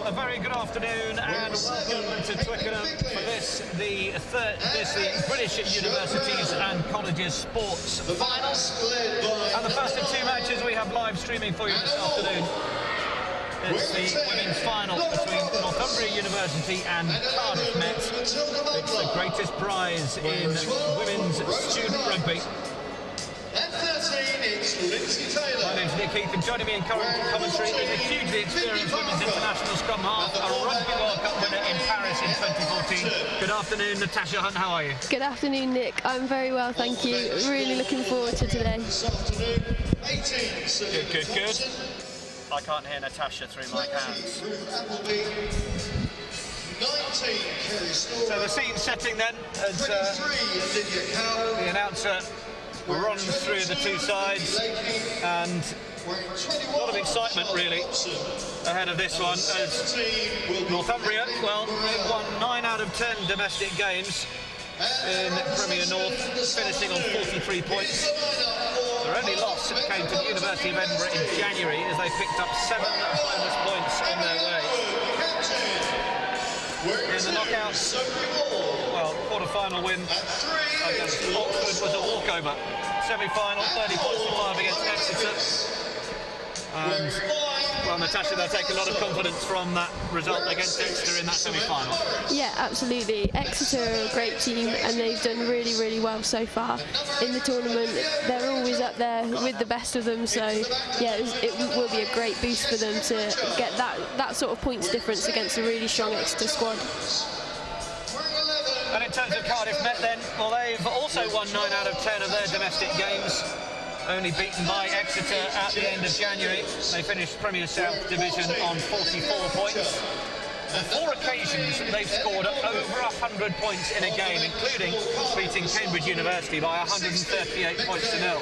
A very good afternoon and welcome to Twickenham for this, the British Universities and Colleges Sports Final. And the first of two matches we have live streaming for you this afternoon. It's the women's final between Northumbria University and Cardiff Met. It's the greatest prize in women's student rugby. My name's Nick Heath, and joining me in current commentary is a hugely experienced women's international scrum half, a Rugby World Cup winner in Paris in 2014. Good afternoon, Natasha Hunt, how are you? Good afternoon, Nick. I'm very well, thank you. Really looking forward to today. Good. I can't hear Natasha through my hands. So the scene setting then, as the announcer runs through the two sides, and a lot of excitement really ahead of this one, as Northumbria, well, they've won 9 out of 10 domestic games in Premier North, finishing on 43 points. Their only loss came to the University of Edinburgh in January, as they picked up 7 bonus points on their way. In the knockouts, well, quarter-final win against Oxford was a walkover. Semi-final, 30 points to 5 against Exeter. And, well, Natasha, they'll take a lot of confidence from that result against Exeter in that semi-final. Yeah, absolutely. Exeter are a great team, and they've done really, really well so far in the tournament. They're always up there with the best of them, so yeah, it will be a great boost for them to get that sort of points difference against a really strong Exeter squad. And in terms of Cardiff Met then, well, they've also won 9 out of 10 of their domestic games, only beaten by Exeter at the end of January. They finished Premier South Division on 44 points. On 4 occasions, they've scored over 100 points in a game, including beating Cambridge University by 138 points to 0.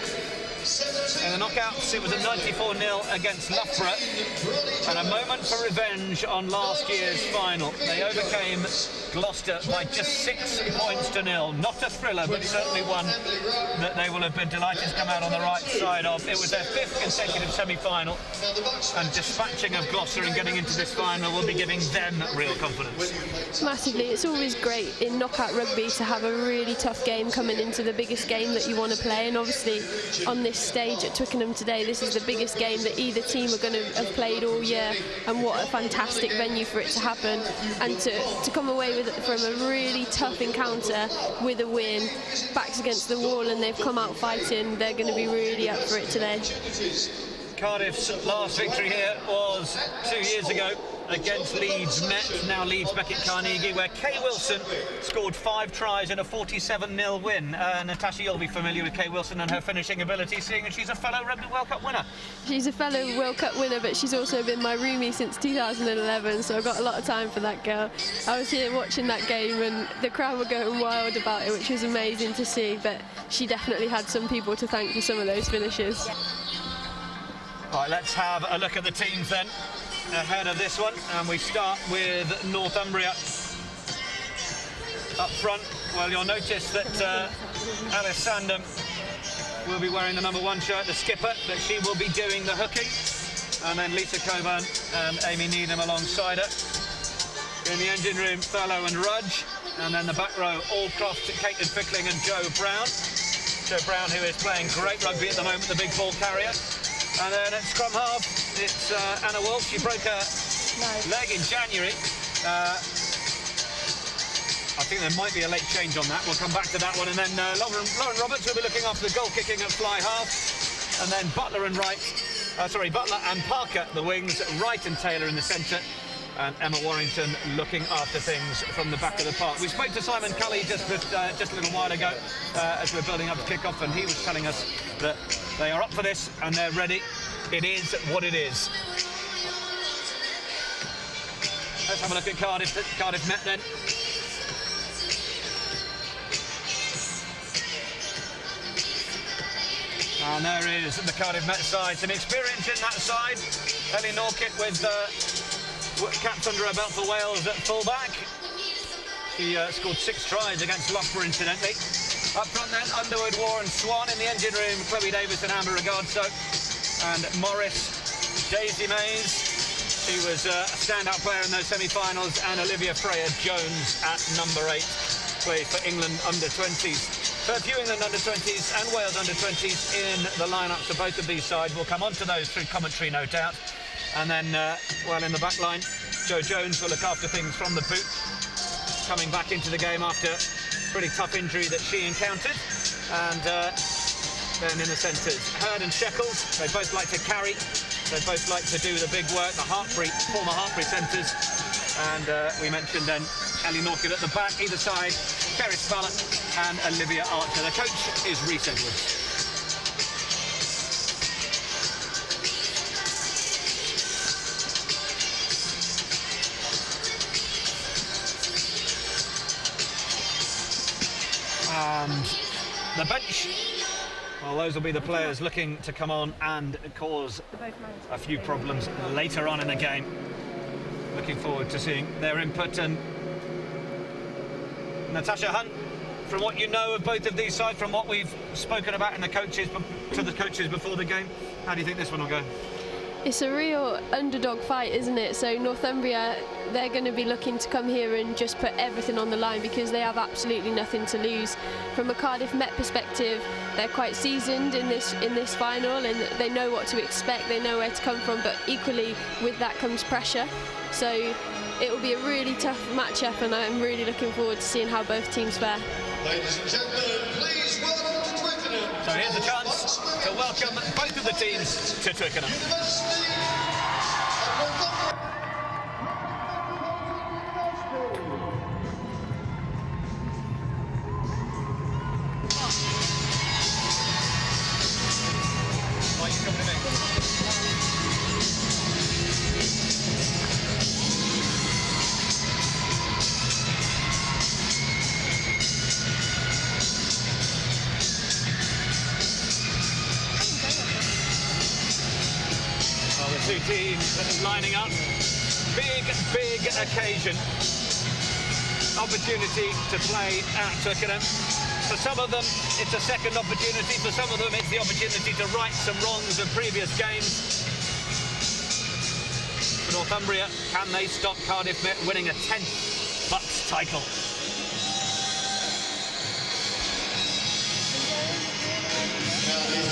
In the knockouts, it was a 94-0 against Loughborough, and a moment for revenge on last year's final. They overcame Gloucester by just 6 points to 0. Not a thriller, but certainly one that they will have been delighted to come out on the right side of. It was their 5th consecutive semi-final, and dispatching of Gloucester and getting into this final will be giving them real confidence. Massively. It's always great in knockout rugby to have a really tough game coming into the biggest game that you want to play, and obviously on this stage at Twickenham today, this is the biggest game that either team are going to have played all year, and what a fantastic venue for it to happen, and to come away with it from a really tough encounter with a win, backs against the wall, and they've come out fighting. They're going to be really up for it today. Cardiff's last victory here was 2 years ago against Leeds Met, now Leeds Beckett Carnegie, where Kay Wilson scored 5 tries in a 47-0 win. Natasha, you'll be familiar with Kay Wilson and her finishing ability, seeing as she's a fellow Rugby World Cup winner. She's a fellow World Cup winner, but she's also been my roomie since 2011, so I've got a lot of time for that girl. I was here watching that game, and the crowd were going wild about it, which was amazing to see, but she definitely had some people to thank for some of those finishes. Right, let's have a look at the teams then ahead of this one, and we start with Northumbria up front. Well, you'll notice that Alice Sandham will be wearing the #1 shirt, the skipper, but she will be doing the hooking, and then Lisa Coburn and Amy Needham alongside her. In the engine room, Thallow and Rudge, and then the back row, Aldcroft, Caitlin Fickling and Joe Brown. Joe Brown, who is playing great rugby at the moment, the big ball carrier. And then at scrum half, it's Anna Wolf. She broke her leg in January. I think there might be a late change on that. We'll come back to that one. And then Lauren Roberts will be looking after the goal kicking at fly half. And then Butler and Parker, the wings, Wright and Taylor in the centre. And Emma Warrington looking after things from the back of the park. We spoke to Simon Cully just a little while ago as we were building up to kick-off, and he was telling us that they are up for this and they're ready. It is what it is. Let's have a look at Cardiff Met then. And there is the Cardiff Met side. Some experience in that side. Ellie Norkett with caps under her belt for Wales at full-back. She scored 6 tries against Loughborough, incidentally. Up front then, Underwood, Warren, Swan. In the engine room, Chloe Davis and Amber Ragazzo. And Morris, Daisy Mays, She was a standout player in those semi-finals, and Olivia Freya-Jones at number 8 played for England under-20s. So a few England under-20s and Wales under-20s in the lineups for both of these sides. We'll come on to those through commentary, no doubt. And then, well, in the back line, Jo Jones will look after things from the boot, coming back into the game after a pretty tough injury that she encountered. And then in the centres, Hurd and Shekels, they both like to carry. They both like to do the big work, the former Hartbury centres. And we mentioned then Ellie Norkin at the back, either side, Kerry Spallett and Olivia Archer. The coach is Rhys Edwards. And the bench, well, those will be the players looking to come on and cause a few problems later on in the game. Looking forward to seeing their input. And Natasha Hunt, from what you know of both of these sides, from what we've spoken about in the coaches to the coaches before the game, how do you think this one will go? It's a real underdog fight, isn't it? So Northumbria, they're going to be looking to come here and just put everything on the line because they have absolutely nothing to lose. From a Cardiff Met perspective, they're quite seasoned in this final, and they know what to expect, they know where to come from, but equally with that comes pressure. So it will be a really tough matchup, and I'm really looking forward to seeing how both teams fare. Ladies and gentlemen, please welcome to Twickenham. So here's a chance to welcome both of the teams to Twickenham. Two teams lining up. Big occasion. Opportunity to play at Twickenham. For some of them, it's a second opportunity. For some of them, it's the opportunity to right some wrongs of previous games. For Northumbria, can they stop Cardiff Met winning a 10th BUCS title?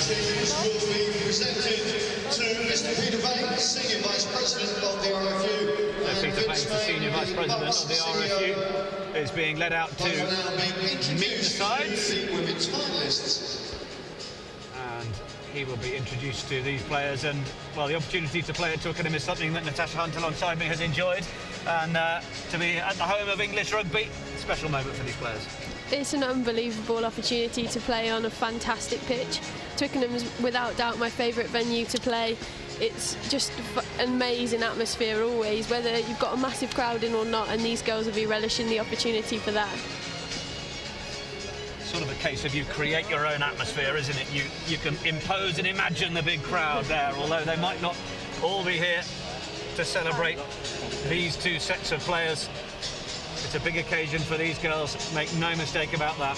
Teams will be presented to Mr. Peter Baines, Senior Vice President of the RFU. Peter Baines, the Senior Vice President of the RFU, is being led out to meet the sides. And he will be introduced to these players. And, well, the opportunity to play at Twickenham is something that Natasha Hunt alongside me has enjoyed. And to be at the home of English rugby, special moment for these players. It's an unbelievable opportunity to play on a fantastic pitch. Twickenham's without doubt my favourite venue to play. It's just an amazing atmosphere always, whether you've got a massive crowd in or not, and these girls will be relishing the opportunity for that. Sort of a case of you create your own atmosphere, isn't it? You can impose and imagine the big crowd there, although they might not all be here to celebrate these two sets of players. It's a big occasion for these girls, make no mistake about that.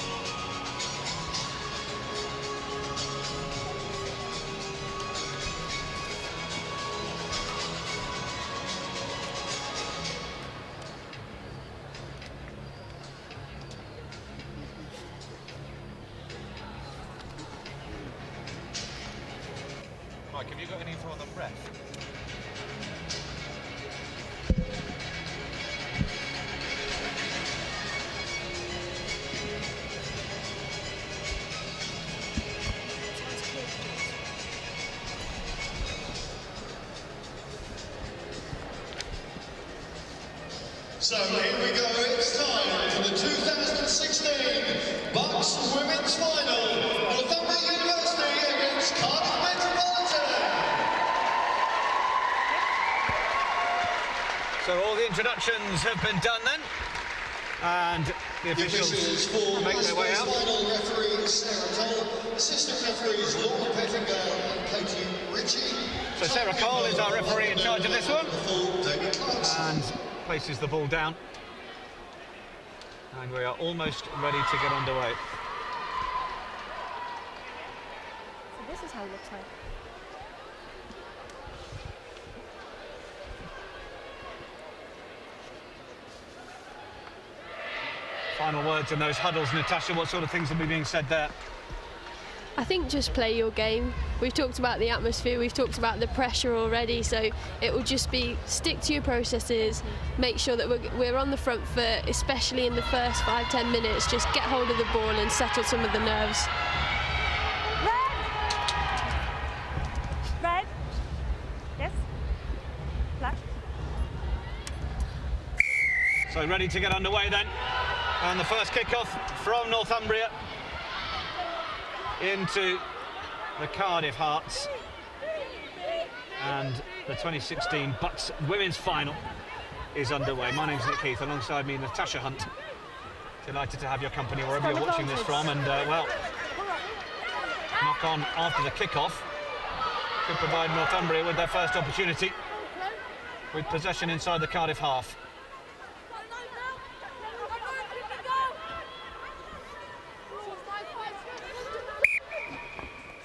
Mike, have you got any info on the ref? So here we go, it's time for the 2016 BUCS Women's Final. Northumbria University against Cardiff Metropolitan. So all the introductions have been done then, and the officials make their way out. Final referee Sarah Cole, assistant referees Laura Pettingale and Katie Ritchie. So Sarah Cole is our referee in charge of this one, and places the ball down, and we are almost ready to get underway. So this is how it looks like. Final words in those huddles, Natasha. What sort of things will be being said there? I think just play your game. We've talked about the atmosphere, we've talked about the pressure already, so it will just be stick to your processes, make sure that we're on the front foot, especially in the first 5-10 minutes. Just get hold of the ball and settle some of the nerves. Red. Yes. Black. So ready to get underway then. And the first kick-off from Northumbria into the Cardiff Hearts, and the 2016 BUCS Women's Final is underway. My name's Nick Heath, alongside me Natasha Hunt. Delighted to have your company wherever you're watching this from, and well, knock on after the kick-off could provide Northumbria with their first opportunity, with possession inside the Cardiff half.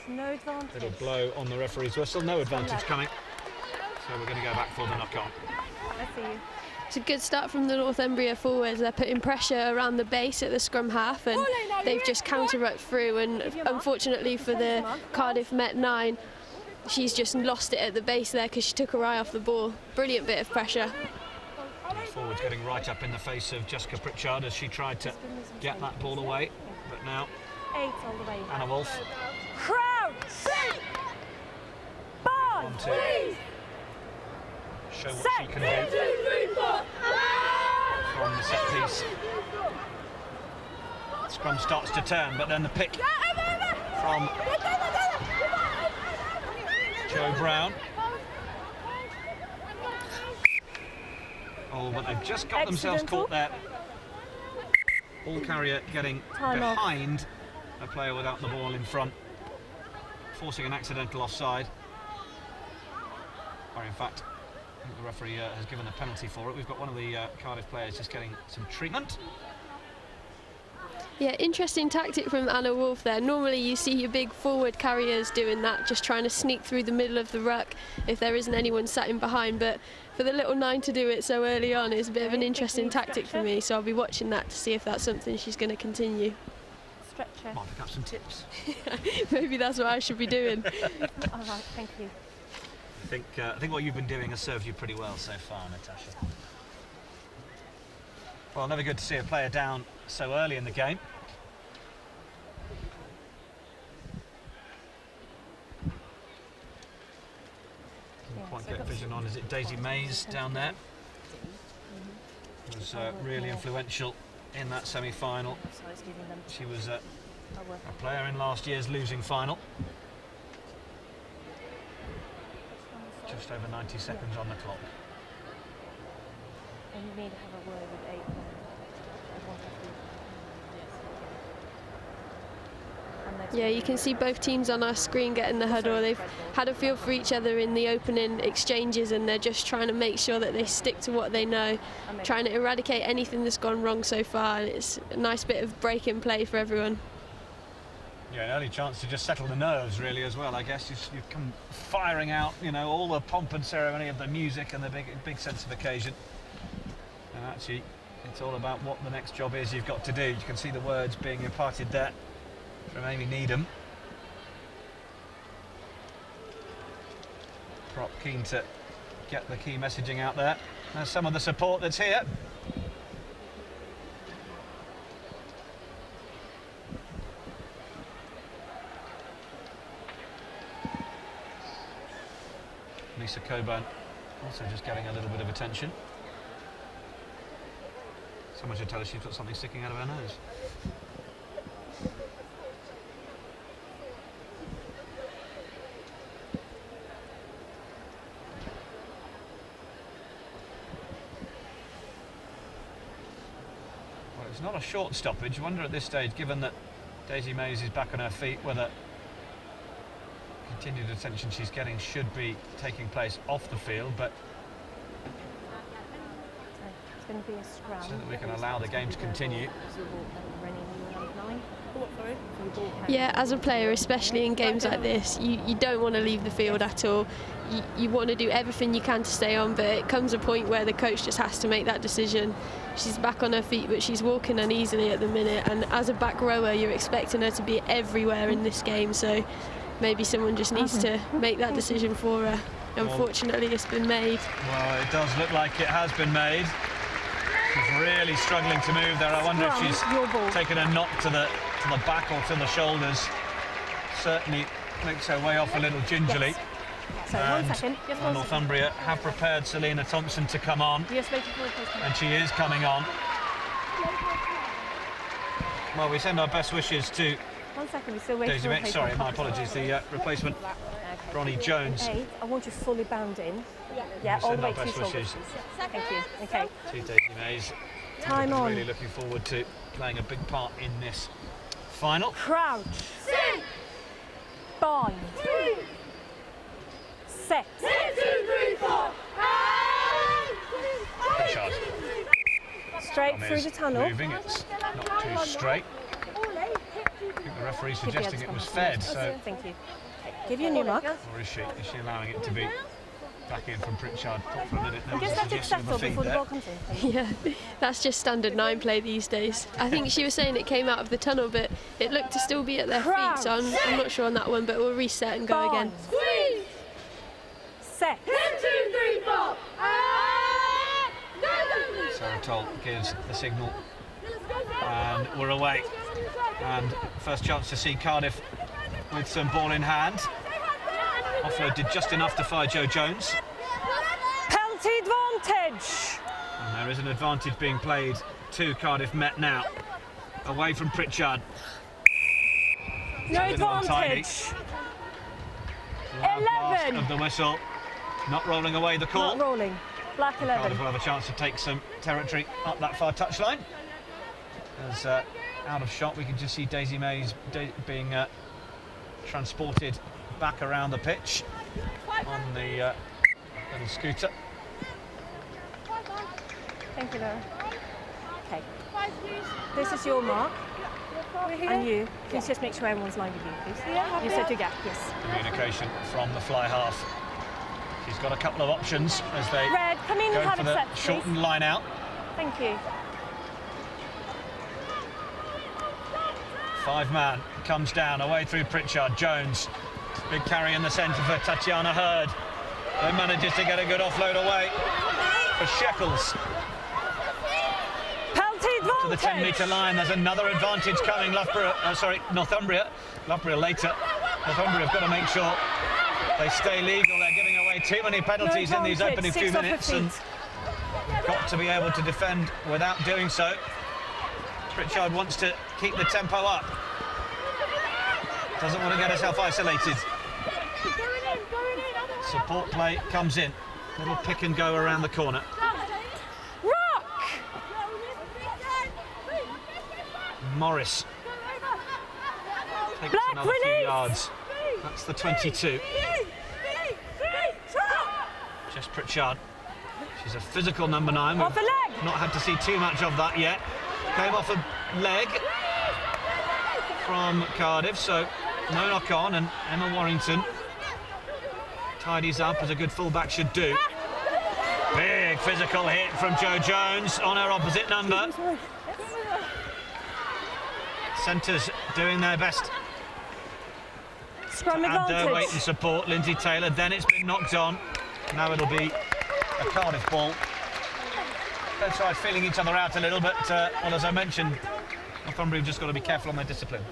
No advantage. Little blow on the referee's whistle, no advantage coming. So we're going to go back for the knock-on. I see you. It's a good start from the Northumbria forwards. They're putting pressure around the base at the scrum half, and they've just counter-rucked through, and unfortunately for the Cardiff Met 9, she's just lost it at the base there because she took her eye off the ball. Brilliant bit of pressure. Forwards getting right up in the face of Jessica Pritchard as she tried to get that ball away, but now 8 all the way. Anna Wolf Crowd. Ball. on to show what she can do from the set piece. Scrum starts to turn, but then the pick from Joe Brown. Oh, but they've just got themselves caught there. Ball carrier getting behind a player without the ball in front, forcing an accidental offside. Or in fact, I think the referee has given a penalty for it. We've got one of the Cardiff players just getting some treatment. Yeah, interesting tactic from Anna Wolf there. Normally you see your big forward carriers doing that, just trying to sneak through the middle of the ruck if there isn't anyone sat in behind, but for the little 9 to do it so early on is a bit of an interesting tactic for me, so I'll be watching that to see if that's something she's going to continue. Stretcher. Might pick up some tips. Maybe that's what I should be doing. All right, thank you. I think what you've been doing has served you pretty well so far, Natasha. Well, never good to see a player down so early in the game. Didn't quite get vision on, is it Daisy Mays down there? Was really influential in that semi-final. She was a player in last year's losing final. Just over 90 seconds on the clock. And you need to have a word with 8. Yeah, you can see both teams on our screen getting the huddle. They've had a feel for each other in the opening exchanges, and they're just trying to make sure that they stick to what they know, trying to eradicate anything that's gone wrong so far, and it's a nice bit of break in play for everyone. Yeah, an early chance to just settle the nerves, really, as well, I guess. You come firing out, you know, all the pomp and ceremony of the music and the big sense of occasion. And actually, it's all about what the next job is you've got to do. You can see the words being imparted there from Amy Needham. Prop keen to get the key messaging out there. There's some of the support that's here. Lisa Coburn also just getting a little bit of attention. Someone should tell her she's got something sticking out of her nose. Well, it's not a short stoppage. I wonder at this stage, given that Daisy Mays is back on her feet, whether continued attention she's getting should be taking place off the field, but going to be a scrum. so that we can allow the game to continue. Yeah, as a player, especially in games like this, you don't want to leave the field at all. You want to do everything you can to stay on, but it comes a point where the coach just has to make that decision. She's back on her feet, but she's walking uneasily at the minute, and as a back rower, you're expecting her to be everywhere in this game, so maybe someone just needs to make that decision for her. Unfortunately, it's been made. Well, it does look like it has been made. She's really struggling to move there. I wonder if she's taken a knock to the back or to the shoulders. Certainly makes her way off a little gingerly. So, 1 second. And Northumbria have prepared Selena Thompson to come on. And she is coming on. Well, we send our best wishes to 1 second, we're still waiting Daisy for May. Sorry, my apologies. The replacement, Bronnie Jones. 8, I want you fully bound in. Yeah, all the Send way our to best shoulders. wishes Thank you. Okay. to Daisy Mays. Time on. Really looking forward to playing a big part in this final. Crouch. Bind. Set. Pritchard. Straight Tom through is the tunnel. moving, it's not too straight. I think the referee suggesting it was fed, so... Thank you. Okay. Give you a new mark. Or is she allowing it to be back in from Pritchard? For a minute, there was Just a let it suggestion of a settle feed before the there. ball comes in. Yeah, that's just standard 9 play these days. I think she was saying it came out of the tunnel, but it looked to still be at their feet, so I'm not sure on that one, but we'll reset and go again. Set. Sarah Toll gives the signal, and we're away. And first chance to see Cardiff with some ball in hand. Offload did just enough to fire Jo Jones. Penalty advantage. And there is an advantage being played to Cardiff Met now. Away from Pritchard. No A little untidy. advantage. Loud blast 11. of the whistle. Not rolling away the call. Not rolling. Black 11. Cardiff will have a chance to take some territory up that far touchline. As out of shot, we can just see Daisy Mays being transported back around the pitch on the little scooter. Thank you, Laura. Okay. This is your mark. And you. Please just make sure everyone's lined with you, please. You set your gap, yes. Communication from the fly half. She's got a couple of options as they Red, come in and go have for it the set, please. shortened line out. Thank you. 5-man comes down, away through Pritchard. Jones, big carry in the centre for Tatiana Hurd. Who manages to get a good offload away for Shekels. Penalty advantage. To the 10-metre line, there's another advantage coming. Northumbria. Loughborough later. Northumbria have got to make sure they stay legal. They're giving away too many penalties in these opening few minutes, and got to be able to defend without doing so. Pritchard wants to keep the tempo up. Doesn't want to get herself isolated. Support play comes in. Little pick and go around the corner. Rock! Morris takes Black another few release. yards. That's the 22. Jess Pritchard. She's a physical number 9. We've Off the leg. not had to see too much of that yet. Came off a leg from Cardiff, so no knock on, and Emma Warrington tidies up as a good fullback should do. Big physical hit from Jo Jones on her opposite number. Centres doing their best Scrum to add their weight and advantage. support. Lindsay Taylor, then it's been knocked on. Now it'll be a Cardiff ball. Both sides feeling each other out a little, but well, as I mentioned, Northumbria have just got to be careful on their discipline.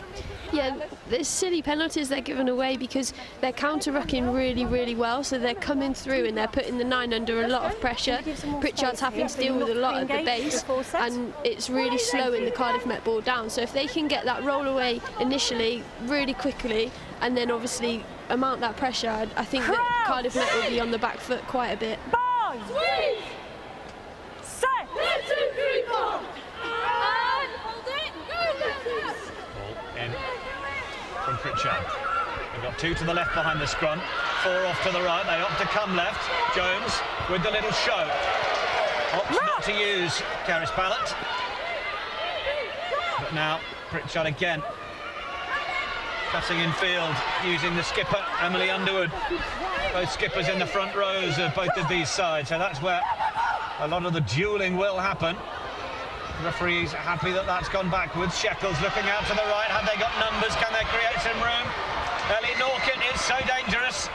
Yeah, there's silly penalties they're giving away because they're counter-rucking really, really well, so they're coming through and they're putting the 9 under a lot of pressure. Pritchard's having to deal with a lot at the base, and it's really slowing the Cardiff Met ball down. So if they can get that roll away initially really quickly, and then obviously amount that pressure, I think that Cardiff Met will be on the back foot quite a bit. Bind. Set. 1, 2, 3, 4. Ball in from Pritchard. We've got 2 to the left behind the scrum, 4 off to the right. They opt to come left. Jones with the little show. Opts not to use Keris Ballot. But now Pritchard again. Cutting in field, using the skipper, Emily Underwood. Both skippers in the front rows of both of these sides, so that's where a lot of the duelling will happen. The referees are happy that that's gone backwards. Sheckles looking out to the right. Have they got numbers? Can they create some room? Ellie Norkin is so dangerous.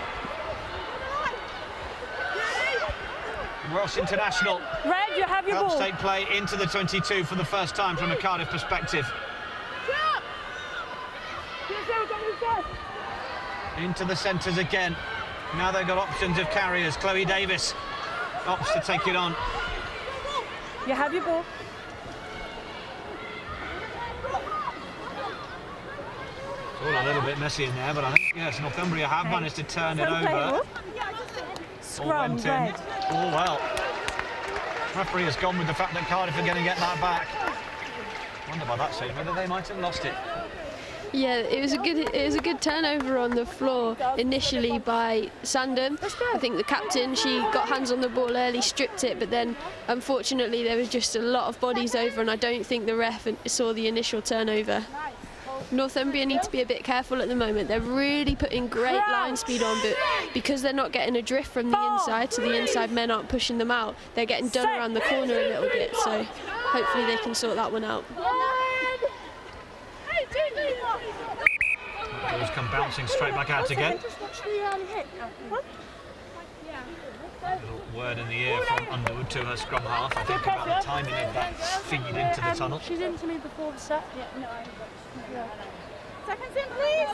Welsh international. Red, you have your Helps ball. take play into the 22 for the first time from a Cardiff perspective. Into the centres again. Now they've got options of carriers. Chloe Davis opts to take it on. You have your ball. It's all a little bit messy in there, but I think, yes, Northumbria have managed to turn it over. Scrum, red. Oh, well. Referee has gone with the fact that Cardiff are going to get that back. Wonder by that stage whether they might have lost it. Yeah, it was a good turnover on the floor initially by Sandham. I think the captain, she got hands on the ball early, stripped it, but then unfortunately there was just a lot of bodies over, and I don't think the ref saw the initial turnover. Northumbria need to be a bit careful at the moment. They're really putting great line speed on, but because they're not getting a drift from the inside, so the inside men aren't pushing them out, they're getting done around the corner a little bit, so hopefully they can sort that one out. Ball's come bouncing straight back out again. A little word in the ear from Underwood to her scrum half. I think about the timing of that feed into the tunnel. She's into me before the set. Seconds in, please.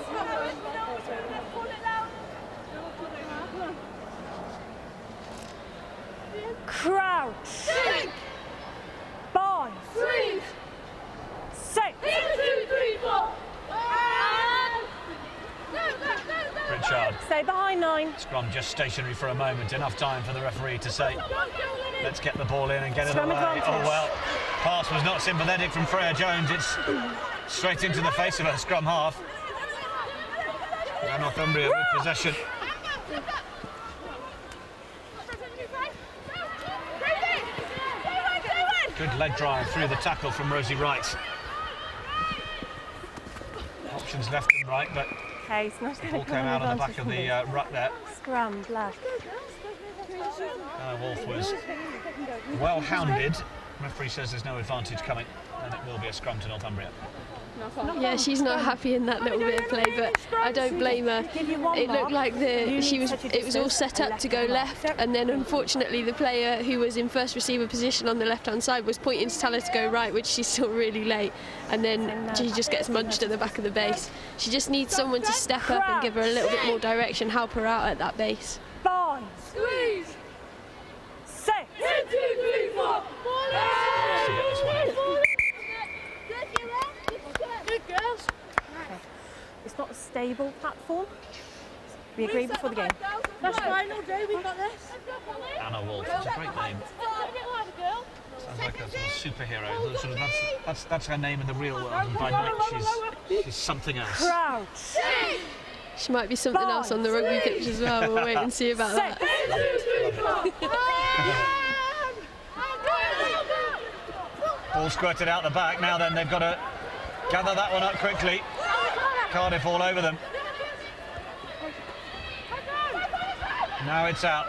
Crouch. Bind. 3, 6. 2, 3, 4. Pritchard. Stay behind 9. Scrum just stationary for a moment. Enough time for the referee to say, let's get the ball in and get it Scrum away. advantage. Oh, well. Pass was not sympathetic from Freya Jones. It's straight into the face of her scrum half. And Northumbria with possession. Good leg drive through the tackle from Rosie Wright. Options left and right, but Okay, it's not the going ball to came come out on the back advantage of for the me. ruck there. Scrum, black. Wolf was well hounded. Referee says there's no advantage coming, and it will be a scrum to Northumbria. Yeah, she's not happy in that little bit of play, but I don't blame her. It looked like it was all set up to go left, and then unfortunately the player who was in first receiver position on the left-hand side was pointing to tell her to go right, which she's still really late, and then she just gets munched at the back of the base. She just needs someone to step up and give her a little bit more direction, help her out at that base. Bind. 6. 6. 2, 3, 4. To get this one in. Good girls. It's not a stable platform. We agreed before the game. That's fine, all day. We've got this. Anna Wolf, it's a great name. Sounds like a sort of superhero. Sort of, that's her name in the real world, and by night she's something else. Crouch. She might be something else on the rugby pitch as well. We'll wait and see about that. Ball squirted out the back. Now then, they've got to gather that one up quickly. Cardiff all over them. Now it's out.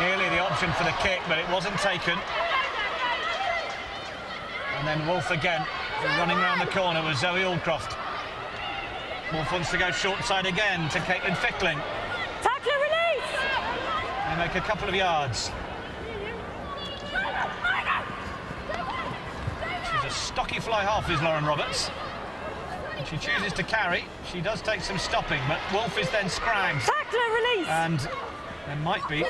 Nearly the option for the kick, but it wasn't taken. And then Wolf again, running around the corner with Zoe Aldcroft. Wolf wants to go short side again to Caitlin Fickling. Tackler release. They make a couple of yards. She's a stocky fly half, is Lauren Roberts. And she chooses to carry. She does take some stopping, but Wolf is then scragged. Tackler release. And there might be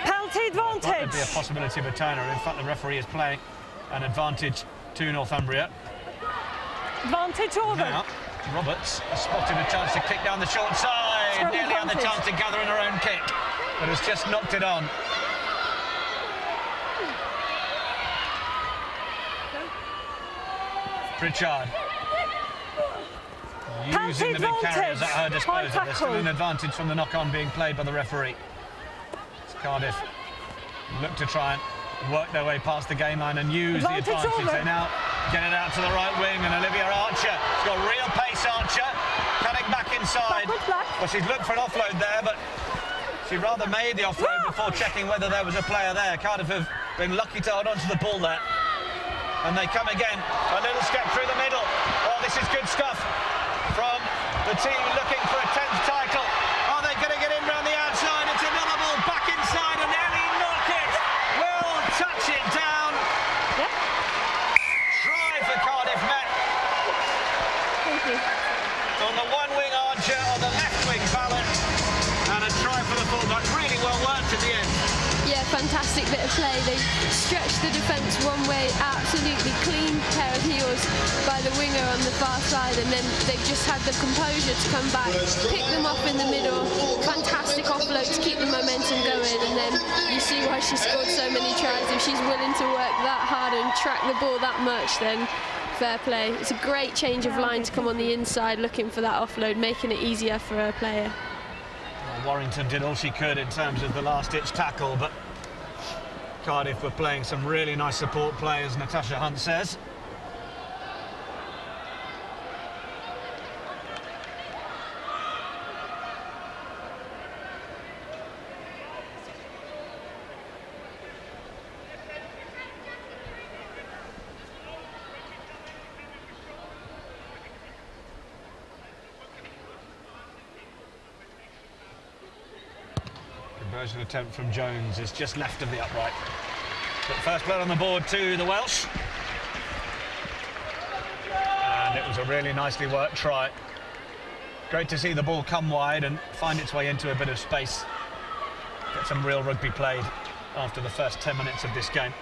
Penalty advantage. a possibility of a turner. In fact, the referee is playing an advantage to Northumbria. Advantage order. Now, Roberts has spotted a chance to kick down the short side. Scrum Nearly had the advantage. chance to gather in her own kick, but has just knocked it on. Pritchard. Using the big carriers at her disposal. High There's still tackle. an advantage from the knock-on being played by the referee. It's Cardiff look to try and work their way past the game line and use the advantage. They now get it out to the right wing, and Olivia Archer. She's got real pace, Archer. Cutting back inside. Well, she's looked for an offload there, but she rather made the offload before checking whether there was a player there. Cardiff have been lucky to hold on to the ball there. And they come again. A little step through the middle. Oh, this is good stuff from the team looking for a 10th title. Are they going to get in round the outside? It's another ball back inside, and Ellie Knockett will touch it down. Yep. Try for Cardiff Met. Thank you. On the one wing, Archer, on the left wing, Ballot, and a try for the fullback. Really well worked at the end. Yeah, fantastic bit of play. They stretched the defence one way, absolutely clean pair of heels by the winger on the far side, and then they've just had the composure to come back, pick them off in the middle, fantastic offload to keep the momentum going, and then you see why she scored so many tries. If she's willing to work that hard and track the ball that much, then fair play. It's a great change of line to come on the inside, looking for that offload, making it easier for her player. Warrington did all she could in terms of the last-ditch tackle, but Cardiff were playing some really nice support play, as Natasha Hunt says. Conversion attempt from Jones is just left of the upright. But first blood on the board to the Welsh. And it was a really nicely worked try. Great to see the ball come wide and find its way into a bit of space. Get some real rugby played after the first 10 minutes of this game.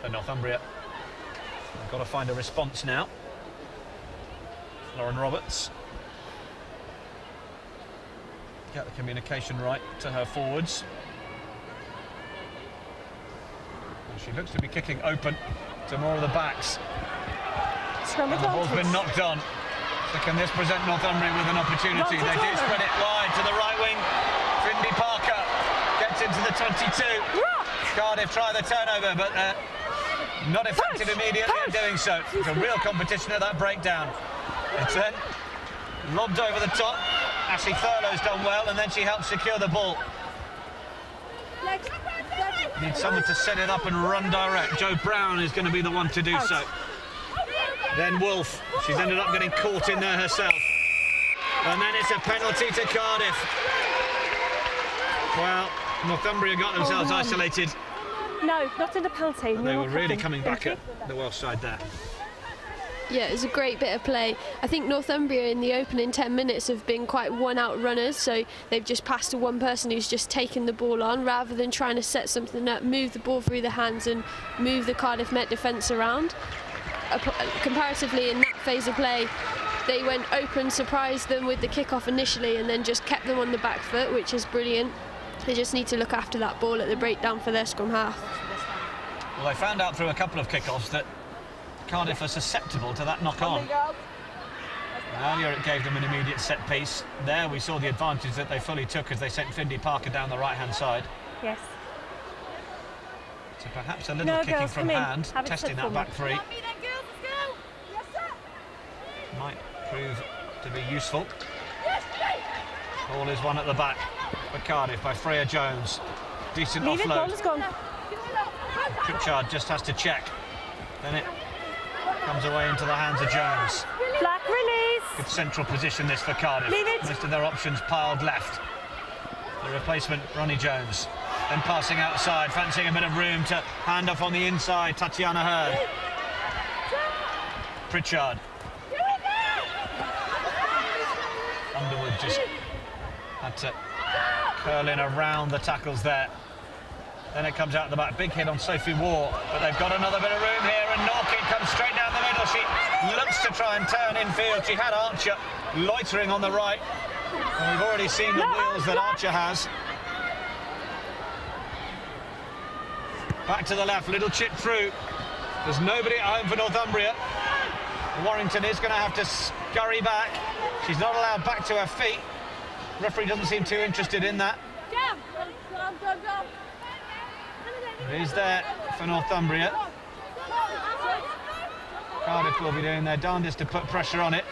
So Northumbria, they've got to find a response now. Lauren Roberts. Get the communication right to her forwards. And she looks to be kicking open to more of the backs. Scrum And the ball's advantage. been knocked on. So can this present Northumbria with an opportunity? They do spread it wide to the right wing. Findy Parker gets into the 22. Cardiff try the turnover, but not effective immediately in doing so. It's a real competition at that breakdown. It's then lobbed over the top. Ashley Thurlow's done well, and then she helps secure the ball. Needs someone to set it up and run direct. Jo Brown is going to be the one to do so. Then Wolf. She's ended up getting caught in there herself. And then it's a penalty to Cardiff. Well, Northumbria got themselves isolated. No, not in the penalty. They were really coming back at the Welsh side there. Yeah, it was a great bit of play. I think Northumbria in the opening 10 minutes have been quite one-out runners, so they've just passed to one person who's just taken the ball on rather than trying to set something up, move the ball through the hands and move the Cardiff Met defence around. Comparatively, in that phase of play, they went open, surprised them with the kick-off initially and then just kept them on the back foot, which is brilliant. They just need to look after that ball at the breakdown for their scrum half. Well, they found out through a couple of kick-offs that Cardiff are susceptible to that knock-on. Earlier it gave them an immediate set piece. There we saw the advantage that they fully took as they sent Findy Parker down the right-hand side. Yes. So perhaps a little kicking from hand, testing that back three. Might prove to be useful. Ball is one at the back for Cardiff by Freya Jones. Decent Leave it, ball offload. is gone. Pritchard just has to check. Then it comes away into the hands of Jones. Black release. Good central position this for Cardiff. Leave it. Most of their options piled left. The replacement, Ronnie Jones. Then passing outside, fancying a bit of room to hand off on the inside, Tatiana Hurd. Pritchard. Underwood just had to curl in around the tackles there. Then it comes out the back, big hit on Sophie Waugh, but they've got another bit of room here, and Norkin comes straight down the middle. She looks to try and turn infield. She had Archer loitering on the right, and we've already seen the wheels that Archer has. Back to the left, little chip through. There's nobody at home for Northumbria. Warrington is going to have to scurry back. She's not allowed back to her feet. Referee doesn't seem too interested in that. He's there for Northumbria. Cardiff will be doing their darndest to put pressure on it.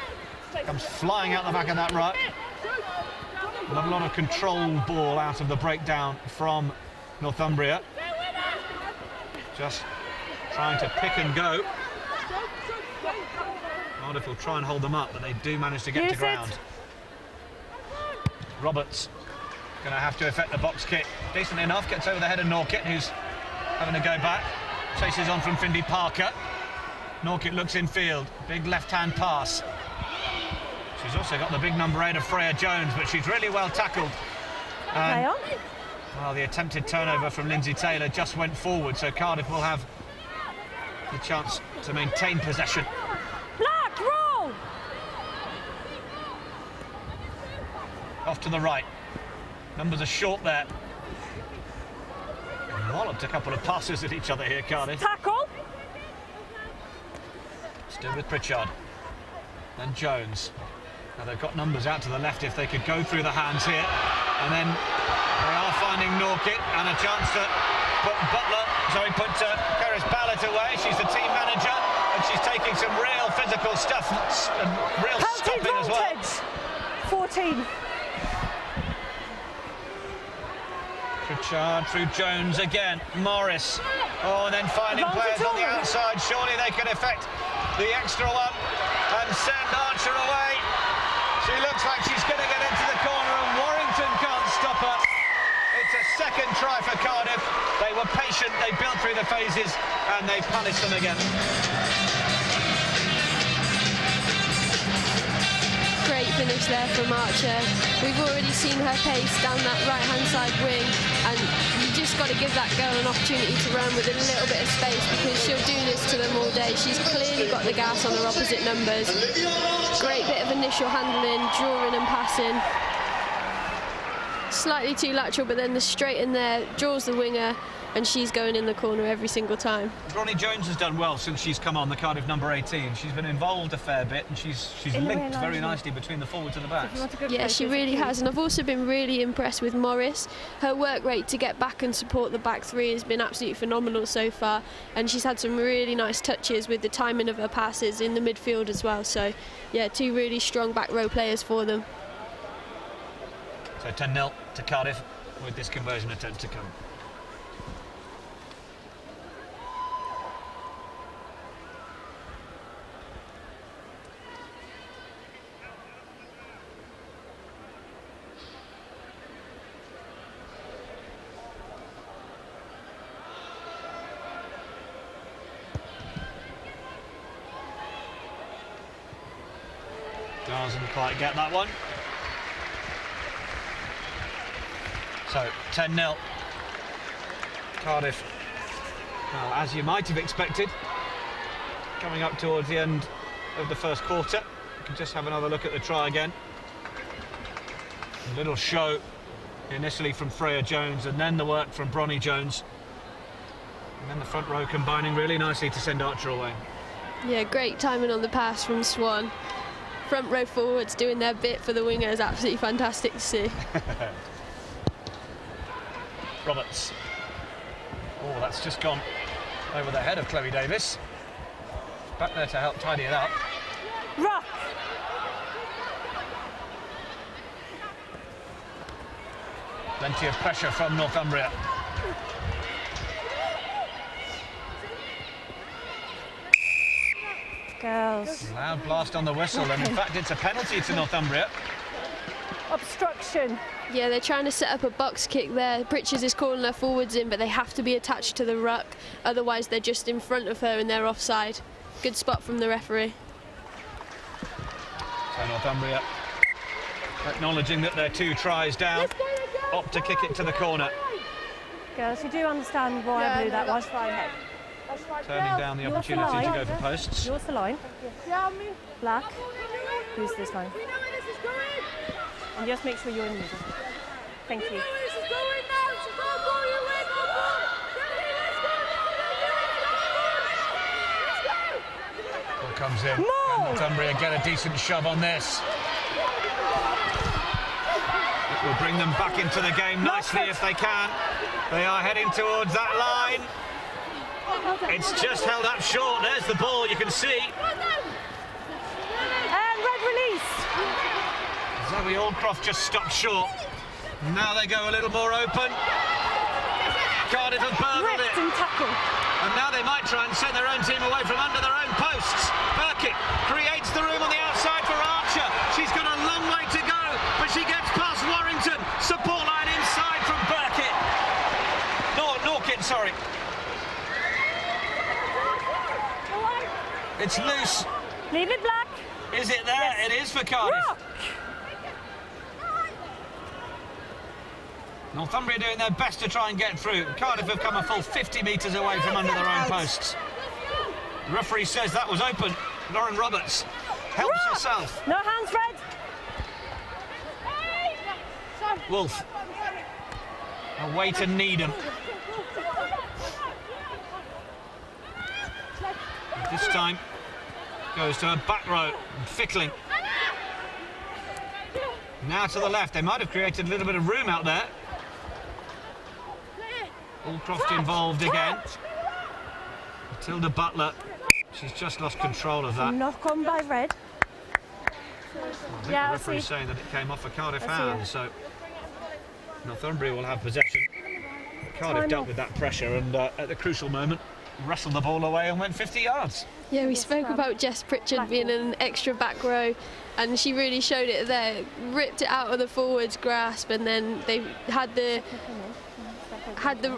Comes flying out the back of that ruck. Not a lot of control ball out of the breakdown from Northumbria. Just trying to pick and go. Cardiff will try and hold them up, but they do manage to get to ground. Roberts going to have to effect the box kick. Decent enough, gets over the head of Norkett, who's having to go back. Chases on from Findy Parker. Norkett looks in field. Big left-hand pass. She's also got the big number 8 of Freya Jones, but she's really well tackled. And, well, the attempted turnover from Lindsay Taylor just went forward, so Cardiff will have the chance to maintain possession. Black, roll! Off to the right. Numbers are short there. Walloped a couple of passes at each other here, Cardiff. Tackle! Still with Pritchard. Then Jones. Now they've got numbers out to the left if they could go through the hands here. And then they are finding Norkett and a chance to put Keris Ballard away. She's the team manager and she's taking some real physical stuff and real stopping as well. 14. Pritchard through Jones again. Morris. Oh, and then finding players on the outside. Surely they can effect the extra one and send Archer away. She looks like she's going to get into the corner and Warrington can't stop her. It's a second try for Cardiff. They were patient, they built through the phases and they punished them again. Great finish there from Archer. We've already seen her pace down that right-hand side wing, and you just got to give that girl an opportunity to run with a little bit of space because she'll do this to them all day. She's clearly got the gas on her opposite numbers. Great bit of initial handling, drawing and passing. Slightly too lateral, but then the straight in there draws the winger, and she's going in the corner every single time. Ronnie Jones has done well since she's come on, the Cardiff number 18. She's been involved a fair bit and she's linked very nicely between the forwards and the backs. Yeah, she really has, and I've also been really impressed with Morris. Her work rate to get back and support the back three has been absolutely phenomenal so far, and she's had some really nice touches with the timing of her passes in the midfield as well. So yeah, two really strong back row players for them. So 10-0 to Cardiff with this conversion attempt to come. Doesn't quite get that one. So 10-0. Cardiff, well, as you might have expected, coming up towards the end of the first quarter. You can just have another look at the try again. A little show initially from Freya Jones and then the work from Bronnie Jones. And then the front row combining really nicely to send Archer away. Yeah, great timing on the pass from Swan. Front row forwards doing their bit for the wingers, absolutely fantastic to see. Roberts. Oh, that's just gone over the head of Chloe Davis. Back there to help tidy it up. Rough. Plenty of pressure from Northumbria. Girls. Loud blast on the whistle, and in fact it's a penalty to Northumbria. Obstruction. Yeah, they're trying to set up a box kick there. Britches is calling her forwards in, but they have to be attached to the ruck, otherwise they're just in front of her and they're offside. Good spot from the referee. So Northumbria acknowledging that they're 2 tries down, opt to kick it to the corner. Girls, you do understand why I blew that one. Turning down the opportunity to go for posts. Yours the line. Black. Who's this line? And just make sure you're in the middle. Thank you. Well, comes in. More. And Northumbria get a decent shove on this. It will bring them back into the game nicely if they can. They are heading towards that line. It's just held up short. There's the ball, you can see. And red released. Zoe Aldcroft just stopped short. Now they go a little more open. Cardiff have burgled it. Ripped and tackle. And now they might try and send their own team away from under their own posts. Burkitt creates the room on the outside for Archer. She's got a long way to go, but she gets past Warrington. Support line inside from Burkitt. Norkitt, sorry. It's loose. Leave it black. Is it there? Yes. It is for Cardiff. Rock. Northumbria doing their best to try and get through. Cardiff have come a full 50 metres away from under their own posts. The referee says that was open. Lauren Roberts helps Rock. herself. No hands, red. Wolf. Away to Needham. This time goes to her back row. Fickling. Now to the left. They might have created a little bit of room out there. Aldcroft involved again. Matilda Butler. She's just lost control of that. Knock on by red. I think Yeah, the I referee's see. saying that it came off a Cardiff I see hand, it. so Northumbria will have possession. Cardiff Time dealt off. with that pressure and at the crucial moment wrestled the ball away and went 50 yards. Yeah, we spoke about Jess Pritchard being in an extra back row, and she really showed it there. Ripped it out of the forwards' grasp, and then they had the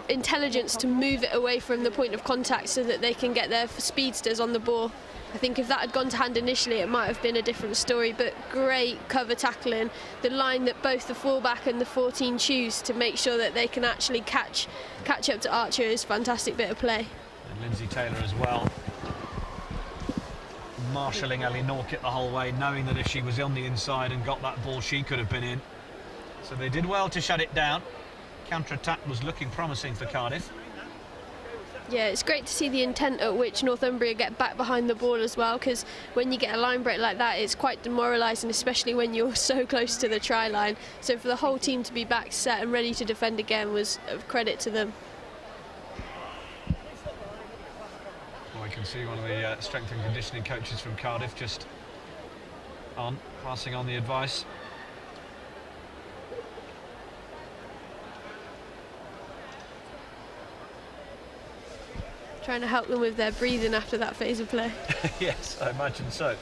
intelligence to move it away from the point of contact so that they can get their speedsters on the ball. I think if that had gone to hand initially, it might have been a different story, but great cover tackling. The line that both the fullback and the 14 choose to make sure that they can actually catch up to Archer is a fantastic bit of play. And Lindsay Taylor as well, marshalling Ellie Norkitt the whole way, knowing that if she was on the inside and got that ball, she could have been in. So they did well to shut it down. Counter-attack was looking promising for Cardiff. Yeah, it's great to see the intent at which Northumbria get back behind the ball as well, because when you get a line break like that, it's quite demoralising, especially when you're so close to the try line. So for the whole team to be back set and ready to defend again was a credit to them. Well, I can see one of the strength and conditioning coaches from Cardiff just passing on the advice. Trying to help them with their breathing after that phase of play. Yes, I imagine so.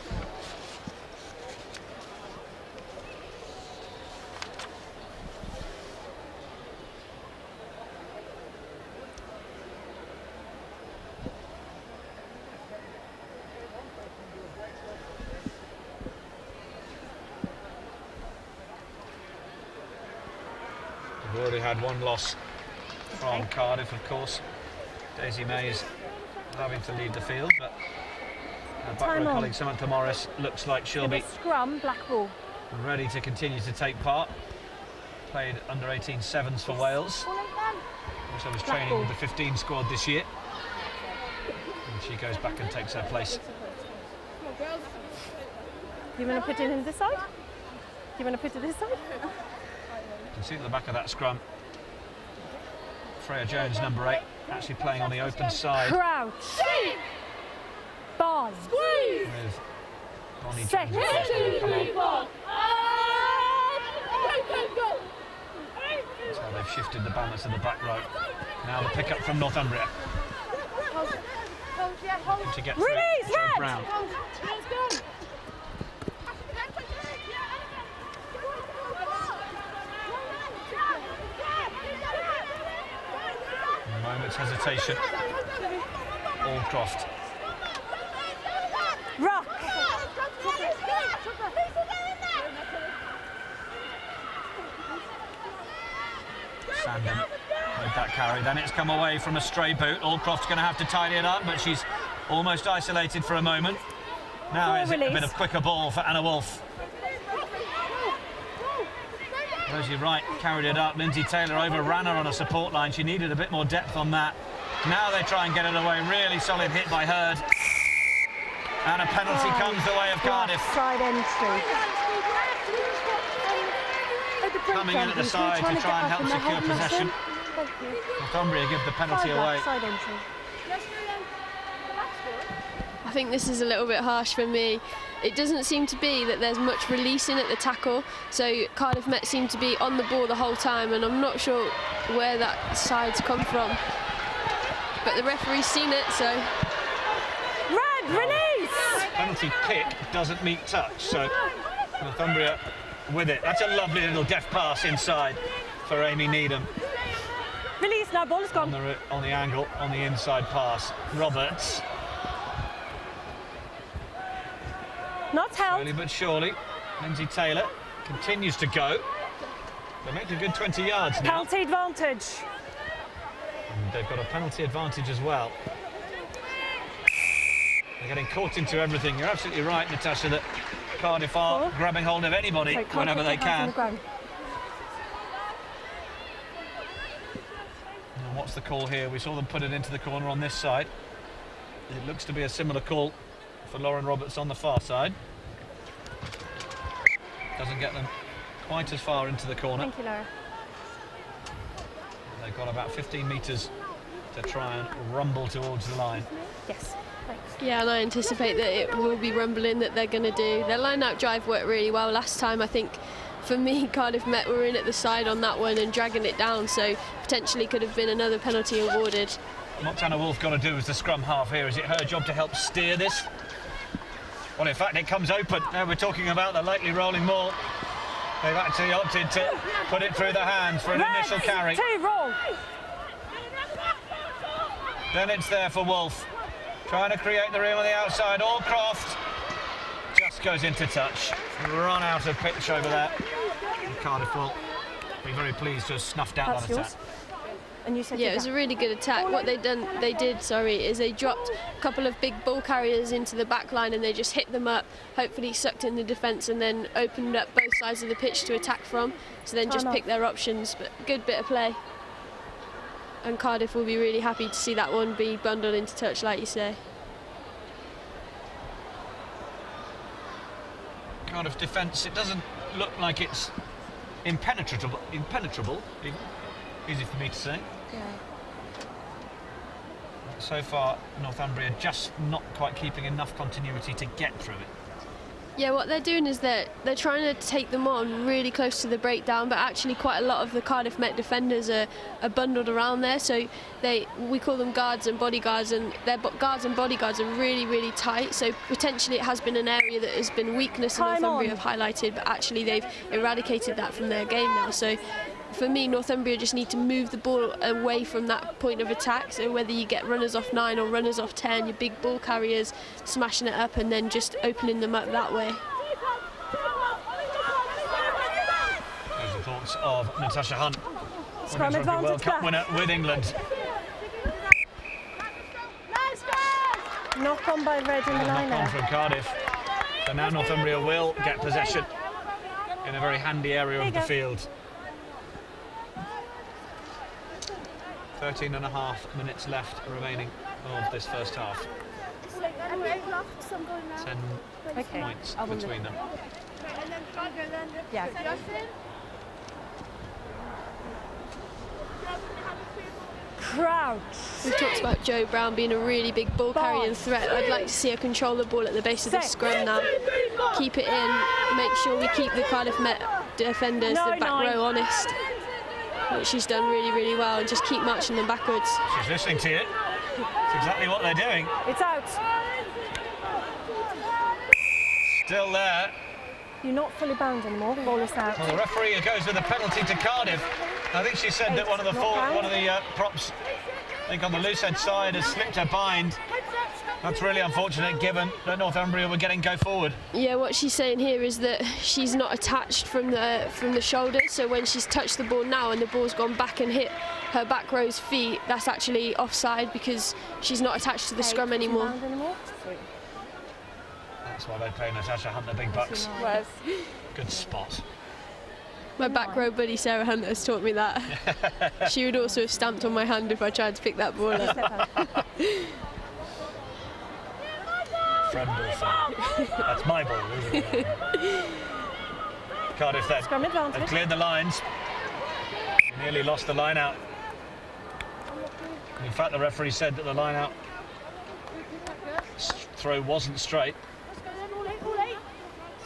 We've already had one loss from Cardiff, of course. Daisy May is having to leave the field, but her back row colleague Samantha Morris looks like she'll be Scrum, black ball. ready to continue to take part. Played under 18 sevens for Wales. Also was training with the 15 squad this year. And she goes back and takes her place. You want to put it in this side? You want to put it this side? You can see at the back of that scrum, Freya Jones, number 8, actually playing on the open side Crouch. Bars. with Bonnie Set. Jones. Of course, going to come on. That's how they've shifted the balance of the back row. Now the pick up from Northumbria. Looking to get through. Release, Jo red. Brown. A moment's hesitation. Aldcroft. Rock. Sandon with that carry. Then it's come away from a stray boot. Aldcroft's going to have to tidy it up, but she's almost isolated for a moment. Now is a bit of quicker ball for Anna Wolf. Rosie Wright carried it up. Lindsay Taylor overran her on a support line. She needed a bit more depth on that. Now they try and get it away. Really solid hit by Hurd. And a penalty comes the way of Cardiff. Side entry. Coming in at the side to try and help secure possession. Northumbria give the penalty away. Side entry. I think this is a little bit harsh for me. It doesn't seem to be that there's much releasing at the tackle, so Cardiff Met seem to be on the ball the whole time, and I'm not sure where that side's come from. But the referee's seen it, so... Red, release! Penalty kick doesn't meet touch, so Northumbria with it. That's a lovely little deft pass inside for Amy Needham. Release now, ball is gone. On the angle, on the inside pass. Roberts. Not held. Slowly but surely, Lindsay Taylor continues to go. They make a good 20 yards now. Penalty advantage. And they've got a penalty advantage as well. They're getting caught into everything. You're absolutely right, Natasha, that Cardiff are grabbing hold of anybody whenever they can. And what's the call here? We saw them put it into the corner on this side. It looks to be a similar call for Lauren Roberts on the far side. Doesn't get them quite as far into the corner. Thank you, Laura. They've got about 15 metres to try and rumble towards the line. Yes, thanks. Yeah, and I anticipate that it will be rumbling that they're going to do. Their line-out drive worked really well last time. I think, for me, Cardiff Met were in at the side on that one and dragging it down, so potentially could have been another penalty awarded. What Tanner Wolf got to do as the scrum half here? Is it her job to help steer this? Well, in fact, it comes open. Now we're talking about the likely rolling ball. They've actually opted to put it through the hands for an initial carry. Roll. Then it's there for Wolf. Trying to create the room on the outside. Allcroft just goes into touch. Run out of pitch over there. And Cardiff will be very pleased to have snuffed out that attack. And you said yeah, it was a really good attack. What they did, is they dropped a couple of big ball carriers into the back line and they just hit them up, hopefully sucked in the defence and then opened up both sides of the pitch to attack from. So then just pick their options, but good bit of play. And Cardiff will be really happy to see that one be bundled into touch, like you say. Cardiff defence, it doesn't look like it's impenetrable even. Easy for me to say. Yeah. So far, Northumbria just not quite keeping enough continuity to get through it. Yeah, what they're doing is they're trying to take them on really close to the breakdown, but actually quite a lot of the Cardiff Met defenders are bundled around there. So we call them guards and bodyguards, and their guards and bodyguards are really, really tight. So potentially it has been an area that has been weakness in Northumbria have highlighted, but actually they've eradicated that from their game now. So for me, Northumbria just need to move the ball away from that point of attack. So whether you get runners off 9 or runners off 10, your big ball carriers smashing it up and then just opening them up that way. Those are the thoughts of Natasha Hunt, Scrum Women's Rugby World advantage Cup winner with England. Knock on by Red in the line Knock on from Cardiff. So now Northumbria will get possession in a very handy area of the field. 13.5 minutes left remaining of this first half. 10 points between them. Yeah. Crouch. We've talked about Jo Brown being a really big ball carrying threat. I'd like to see her control the ball at the base of the scrum now. Keep it in, make sure we keep the Cardiff Met defenders, the back row, honest. Which she's done really, really well, and just keep marching them backwards. She's listening to you. That's exactly what they're doing. It's out. Still there. You're not fully bound anymore. Ball is out. Well, the referee goes with a penalty to Cardiff. I think she said that one of the props, I think on the loose head side, has slipped her bind. That's really unfortunate, given that Northumbria were getting go forward. Yeah, what she's saying here is that she's not attached from the shoulder, so when she's touched the ball now and the ball's gone back and hit her back row's feet, that's actually offside because she's not attached to the scrum anymore. That's why they pay Natasha Hunt the big bucks. Good spot. My back row buddy Sarah Hunter has taught me that. She would also have stamped on my hand if I tried to pick that ball up. friend or something. That's my ball, isn't it? Cardiff then. Scrum advantage. They've cleared the lines. Nearly lost the line out. In fact, the referee said that the line out throw wasn't straight.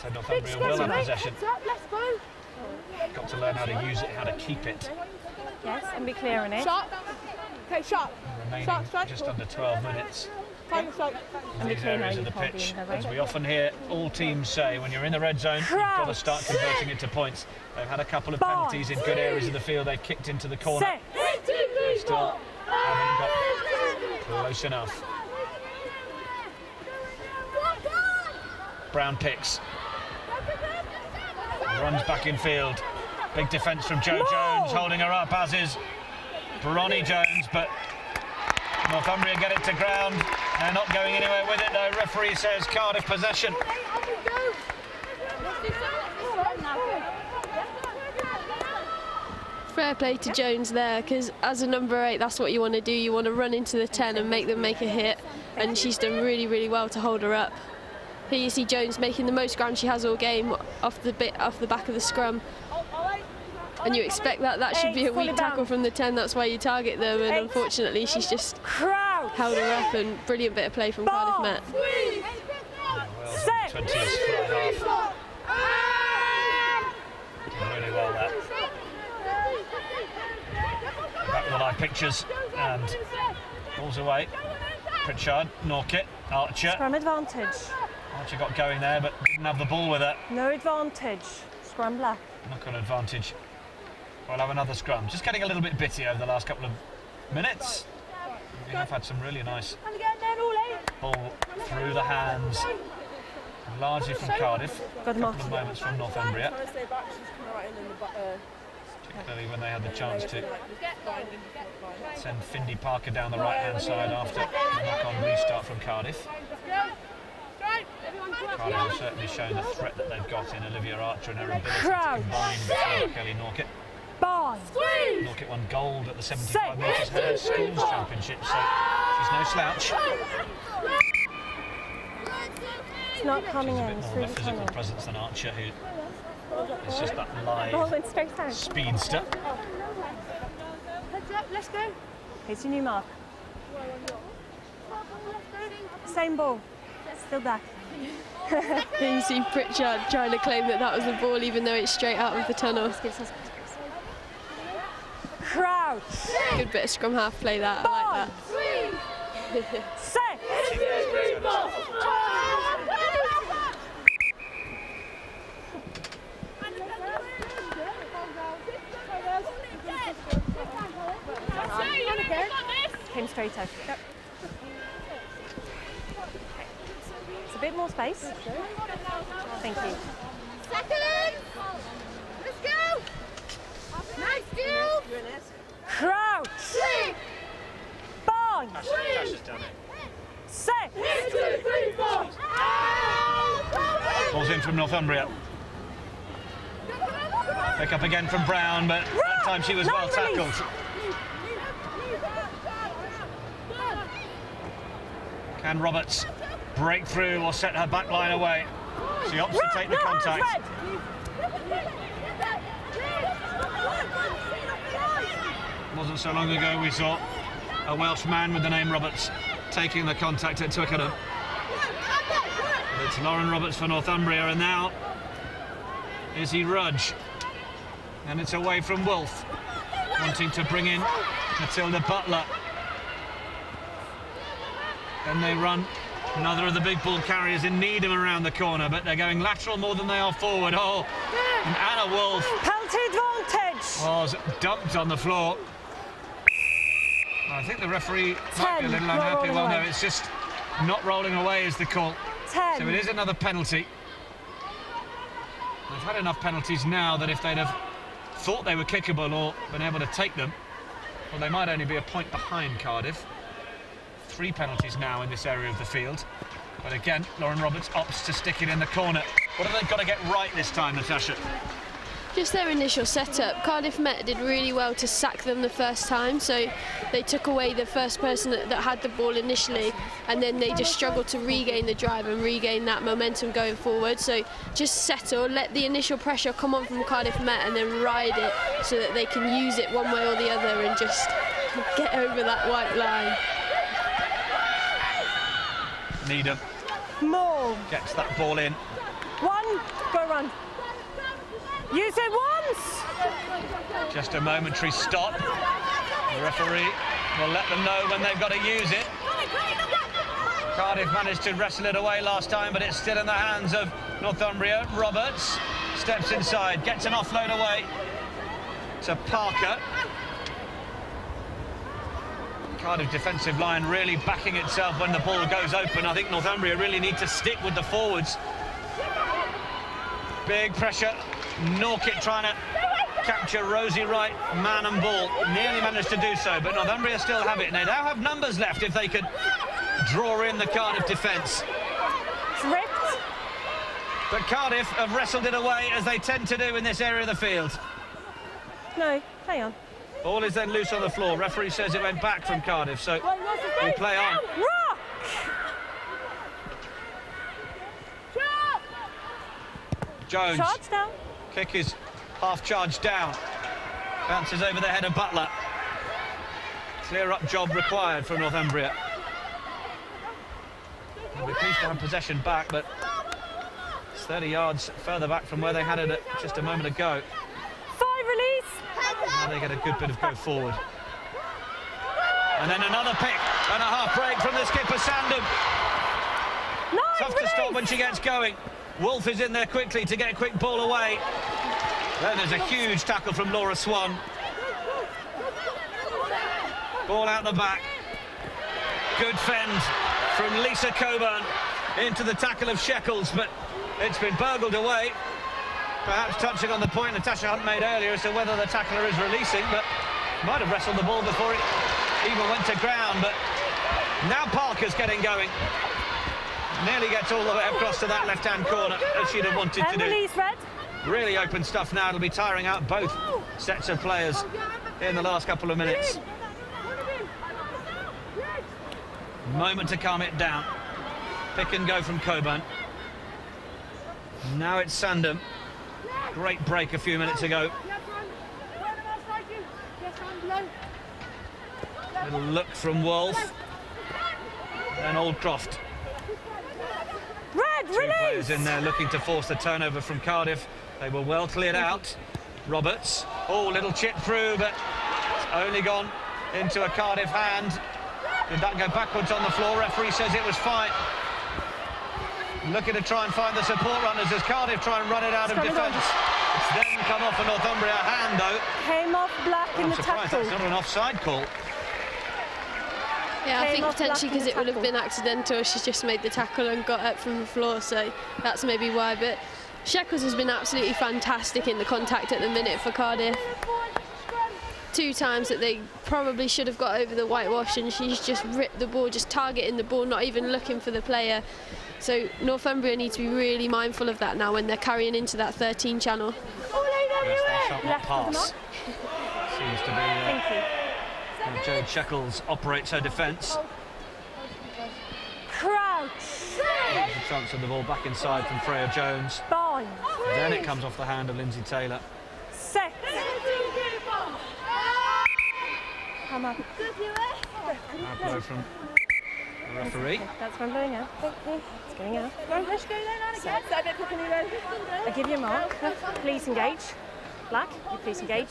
So Northumbria will have possession. Got to learn how to use it, how to keep it. Yes, and be clear in it. Sharp. Okay, sharp. Remaining just under 12 minutes. Final strike. And be These clear now areas of you the can't be pitch, in her as way. we often hear all teams say, when you're in the red zone, you've got to start converting it to points. They've had a couple of penalties in good areas of the field. They've kicked into the corner. They still haven't got close enough. Brown picks. Runs back in field. Big defence from Joe Jones, holding her up, as is Bronny Jones, but Northumbria get it to ground. They're not going anywhere with it, though. Referee says Cardiff possession. Fair play to Jones there, because as a number 8, that's what you want to do. You want to run into the 10 and make them make a hit, and she's done really, really well to hold her up. Here you see Jones making the most ground she has all game off the back of the scrum. And you expect that should be a weak tackle from the 10, that's why you target them, and unfortunately she's just held her up, and brilliant bit of play from Cardiff Met. Wales under 20s for half. Doing really well there. Back with the live pictures, and balls away. Pritchard, Norkit, Archer. Scrum advantage. Archer got going there, but didn't have the ball with her. No advantage. Scrum black. Knock-on advantage. We'll have another scrum. Just getting a little bit bitty over the last couple of minutes. We have had some really nice ball through the hands, largely from Cardiff. A couple of moments from Northumbria. Particularly when they had the chance to send Findy Parker down the right-hand side after the knock-on restart from Cardiff. Cardiff have certainly shown the threat that they've got in Olivia Archer and her ability to combine with Kelly Norkit. Norkit won gold at the 75 metres Hurdle Schools Championship, so she's no slouch. It's not coming She's a in. bit It's more of a really physical coming. presence than Archer, who is just that Ball live went straight down. speedster. Heads up, let's go. Here's your new mark. Same ball. Still back. Here you see Pritchard trying to claim that was the ball, even though it's straight out of the tunnel. Crouch. Good bit of scrum half play that, I like that. Set. Came straight out. Yep. It's a bit more space. Thank you. Second. Let's go. Nice deal. Crouch. Bond. Set. 1, 2, 3, 4. Balls in from Northumbria. Pick up again from Brown, but that time she was well tackled. Can Roberts break through or set her back line away? She opts to take the contact. Wasn't so long ago we saw a Welsh man with the name Roberts taking the contact at Twickenham. But it's Lauren Roberts for Northumbria, and now Izzy Rudge. And it's away from Wolf, wanting to bring in Matilda Butler. Then they run another of the big ball carriers in Needham around the corner, but they're going lateral more than they are forward. Oh, and Anna Wolf Penalty advantage. was dumped on the floor. I think the referee might be a little unhappy. Well, no, it's just not rolling away is the call. 10. So it is another penalty. They've had enough penalties now that if they'd have thought they were kickable or been able to take them, well, they might only be a point behind Cardiff. 3 penalties now in this area of the field. But again, Lauren Roberts opts to stick it in the corner. What have they got to get right this time, Natasha? Just their initial setup. Cardiff Met did really well to sack them the first time, so they took away the first person that had the ball initially, and then they just struggled to regain the drive and regain that momentum going forward. So just settle, let the initial pressure come on from Cardiff Met, and then ride it so that they can use it one way or the other and just get over that white line. Needham More. gets that ball in. One. Go run. Use it once. Just a momentary stop. The referee will let them know when they've got to use it. Cardiff managed to wrestle it away last time, but it's still in the hands of Northumbria. Roberts steps inside, gets an offload away to Parker. Cardiff defensive line really backing itself when the ball goes open. I think Northumbria really need to stick with the forwards. Big pressure. Norkit trying to capture Rosie Wright, man and ball. Nearly managed to do so, but Northumbria still have it. And they now have numbers left if they could draw in the Cardiff defence. It's ripped. But Cardiff have wrestled it away, as they tend to do in this area of the field. No, play on. Ball is then loose on the floor. Referee says it went back from Cardiff, so we'll play on. Rock! Jones. Charge down. Kick is half charged down. Bounces over the head of Butler. Clear up job required from Northumbria. They'll be pleased to have possession back, but it's 30 yards further back from where they had it just a moment ago. 5 release. Now they get a good bit of go forward. And then another pick and a half break from the skipper, Sandham. Tough to stop when she gets going. Wolf is in there quickly to get a quick ball away. Then there's a huge tackle from Laura Swan. Ball out the back. Good fend from Lisa Coburn into the tackle of Shekels, but it's been burgled away. Perhaps touching on the point Natasha Hunt made earlier as to whether the tackler is releasing, but might have wrestled the ball before it even went to ground. But now Parker's getting going. Nearly gets all the way across to that left-hand corner, as she'd have wanted to do. Release, Red. Really open stuff now. It'll be tiring out both sets of players in the last couple of minutes. Moment to calm it down. Pick and go from Coburn. Now it's Sandham. Great break a few minutes ago. Little look from Wolf. And Oldcroft. Red, Two release! players in there looking to force the turnover from Cardiff. They were well cleared out. Roberts. Oh, little chip through, but it's only gone into a Cardiff hand. Did that go backwards on the floor? Referee says it was fine. Looking to try and find the support runners as Cardiff try and run it out of defence. It's then come off a Northumbria hand, though. Came off black in I'm the surprised tackle. that's not an offside call. Yeah, I Came think off potentially black in because the it would have tackle. been accidental. She's just made the tackle and got up from the floor, so that's maybe why. But Shekels has been absolutely fantastic in the contact at the minute for Cardiff. 2 times that they probably should have got over the whitewash, and she's just ripped the ball, just targeting the ball, not even looking for the player. So Northumbria need to be really mindful of that now when they're carrying into that 13 channel. Yes, that shot not Left of the pass. Seems to be Thank you. how Jade Shekels operates her defence. Crouch. There's a chance of the ball back inside from Freya Jones. Bind. Then it comes off the hand of Lindsay Taylor. Set. Come on. Now blow from the referee. That's where I'm going out. Thank you. It's going out. Let's go then and again. Stay a bit quicker than you. I give you a mark. Please engage. Black, you please engage.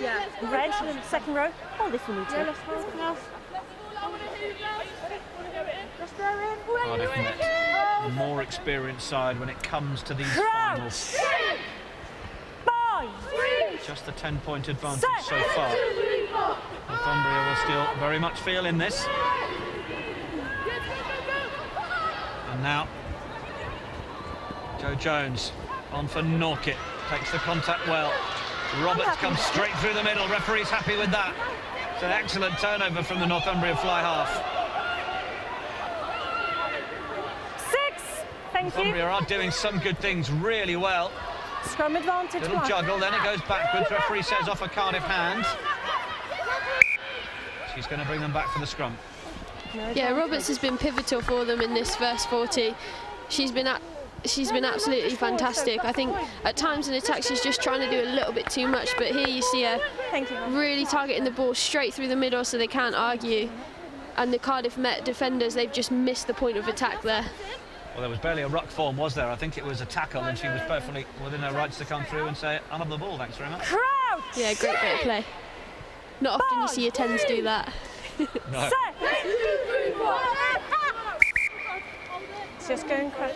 Yeah. Red, second row. Hold if you need to. Cardiff Met, a more experienced side when it comes to these finals. Bind. Just the 10-point advantage so far. Northumbria will still very much feel in this. And now Jo Jones on for Norkit. Takes the contact well. Roberts comes straight through the middle. Referee's happy with that. It's an excellent turnover from the Northumbria fly half. 6. Thank you. Northumbria are doing some good things really well. Scrum advantage. Little juggle, then it goes backwards. Referee says off a Cardiff hand. She's going to bring them back for the scrum. Yeah, Roberts has been pivotal for them in this first 40. She's been absolutely fantastic. I think at times in attack she's just trying to do a little bit too much, but here you see her really targeting the ball straight through the middle so they can't argue. And the Cardiff Met defenders, they've just missed the point of attack there. Well, there was barely a ruck form, was there? I think it was a tackle, and she was perfectly within her rights to come through and say, "I'll have the ball, thanks very much." Crouch! Yeah, great bit of play. Not often you see your 10s do that. No. Just going crouch.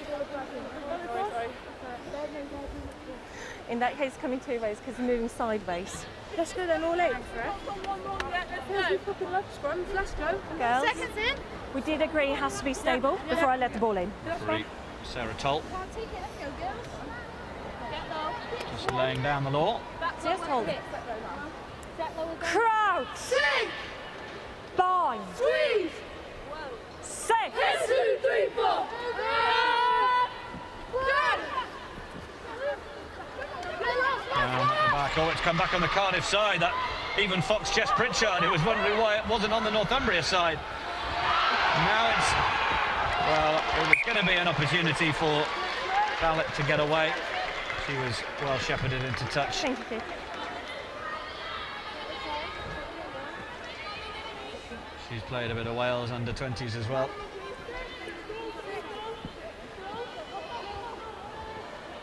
In that case, coming 2 ways because moving sideways. Let's go then, all in. Let's go. Let's go. Girls, Seconds in. we did agree it has to be stable before I let the ball in. Referee Sarah Toll just laying down the law. Just hold it. Crouch! Bind! Squeeze! 6! 2, 3, 4. Down at the back. Oh, it's come back on the Cardiff side. That even Fox Jess Pritchard, who was wondering why it wasn't on the Northumbria side. Now it's, well, it was going to be an opportunity for Ballot to get away. She was well shepherded into touch. Thank you. She's played a bit of Wales under 20s as well.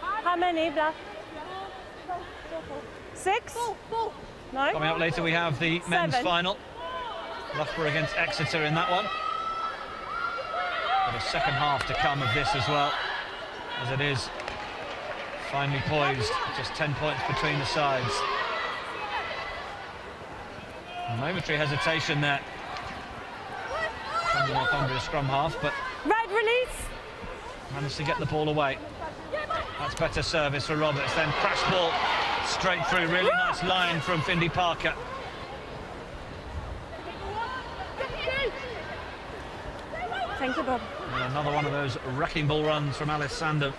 How many, Black? 6? No? Coming up later we have the men's 7. final. Loughborough against Exeter in that one. But a second half to come of this as well, as it is finely poised, just 10 points between the sides. A momentary hesitation there from the Northumbria scrum half, but Red release! managed to get the ball away. That's better service for Roberts, then crash ball straight through. Really nice line from Findy Parker. Thank you, Bob. And another one of those wrecking ball runs from Alice Sandham.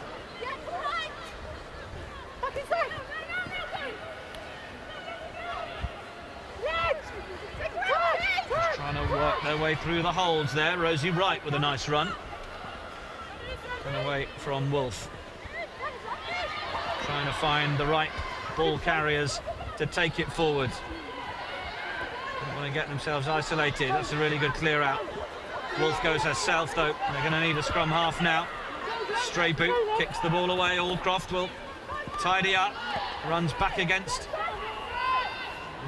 Trying to work their way through the holds there. Rosie Wright with a nice run. Run away from Wolf. Trying to find the right ball carriers to take it forward. Don't want to get themselves isolated. That's a really good clear out. Wolf goes herself though. They're going to need a scrum half now. Stray boot kicks the ball away. Aldcroft will tidy up. Runs back against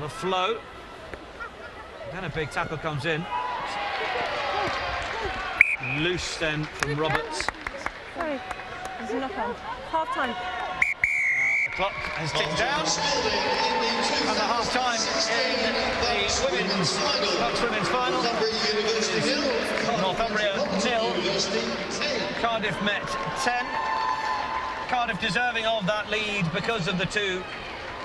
the flow. Then a big tackle comes in. Loose then from Roberts. Sorry, there's a knock on. Half time. The clock has ticked down. And the half time in the women's final. Northumbria 0, Cardiff Met 10. Cardiff deserving of that lead because of the 2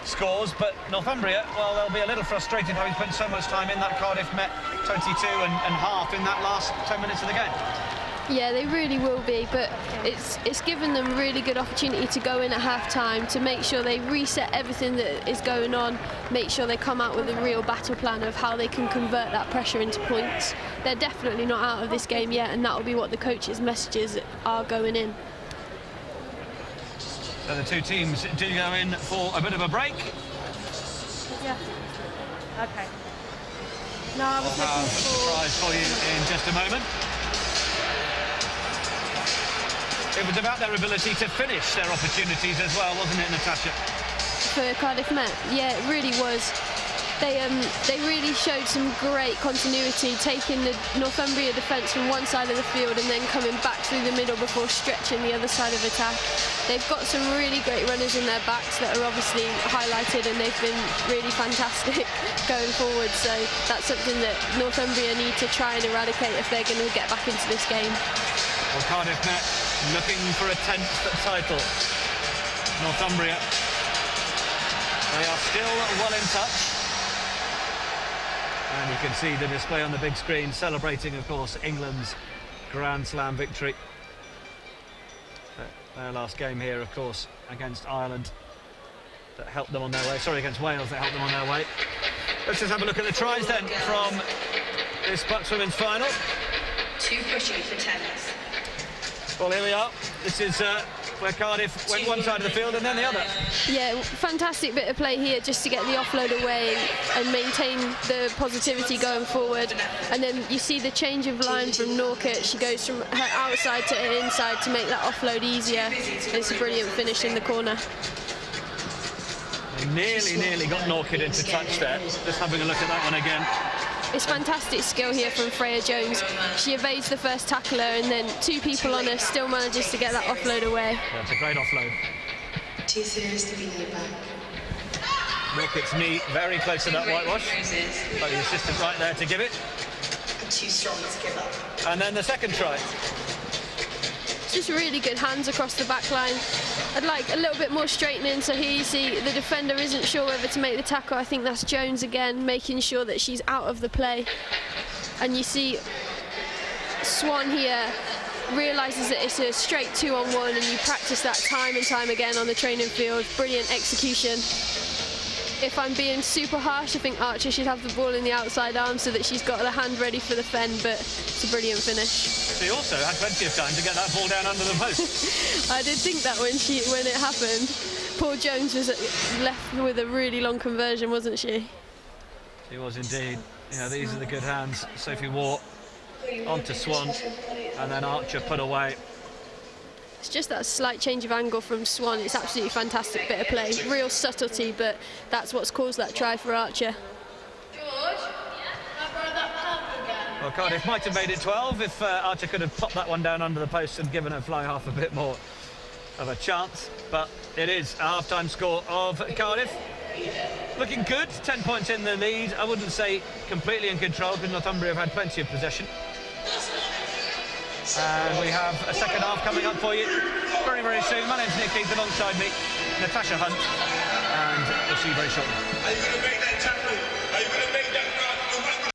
scores, but Northumbria, well, they'll be a little frustrated having spent so much time in that Cardiff Met 22 and half in that last 10 minutes of the game. Yeah, they really will be, but it's given them a really good opportunity to go in at half-time, to make sure they reset everything that is going on, make sure they come out with a real battle plan of how they can convert that pressure into points. They're definitely not out of this game yet, and that will be what the coaches' messages are going in. So the 2 teams do go in for a bit of a break. Yeah. Okay. No, I was We'll have a looking for... surprise for you in just a moment. It was about their ability to finish their opportunities as well, wasn't it, Natasha? For Cardiff Met, yeah, it really was. They really showed some great continuity, taking the Northumbria defence from one side of the field and then coming back through the middle before stretching the other side of attack. They've got some really great runners in their backs that are obviously highlighted, and they've been really fantastic going forward. So that's something that Northumbria need to try and eradicate if they're going to get back into this game. Well, Cardiff Met looking for a 10th title. Northumbria, they are still well in touch. And you can see the display on the big screen, celebrating, of course, England's Grand Slam victory. Their last game here, of course, against Ireland, that helped them on their way. Sorry, against Wales, that helped them on their way. Let's just have a look at the tries then from this BUCS women's final. 2 pushing for tennis. Well, here we are. This is where Cardiff went one side of the field and then the other. Yeah, fantastic bit of play here just to get the offload away and maintain the positivity going forward. And then you see the change of line from Northumbria. She goes from her outside to her inside to make that offload easier. It's a brilliant finish in the corner. They nearly got Northumbria into touch there. Just having a look at that one again. It's fantastic skill here from Freya Jones. She evades the first tackler and then 2 people on her, still manages to get that offload away. That's a great offload. Too serious to be laid back. Northumbria's knee very close to that whitewash. But the assistant right there to give it. Too strong to give up. And then the second try. Just really good hands across the back line. I'd like a little bit more straightening, so here you see the defender isn't sure whether to make the tackle. I think that's Jones again, making sure that she's out of the play. And you see Swan here realises that it's a straight 2-on-1, and you practice that time and time again on the training field. Brilliant execution. If I'm being super harsh, I think Archer should have the ball in the outside arm so that she's got the hand ready for the fend, but it's a brilliant finish. She also had plenty of time to get that ball down under the post. I did think that when it happened. Poor Jones was left with a really long conversion, wasn't she? She was indeed. Yeah, these are the good hands. Sophie Waugh onto Swan, and then Archer put away. It's just that slight change of angle from Swan. It's absolutely fantastic bit of play. Real subtlety, but that's what's caused that try for Archer. Well, Cardiff might have made it 12 if Archer could have popped that one down under the post and given her fly half a bit more of a chance. But it is a half-time score of Cardiff. Looking good, 10 points in the lead. I wouldn't say completely in control because Northumbria have had plenty of possession. And we have a second half coming up for you very, very soon. My name's Nick Keith, alongside me, Natasha Hunt, and we'll see you very shortly. Are you going to make that tackle? Are you going to make that run?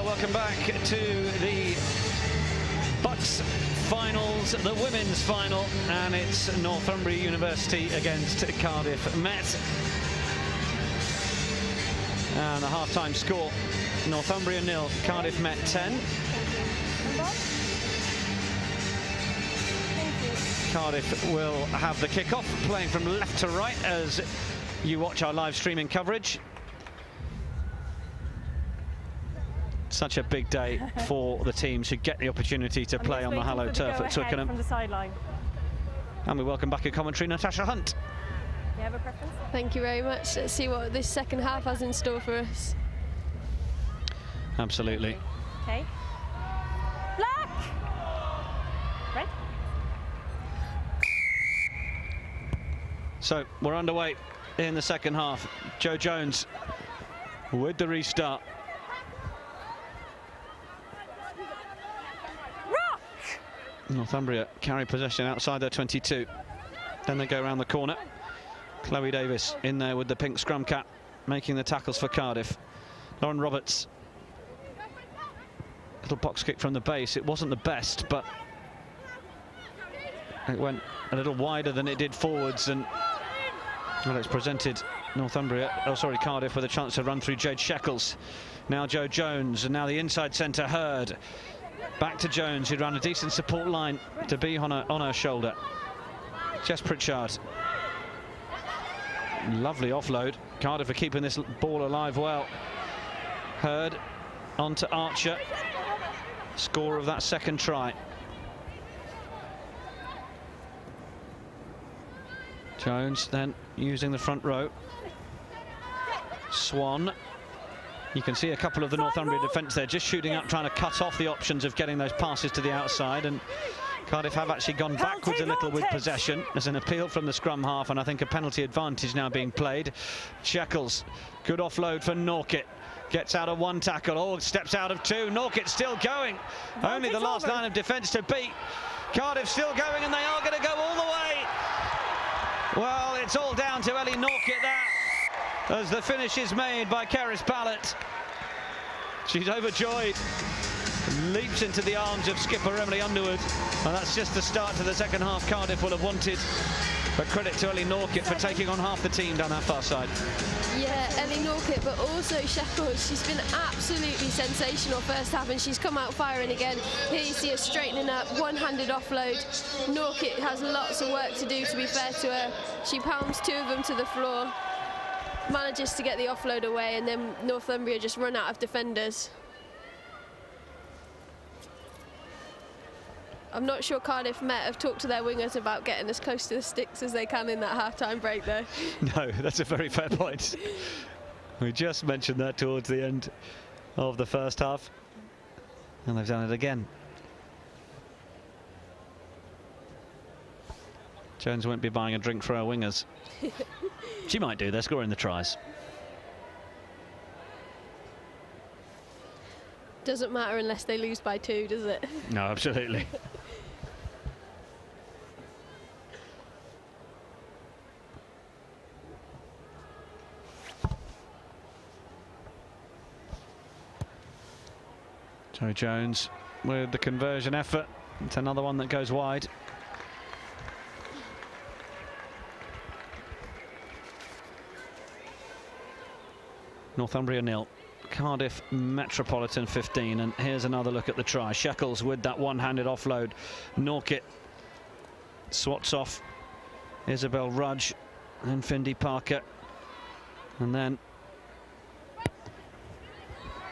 Welcome back to the BUCS finals, the women's final, and it's Northumbria University against Cardiff Met. And the half-time score, Northumbria 0, Cardiff Met 10. Cardiff will have the kick-off, playing from left to right as you watch our live streaming coverage. Such a big day for the teams who get the opportunity to play on the hallowed turf at Twickenham. From the sideline. And we welcome back in commentary Natasha Hunt. You have a preference? Thank you very much. Let's see what this second half has in store for us. Absolutely. Okay. Black! Red? So we're underway in the second half. Jo Jones with the restart. Northumbria carry possession outside their 22. Then they go around the corner. Chloe Davis in there with the pink scrum cap, making the tackles for Cardiff. Lauren Roberts. Little box kick from the base. It wasn't the best, but it went a little wider than it did forwards, and well, it's presented Cardiff with a chance to run through Jade Sheckles. Now Jo Jones, and now the inside centre Hurd. Back to Jones, who'd run a decent support line to be on her shoulder. Jess Pritchard. Lovely offload. Cardiff are keeping this ball alive well. Hurd on to Archer. Score of that second try. Jones then using the front row. Swan. You can see a couple of the Northumbria defence there just shooting up, trying to cut off the options of getting those passes to the outside, and Cardiff have actually gone backwards a little with possession. There's an appeal from the scrum half, and I think a penalty advantage now being played. Sheckles, good offload for Norkett. Gets out of one tackle, steps out of two. Norkett still going. Only the last line of defence to beat. Cardiff still going, and they are going to go all the way. Well, it's all down to Ellie Norkett there, as the finish is made by Keris Ballett. She's overjoyed, leaps into the arms of skipper Emily Underwood, and that's just the start to the second half Cardiff will have wanted. But credit to Ellie Norkett for taking on half the team down that far side. Yeah, Ellie Norkett, but also Sheckles. She's been absolutely sensational first half, and she's come out firing again. Here you see her straightening up, one-handed offload. Norkett has lots of work to do, to be fair to her. She palms two of them to the floor, manages to get the offload away, and then Northumbria just run out of defenders. I'm not sure Cardiff Met have talked to their wingers about getting as close to the sticks as they can in that half-time break, though. No, that's a very fair point. We just mentioned that towards the end of the first half, and they've done it again. Jones won't be buying a drink for our wingers. She might do, they're scoring the tries. Doesn't matter unless they lose by 2, does it? No, absolutely. Jo Jones with the conversion effort. It's another one that goes wide. Northumbria 0, Cardiff Metropolitan 15, and here's another look at the try. Sheckles with that one-handed offload. Norkett swats off Isabel Rudge and Findy Parker, and then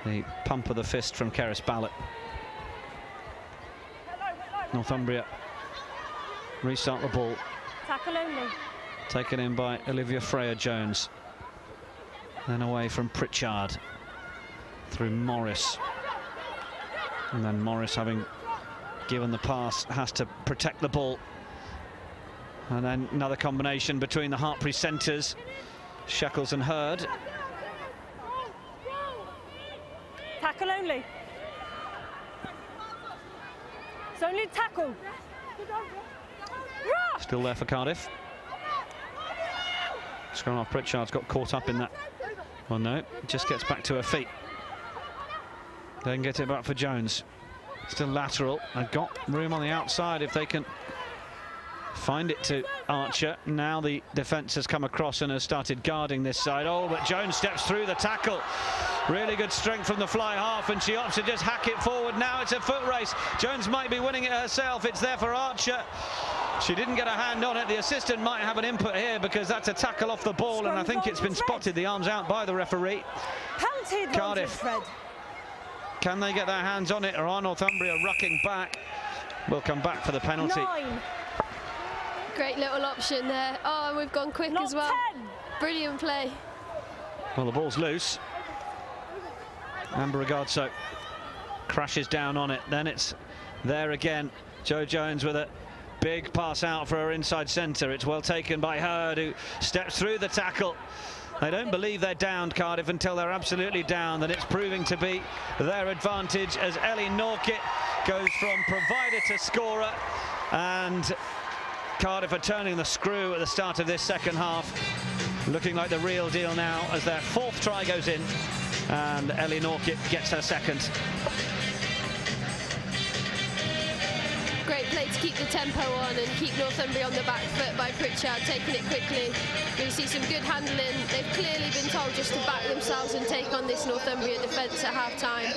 the pump of the fist from Keris Ballett. Northumbria restart the ball. Tackle only. Taken in by Olivia Freya-Jones. Then away from Pritchard through Morris. And then Morris, having given the pass, has to protect the ball. And then another combination between the Hartpury centres, Sheckles and Hurd. Tackle only. It's only tackle. Still there for Cardiff. Scrum half Pritchard's got caught up in that. Well, no, just gets back to her feet. Then get it back for Jones. Still lateral. They've got room on the outside if they can find it to Archer. Now the defence has come across and has started guarding this side. Oh, but Jones steps through the tackle. Really good strength from the fly half, and she opts to just hack it forward. Now it's a foot race. Jones might be winning it herself. It's there for Archer. She didn't get a hand on it. The assistant might have an input here because that's a tackle off the ball, and I think it's been spotted. The arm's out by the referee. Penalty, Cardiff. Can they get their hands on it, or are Northumbria rucking back? We'll come back for the penalty. 9. Great little option there. Oh, and we've gone quick Not as well. 10. Brilliant play. Well, the ball's loose. Amber Ragazzo crashes down on it. Then it's there again. Jo Jones with a big pass out for her inside centre. It's well taken by Hurd, who steps through the tackle. They don't believe they're downed, Cardiff, until they're absolutely down. And it's proving to be their advantage as Ellie Norkett goes from provider to scorer. And Cardiff are turning the screw at the start of this second half. Looking like the real deal now as their 4th try goes in. And Ellie Norkett gets her 2nd. Great play to keep the tempo on and keep Northumbria on the back foot by Pritchard, taking it quickly. We see some good handling. They've clearly been told just to back themselves and take on this Northumbria defence at half-time.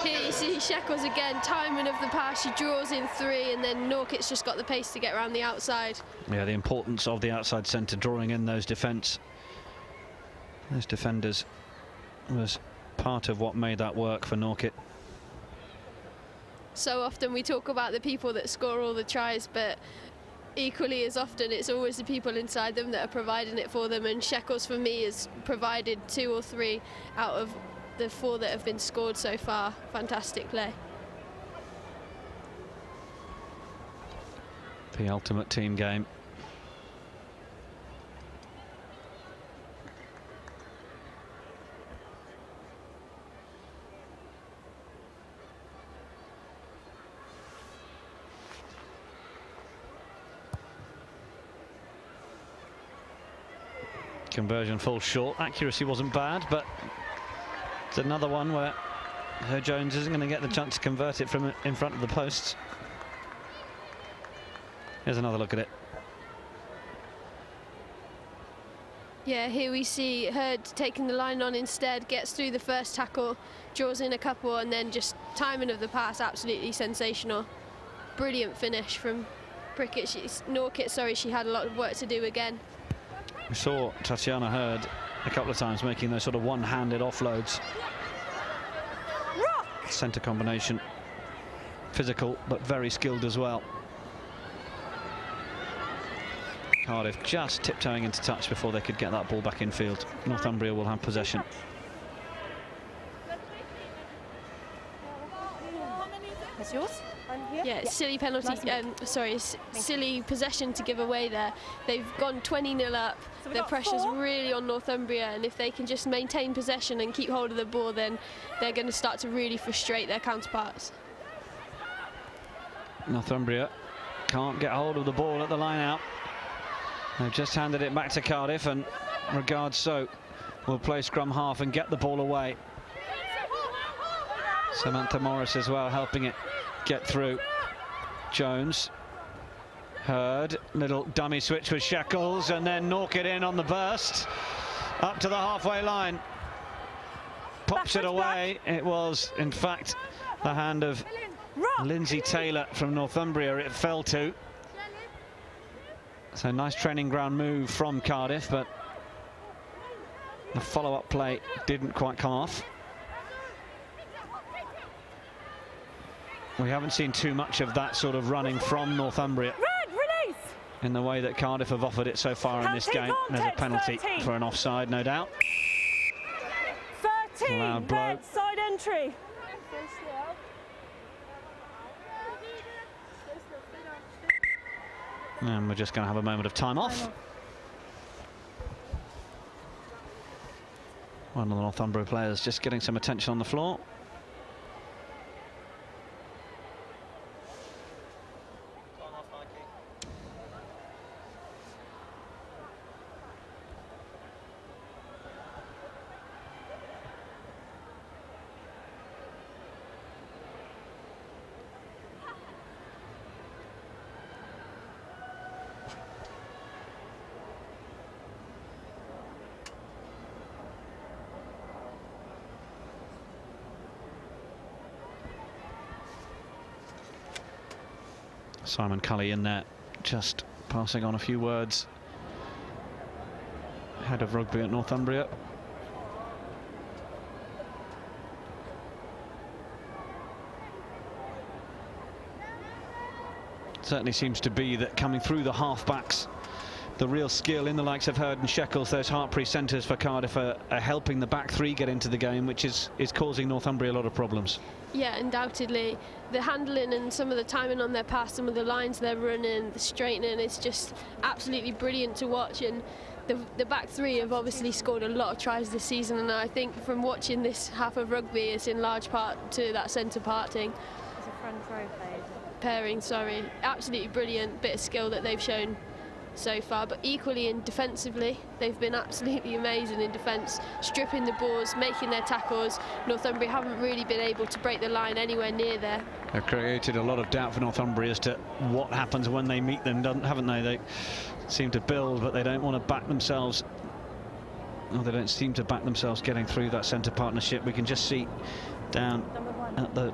Here you see Shekels again, timing of the pass. She draws in 3, and then Norkett's just got the pace to get around the outside. Yeah, the importance of the outside centre drawing in those defenders was part of what made that work for Norkett. So often we talk about the people that score all the tries, but equally as often it's always the people inside them that are providing it for them, and Shekels for me has provided 2 or 3 out of the 4 that have been scored so far. Fantastic play. The ultimate team game. Conversion falls short. Accuracy wasn't bad, but it's another one where her Jones isn't going to get the chance to convert it from in front of the posts. Here's another look at it. Yeah, here we see Hurd taking the line on instead, gets through the first tackle, draws in a couple, and then just timing of the pass, absolutely sensational. Brilliant finish from Norkett, sorry, she had a lot of work to do again. We saw Tatiana Hurd a couple of times making those sort of one-handed offloads. Centre combination, physical but very skilled as well. Cardiff just tiptoeing into touch before they could get that ball back in field. Northumbria will have possession. That's yours? I'm here. Yeah, silly penalty, silly possession to give away there. They've gone 20-0 up. So The pressure's really on Northumbria, and if they can just maintain possession and keep hold of the ball, then they're going to start to really frustrate their counterparts. Northumbria can't get hold of the ball at the line out. They've just handed it back to Cardiff, and Ragazzo will play scrum half and get the ball away. Samantha Morris as well helping it get through. Jones, Hurd, little dummy switch with Shekels, and then Norkett in on the burst up to the halfway line, pops it away. It was in fact the hand of Lindsay Taylor from Northumbria it fell to. So nice training ground move from Cardiff, but the follow-up play didn't quite come off. We haven't seen too much of that sort of running from Northumbria in the way that Cardiff have offered it so far in this game. There's a penalty for an offside, no doubt. 13, loud blow. red side entry. And we're just going to have a moment of time off. One of the Northumbria players just getting some attention on the floor. Simon Cully in there, just passing on a few words. Head of rugby at Northumbria. Certainly seems to be that coming through the halfbacks, the real skill in the likes of Hurd and Sheckles, those Hartpury centres for Cardiff are helping the back three get into the game, which is causing Northumbria a lot of problems. Yeah, undoubtedly. The handling and some of the timing on their pass, some of the lines they're running, the straightening, it's just absolutely brilliant to watch. And the back three have obviously scored a lot of tries this season, and I think from watching this half of rugby, it's in large part to that centre parting. It's a front row pairing, sorry. Absolutely brilliant bit of skill that they've shown so far, but equally in defensively, they've been absolutely amazing in defence, stripping the balls, making their tackles. Northumbria haven't really been able to break the line anywhere near there. They've created a lot of doubt for Northumbria as to what happens when they meet them, haven't they? They seem to build, but they don't want to back themselves. No, they don't seem to back themselves getting through that centre partnership. We can just see down at the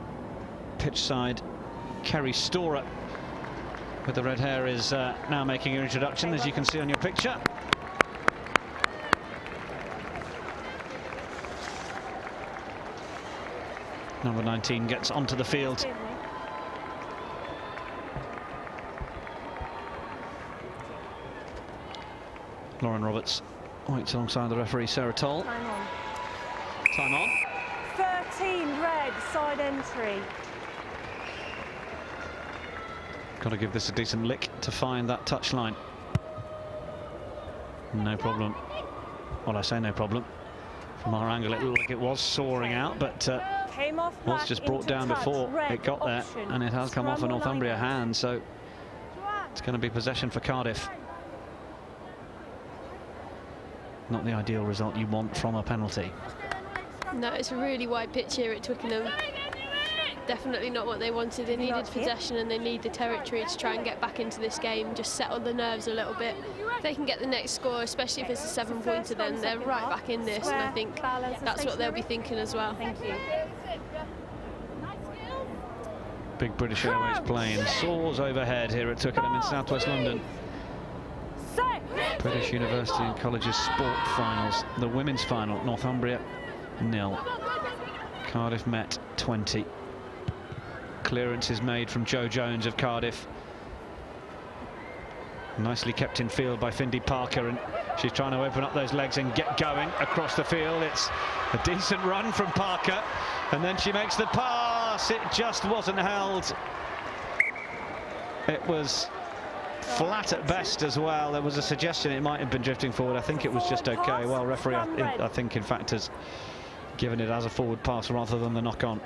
pitch side, Kerry Storer with the red hair is now making her introduction, as you can see on your picture. Number 19 gets onto the field. Lauren Roberts waits alongside the referee Sarah Toll. Time on. Time on. 13 red, side entry. Got to give this a decent lick to find that touchline. No problem. Well, I say no problem. From our angle, it looked like it was soaring out, but Came off was just brought down before it got there, and it has come off a Northumbria hand, so it's going to be possession for Cardiff. Not the ideal result you want from a penalty. No, it's a really wide pitch here at Twickenham. Definitely not what they wanted. They needed possession and they need the territory to try and get back into this game, just settle the nerves a little bit. If they can get the next score, especially if it's a 7-pointer, then they're right back in this, and I think that's what they'll be thinking as well. Thank you. Big British Airways plane soars overhead here at Twickenham in southwest London. British University and Colleges Sport finals. The women's final, Northumbria 0. Cardiff Met 20. Clearance is made from Jo Jones of Cardiff. Nicely kept in field by Findy Parker, and she's trying to open up those legs and get going across the field. It's a decent run from Parker, and then she makes the pass. It just wasn't held. It was flat at best as well. There was a suggestion it might have been drifting forward. I think it was just okay. Well, referee, I think in fact has given it as a forward pass rather than the knock-on.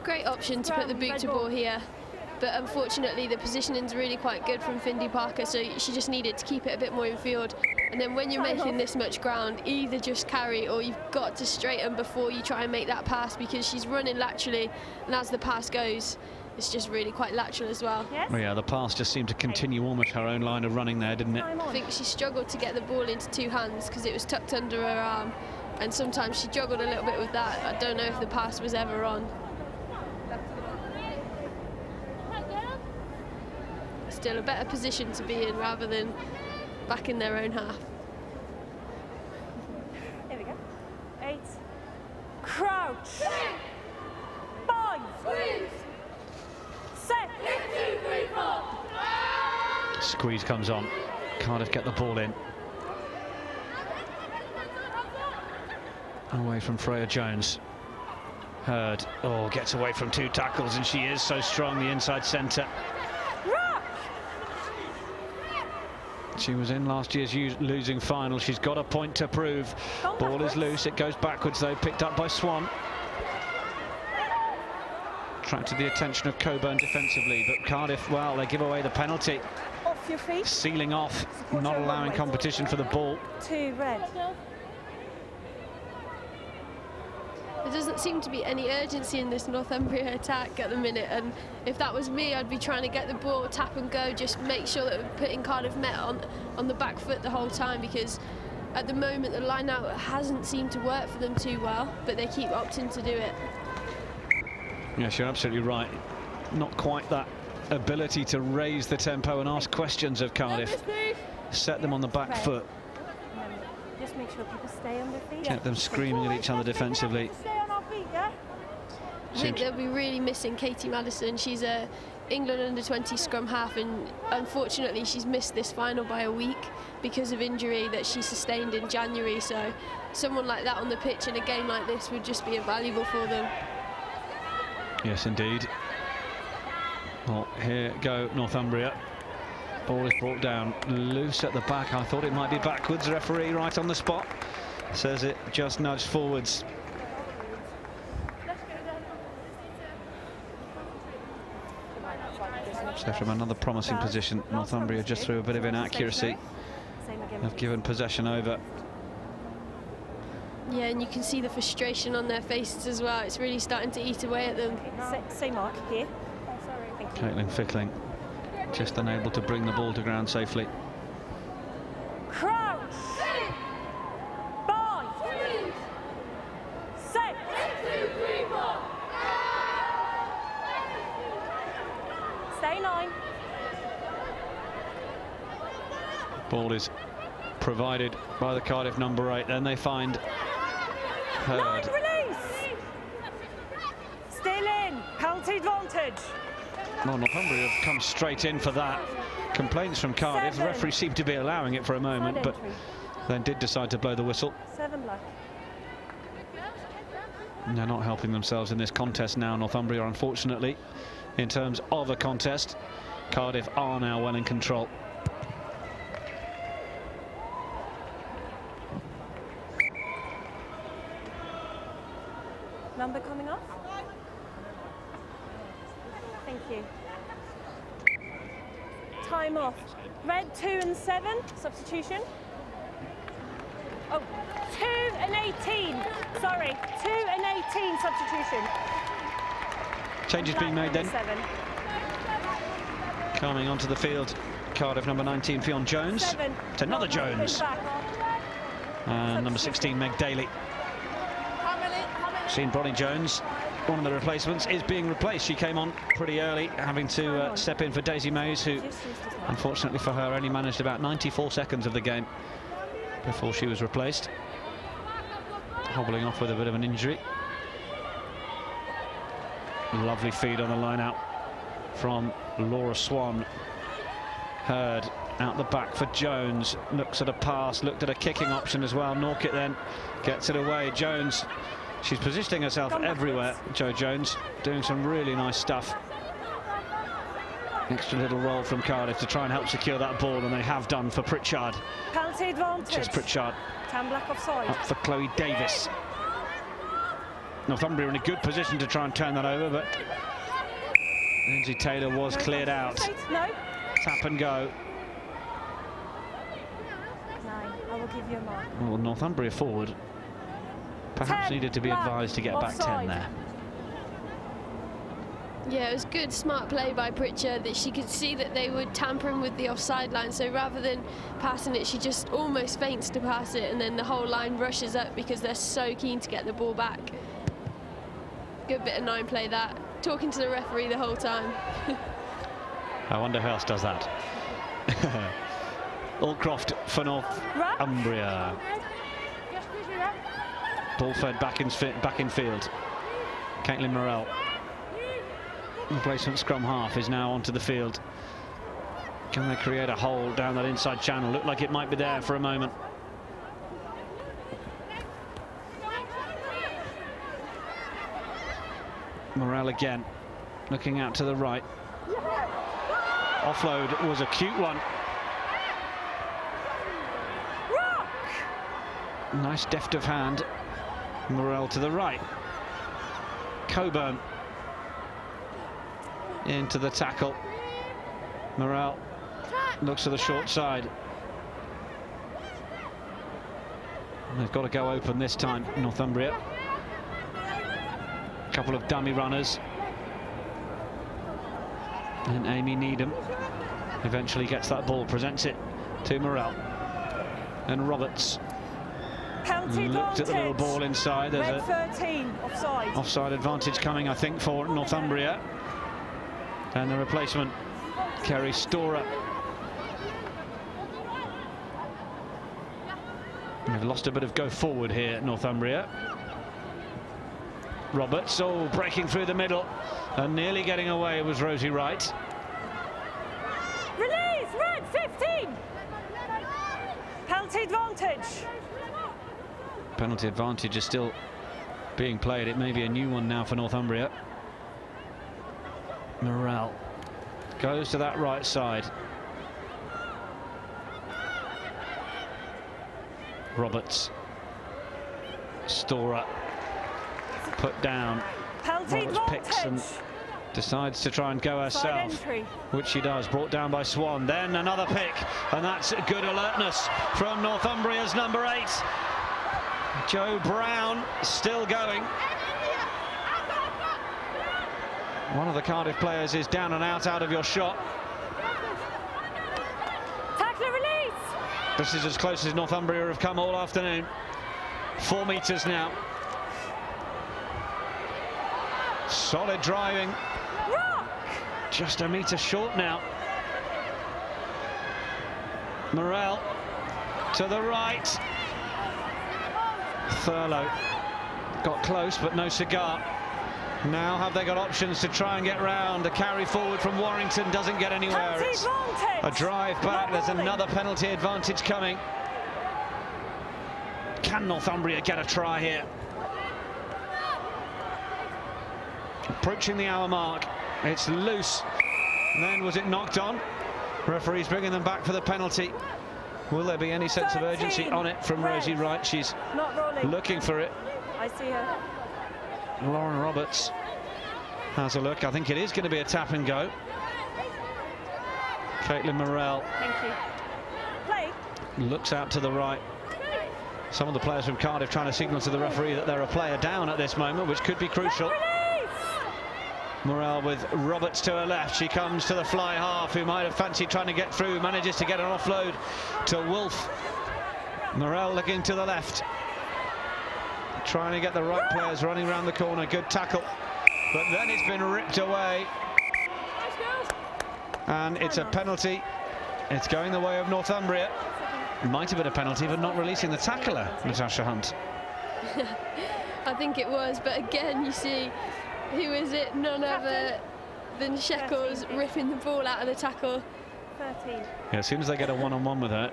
Great option to put the boot to ball here, but unfortunately the positioning's really quite good from Findy Parker, so she just needed to keep it a bit more in field. And then when you're making this much ground, either just carry or you've got to straighten before you try and make that pass, because she's running laterally, and as the pass goes, it's just really quite lateral as well. Well, yeah, the pass just seemed to continue almost her own line of running there, didn't it? I think she struggled to get the ball into two hands because it was tucked under her arm, and sometimes she juggled a little bit with that. I don't know if the pass was ever on. Still a better position to be in rather than back in their own half. Here we go. 8. Crouch. 5. Set. Squeeze comes on. Cardiff get the ball in. Away from Freya Jones. Hurd, gets away from 2 tackles, and she is so strong, the inside centre. She was in last year's losing final. She's got a point to prove. Ball is loose. It goes backwards, though, picked up by Swan. Attracted the attention of Coburn defensively, but Cardiff, well, they give away the penalty. Off your feet. Sealing off, not allowing competition for the ball. 2 red. There doesn't seem to be any urgency in this Northumbria attack at the minute, and if that was me, I'd be trying to get the ball, tap and go, just make sure that we're putting Cardiff Met on the back foot the whole time, because at the moment the line out hasn't seemed to work for them too well, but they keep opting to do it. Yes, you're absolutely right. Not quite that ability to raise the tempo and ask questions of Cardiff. Set them on the back foot. Just make sure people stay on their feet. Get them screaming at each other defensively. Stay on our feet, yeah? I think they'll be really missing Katie Madison. She's a England under-20 scrum half, and unfortunately she's missed this final by a week because of injury that she sustained in January. So someone like that on the pitch in a game like this would just be invaluable for them. Yes, indeed. Well, here go Northumbria. Ball is brought down loose at the back. I thought it might be backwards. The referee right on the spot says it just nudged forwards. So from another promising position, Northumbria just through a bit of inaccuracy have given possession over. Yeah, and you can see the frustration on their faces as well. It's really starting to eat away at them. Say Mark here. Caitlin Fickling just unable to bring the ball to ground safely. Crouch! Bind! Set! 1, 2, 3, 4! Stay 9. Ball is provided by the Cardiff number 8. Then they find Hurd. 9, release! Still in. Penalty advantage. Well, Northumbria have come straight in for that. Complaints from Cardiff. The referee seemed to be allowing it for a moment, but then did decide to blow the whistle. 7 black. They're not helping themselves in this contest now, Northumbria, unfortunately. In terms of a contest, Cardiff are now well in control. Number coming off. Thank you. Time off. Red 2 and 7, substitution. Oh, 2 and 18. Sorry, 2 and 18 substitution. Changes being made then. 7. Coming onto the field, Cardiff number 19, Fionn Jones. 7. It's another Jones. And number 16, Meg Daly. Seen Bronnie Jones, one of the replacements, is being replaced. She came on pretty early, having to step in for Daisy Mays, who, unfortunately for her, only managed about 94 seconds of the game before she was replaced. Hobbling off with a bit of an injury. Lovely feed on the line out from Laura Swan. Hurd out the back for Jones. Looks at a pass, looked at a kicking option as well. Norkett then gets it away. Jones, she's positioning herself everywhere, Jo Jones, doing some really nice stuff. Extra little roll from Cardiff to try and help secure that ball, and they have done for Pritchard. Penalty advantage. Just Pritchard. 10 black offside. Up for Chloe Davis. Northumbria in a good position to try and turn that over, but Lindsay Taylor was cleared out. No. Tap and go. 9. I will give you a mark. Well, Northumbria forward perhaps 10 needed to be black, advised to get back 10 offside. there. Yeah, it was good, smart play by Pritchard, that she could see that they were tampering with the offside line. So rather than passing it, she just almost feints to pass it, and then the whole line rushes up because they're so keen to get the ball back. Good bit of 9 play that. Talking to the referee the whole time. I wonder who else does that. Allcroft for Northumbria. Ball fed back in field. Caitlin Morrell. Replacement scrum half is now onto the field. Can they create a hole down that inside channel? Looked like it might be there for a moment. Morrell again, looking out to the right. Offload was a cute one. Nice deft of hand. Morrell to the right. Coburn into the tackle. Morrell looks to the short side. They've got to go open this time, Northumbria. Couple of dummy runners. And Amy Needham eventually gets that ball, presents it to Morrell. And Roberts looked at the little ball inside. There's Red 13, offside. Offside advantage coming, I think, for Northumbria. And the replacement, Kerry Storer. They've lost a bit of go forward here at Northumbria. Roberts, breaking through the middle and nearly getting away was Rosie Wright. Release, red 15. Penalty advantage. Penalty advantage is still being played. It may be a new one now for Northumbria. Morrell goes to that right side. Roberts. Storer put down. Penalty Roberts picks and decides to try and go herself, which she does. Brought down by Swan. Then another pick, and that's good alertness from Northumbria's number 8. Joe Brown still going. One of the Cardiff players is down and out of your shot. Tackler release. This is as close as Northumbria have come all afternoon. 4 metres now. Solid driving. Rock. Just a metre short now. Morrell to the right. Thurlow got close, but no cigar. Now have they got options to try and get round? The carry forward from Warrington doesn't get anywhere. It's a drive back. There's another penalty advantage coming. Can Northumbria get a try here? Approaching the hour mark. It's loose. And then was it knocked on? Referee's bringing them back for the penalty. Will there be any sense of urgency on it from Rosie Wright? She's looking for it. I see her. Lauren Roberts has a look. I think it is going to be a tap and go. Caitlin Morrell. Thank you. Play. Looks out to the right. Some of the players from Cardiff trying to signal to the referee that they're a player down at this moment, which could be crucial. Morrell with Roberts to her left. She comes to the fly half, who might have fancied trying to get through, manages to get an offload to Wolf. Morrell looking to the left, trying to get the right players running around the corner. Good tackle, but then it's been ripped away, and it's a penalty. It's going the way of Northumbria. Might have been a penalty for not releasing the tackler, Natasha Hunt. I think it was, but again, you see, who is it? None other than Shekels ripping the ball out of the tackle. 13. Yeah, as soon as they get a one-on-one with her,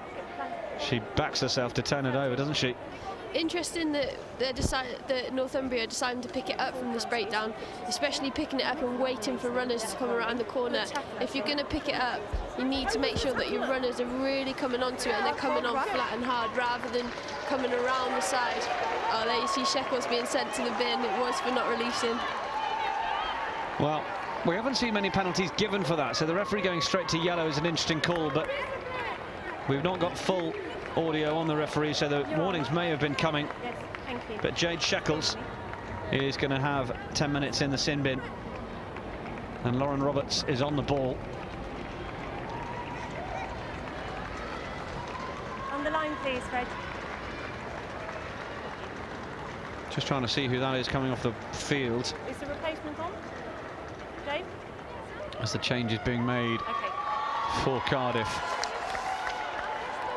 she backs herself to turn it over, doesn't she? Interesting that that Northumbria decided to pick it up from this breakdown, especially picking it up and waiting for runners to come around the corner. If you're going to pick it up, you need to make sure that your runners are really coming onto it and they're coming on flat and hard rather than coming around the side. Oh, there you see Shekels being sent to the bin. It was for not releasing. Well, we haven't seen many penalties given for that, so the referee going straight to yellow is an interesting call, but we've not got full audio on the referee, so the warnings may have been coming. Yes, thank you. But Jade Shekels is going to have 10 minutes in the sin bin, and Lauren Roberts is on the ball. On the line, please, Fred. Just trying to see who that is coming off the field. Is the replacement on? Dave? As the change is being made for Cardiff.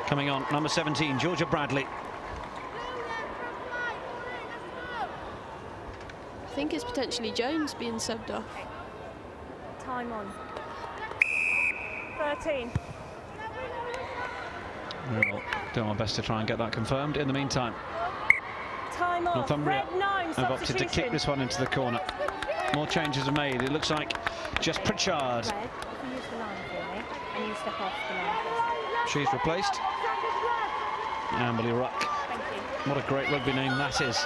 Coming on, number 17, Georgia Bradley. I think it's potentially Jones being subbed off. Time on. 13. We'll do our best to try and get that confirmed. In the meantime, Time on. Northumbria Red 9, have opted to kick this one into the corner. More changes are made. It looks like just Pritchard. Red, if you use the line for me, and you step off the line. She's replaced. Amberley Ruck. Thank you. What a great rugby name that is.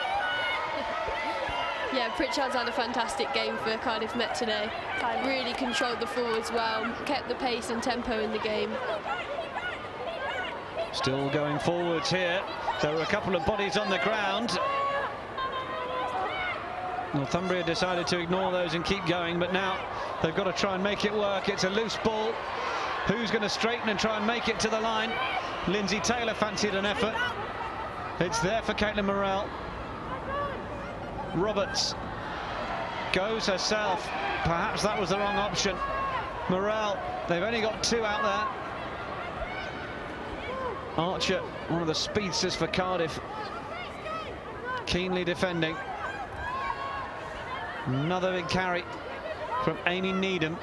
Yeah, Pritchard's had a fantastic game for Cardiff Met today. Really controlled the forwards well, kept the pace and tempo in the game. Still going forwards here. There were a couple of bodies on the ground. Northumbria decided to ignore those and keep going, but now they've got to try and make it work. It's a loose ball. Who's going to straighten and try and make it to the line? Lindsay Taylor fancied an effort. It's there for Caitlin Morrell. Roberts goes herself. Perhaps that was the wrong option. Morrell, they've only got 2 out there. Archer, one of the speedsters for Cardiff, keenly defending. Another big carry from Amy Needham.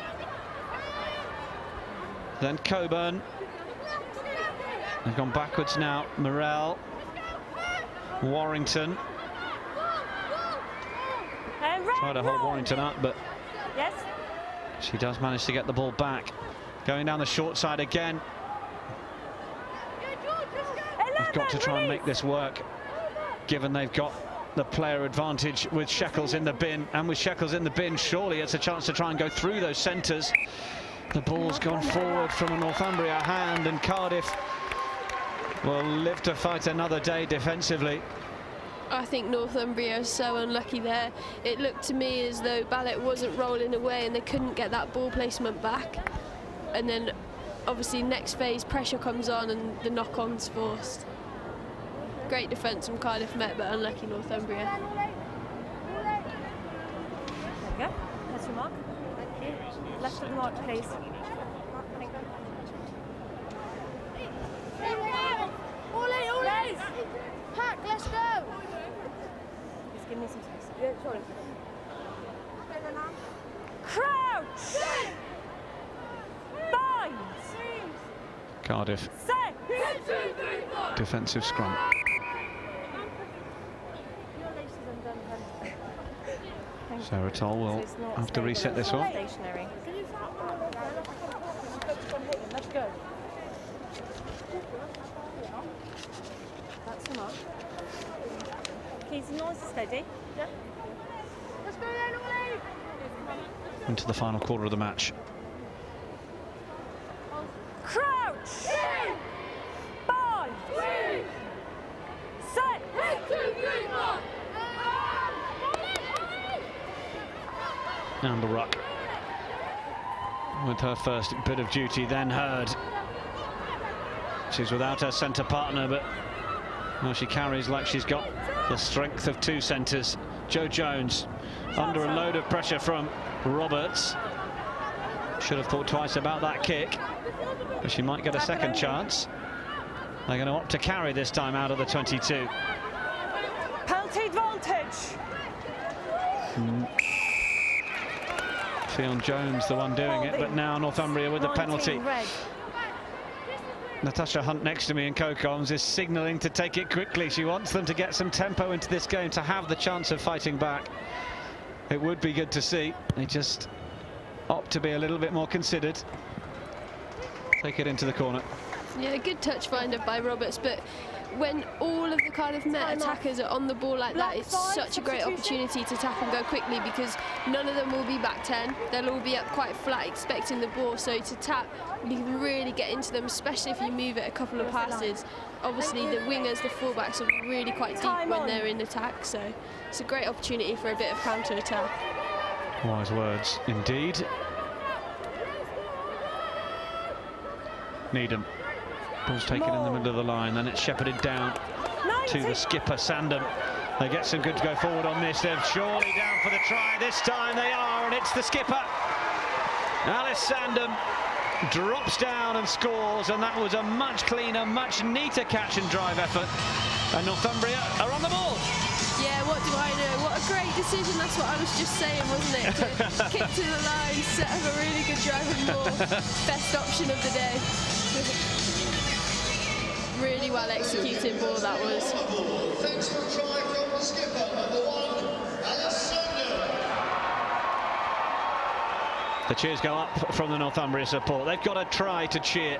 Then Coburn. They've gone backwards now. Morrell, Warrington. Try to hold Warrington up, but yes, she does manage to get the ball back. Going down the short side again. They've got to try and make this work, given they've got the player advantage with Shekels in the bin. And with Shekels in the bin, surely it's a chance to try and go through those centres. The ball's gone forward from a Northumbria hand, and Cardiff will live to fight another day defensively. I think Northumbria is so unlucky there. It looked to me as though Ballet wasn't rolling away and they couldn't get that ball placement back. And then obviously next phase pressure comes on and the knock-on's forced. Great defence from Cardiff Met, but unlucky Northumbria. there we go. That's your mark. Left of the mark, please. Pack, let's go. Just give me some space. Yeah, sorry. Crouch! Bind! Cardiff, Set! defensive scrum. Sarah Toll will have to reset this one. Stationary. Let's go. That's the mark. Keys and yours steady. Yeah. Let's go then, Ollie! Into the final quarter of the match. Crouch! Bind! Set! Amber Ruck with her first bit of duty, then Hurd. She's without her centre partner, but well, she carries like she's got the strength of 2 centres. Jo Jones under a load of pressure from Roberts. Should have thought twice about that kick, but she might get a second chance. They're going to opt to carry this time out of the 22. Penalty advantage! Fionn Jones the one doing it, but now Northumbria with the penalty. Red. Natasha Hunt next to me in co-coms is signalling to take it quickly. She wants them to get some tempo into this game to have the chance of fighting back. It would be good to see. They just opt to be a little bit more considered. Take it into the corner. Yeah, good touch finder by Roberts, but when all of the Cardiff Met attackers are on the ball like that, it's such a great opportunity to tap and go quickly, because none of them will be back 10. They'll all be up quite flat expecting the ball, so to tap, you can really get into them, especially if you move it a couple of passes. Obviously the wingers, the fullbacks, are really quite deep when they're in attack, so it's a great opportunity for a bit of counter-attack. Wise words indeed. Needham. Ball's taken in the middle of the line, then it's shepherded down to the skipper, Sandham. They get some good to go forward on this. They're surely down for the try. This time they are, and it's the skipper. Alice Sandham drops down and scores, and that was a much cleaner, much neater catch and drive effort. And Northumbria are on the ball. Yeah, what do I know? What a great decision. That's what I was just saying, wasn't it? To kick to the line, set up a really good driving ball. Best option of the day. Really well executed ball that was. Thanks for a try from the skipper, number 1, Alice Sandham. The cheers go up from the Northumbria support. They've got to try to cheer.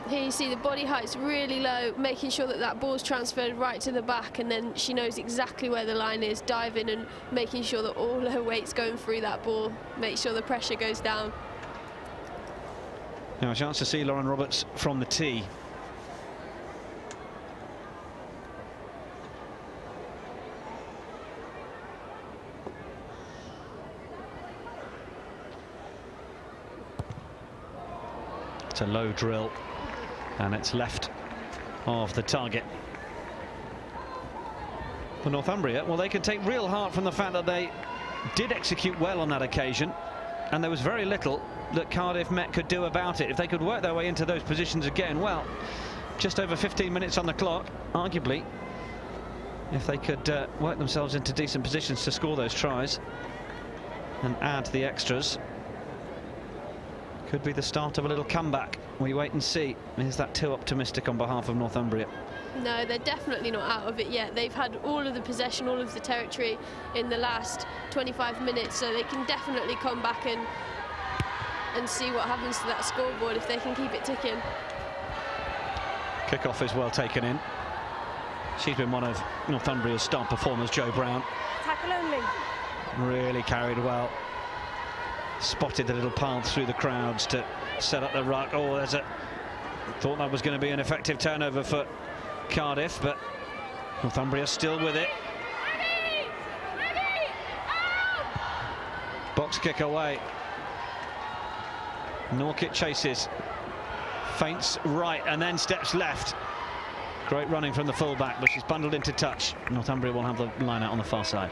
Here you see the body height's really low, making sure that that ball's transferred right to the back, and then she knows exactly where the line is, diving and making sure that all her weight's going through that ball, make sure the pressure goes down. Now a chance to see Lauren Roberts from the tee. It's a low drill, and it's left of the target. For Northumbria, well, they can take real heart from the fact that they did execute well on that occasion, and there was very little that Cardiff Met could do about it. If they could work their way into those positions again, well, just over 15 minutes on the clock, arguably, if they could work themselves into decent positions to score those tries and add the extras, could be the start of a little comeback. We wait and see. Is that too optimistic on behalf of Northumbria? No, they're definitely not out of it yet. They've had all of the possession, all of the territory in the last 25 minutes, so they can definitely come back and see what happens to that scoreboard if they can keep it ticking. Kick-off is well taken in. She's been one of Northumbria's star performers, Jo Brown. Tackle only. Really carried well. Spotted the little path through the crowds to set up the ruck. Oh, there's a... Thought that was going to be an effective turnover for Cardiff, but Northumbria still with it. Box kick away. Norkit chases. Feints right and then steps left. Great running from the fullback, but she's bundled into touch. Northumbria will have the line out on the far side.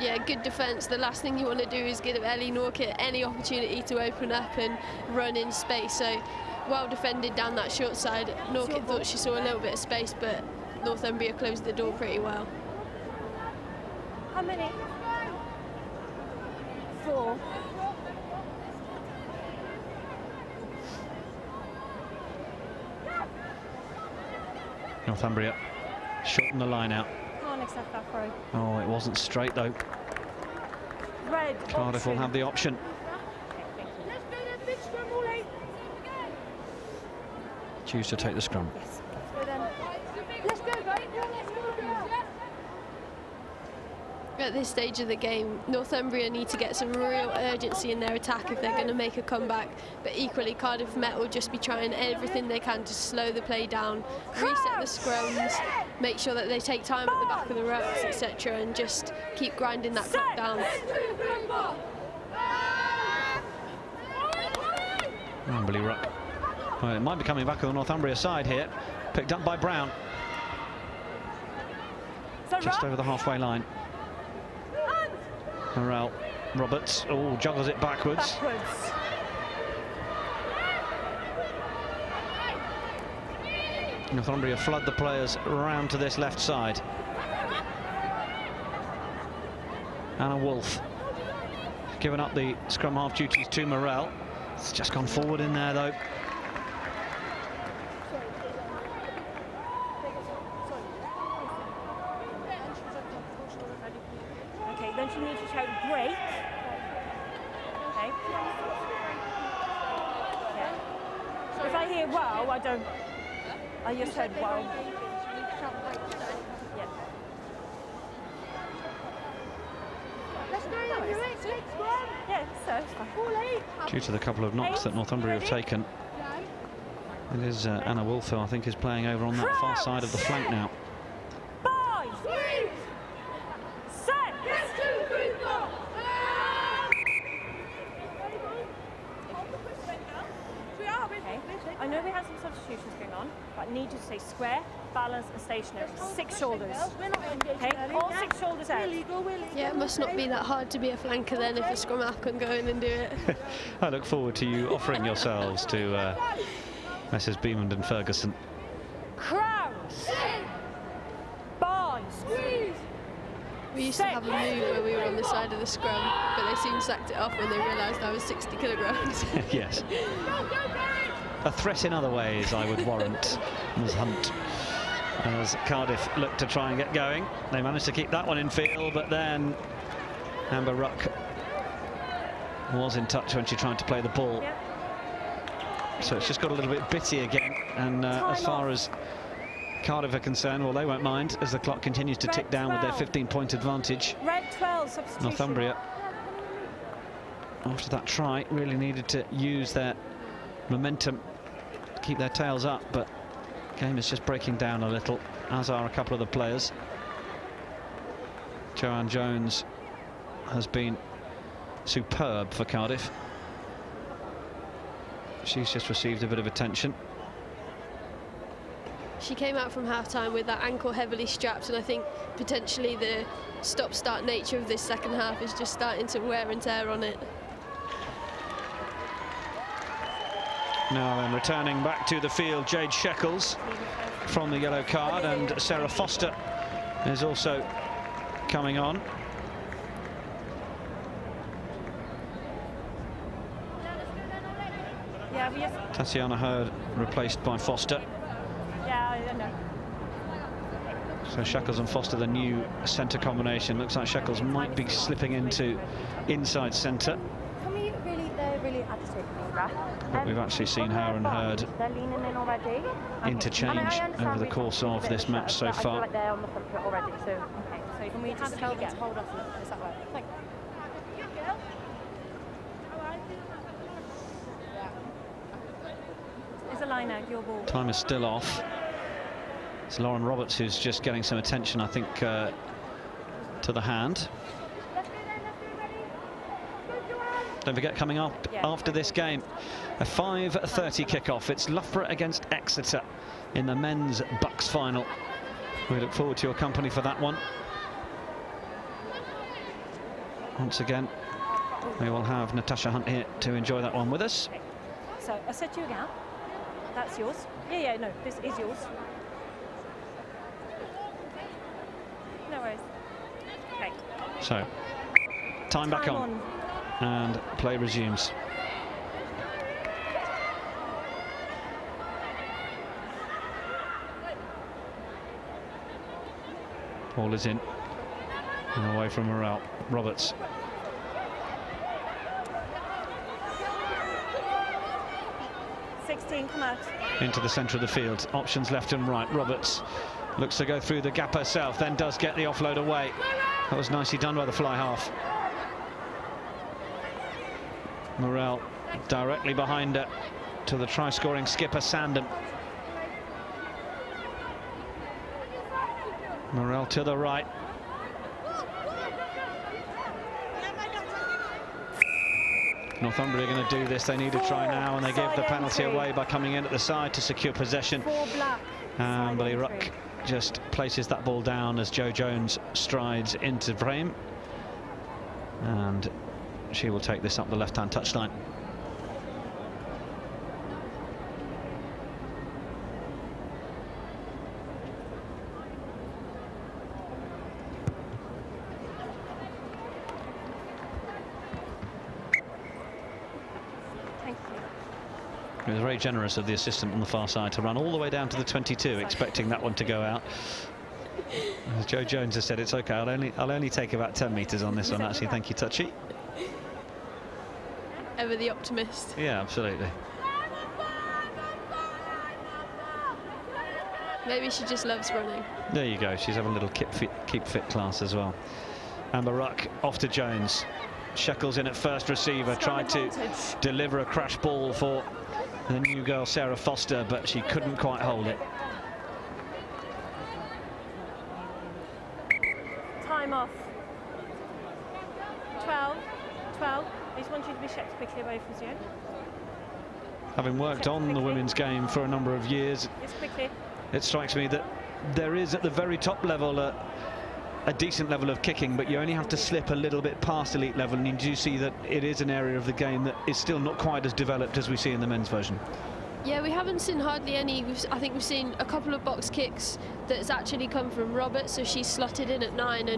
Yeah, good defence. The last thing you want to do is give Ellie Norkit any opportunity to open up and run in space. So well defended down that short side. Norkit thought she saw a little bit of space, but Northumbria closed the door pretty well. How many? 4. Northumbria shorten the line out. Can't accept that throw. Oh, it wasn't straight though. Red. Cardiff will have the option. Choose to take the scrum. Yes. Let's go then. Let's go, guys. Let's go. At this stage of the game, Northumbria need to get some real urgency in their attack if they're going to make a comeback. But equally, Cardiff Met will just be trying everything they can to slow the play down, reset the scrums, make sure that they take time at the back of the rucks, etc., and just keep grinding that clock down. Wembley ruck. Well, it might be coming back on the Northumbria side here. Picked up by Brown. Just over the halfway line. Morel Roberts, oh, juggles it backwards. Northumbria flood the players round to this left side. Anna Wolf giving up the scrum half duties to Morel. It's just gone forward in there though. Okay, then you need to shout break. Okay. Yeah. So if I hear wow, I don't. I just heard wow. Yeah. Yeah, so it's fine. Due to the couple of knocks that Northumbria have taken, it is Anna Wolf, who I think is playing over on that far side of the flank now. 5, 6. Okay. I know we have some substitutions going on, but I need you to stay square, balance, and stationary. 6 shoulders. Okay, all 6 shoulders out. Yeah, it must not be that hard to be a flanker then if a scrum half can go in and do it. I look forward to you offering yourselves to Messrs. Beamond and Ferguson. Crowds. Boys. We used to have a move where we were on the side of the scrum, but they soon sacked it off when they realised I was 60 kilograms. Yes. A threat in other ways, I would warrant, Ms. Hunt. As Cardiff looked to try and get going, they managed to keep that one in field, but then Amber Ruck was in touch when she tried to play the ball. So it's just got a little bit bitty again, and as far as Cardiff are concerned, well, they won't mind as the clock continues to tick down with their 15-point advantage. Red 12 substitution. Northumbria, after that try, really needed to use their momentum, keep their tails up, but game is just breaking down a little, as are a couple of the players. Joanne Jones has been superb for Cardiff. She's just received a bit of attention. She came out from half-time with that ankle heavily strapped, and I think potentially the stop-start nature of this second half is just starting to wear and tear on it. Now then, returning back to the field, Jade Shekels from the yellow card, and Sarah Foster is also coming on. Yeah, we just... Tatiana Hurd replaced by Foster. Yeah, I know. So Shekels and Foster, the new centre combination. Looks like Shekels might be slipping into inside centre. Can we really, they're really agitated me, right? But we've actually seen her and Hurd They're leaning in already. interchange over the course of this match so I feel far. like they're on the front foot already, so okay. So can we just tell them to hold off a little? Does that work? Thank you. It's a line out, your ball. Time is still off. It's Lauren Roberts who's just getting some attention, I think, to the hand. Don't forget, coming up after this game, a 5:30 kickoff. It's Loughborough against Exeter in the men's BUCS final. We look forward to your company for that one. Once again, we will have Natasha Hunt here to enjoy that one with us. So I set you again. That's yours. Yeah, no, this is yours. No worries. Okay. So, time back on, and play resumes. Ball is in and away from Morale. Roberts. Come out. Into the centre of the field. Options left and right. Roberts looks to go through the gap herself, then does get the offload away. That was nicely done by the fly half. Morale directly behind her to the try-scoring skipper Sandham. Morale to the right. Northumbria are going to do this. They need a try now, and they give the penalty away by coming in at the side to secure possession. Billy Ruck just places that ball down as Jo Jones strides into frame, and she will take this up the left-hand touchline. It was very generous of the assistant on the far side to run all the way down to the 22, expecting that one to go out. As Jo Jones has said, it's okay, I'll only take about 10 metres on this one, actually. Thank you, Touchy. Ever the optimist. Yeah, absolutely. Maybe she just loves running. There you go, she's having a little keep fit class as well. Amber Ruck off to Jones. Shekels in at first receiver, tried to deliver a crash ball for the new girl Sarah Foster, but she couldn't quite hold it. Time off. 12. I just want you to be checked quickly away from you. Having worked on the women's game for a number of years, it strikes me that there is at the very top level a decent level of kicking, but you only have to slip a little bit past elite level, and you do see that it is an area of the game that is still not quite as developed as we see in the men's version. Yeah, we haven't seen hardly any. I think we've seen a couple of box kicks that's actually come from Roberts, so she's slotted in at 9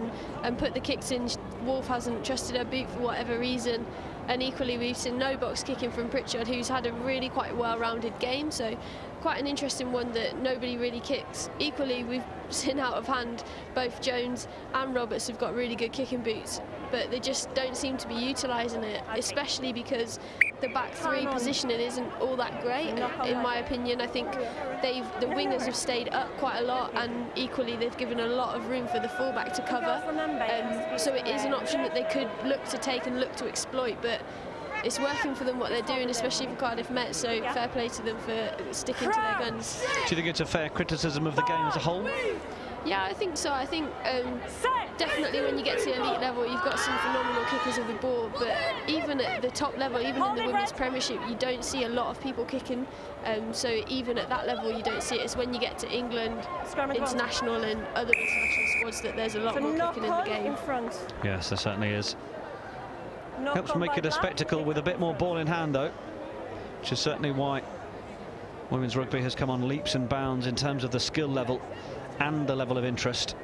and put the kicks in. Wolf hasn't trusted her boot for whatever reason, and equally we've seen no box kicking from Pritchard, who's had a really quite well-rounded game, so quite an interesting one that nobody really kicks. Equally, we've seen out of hand both Jones and Roberts have got really good kicking boots, but they just don't seem to be utilising it, especially because the back three positioning isn't all that great, in my opinion. I think the wingers have stayed up quite a lot, and equally they've given a lot of room for the fullback to cover. So it is an option that they could look to take and look to exploit, but it's working for them what they're doing, especially for Cardiff Met, so fair play to them for sticking to their guns. Do you think it's a fair criticism of the game as a whole? Yeah, I think so. I think definitely when you get to the elite level, you've got some phenomenal kickers of the ball, but even at the top level, even in the Women's Premiership, you don't see a lot of people kicking. So even at that level, you don't see it. It's when you get to England, international and other international squads that there's a lot more kicking in the game. Yes, there certainly is. Helps make it a spectacle with a bit more ball in hand, though, which is certainly why Women's rugby has come on leaps and bounds in terms of the skill level and the level of interest.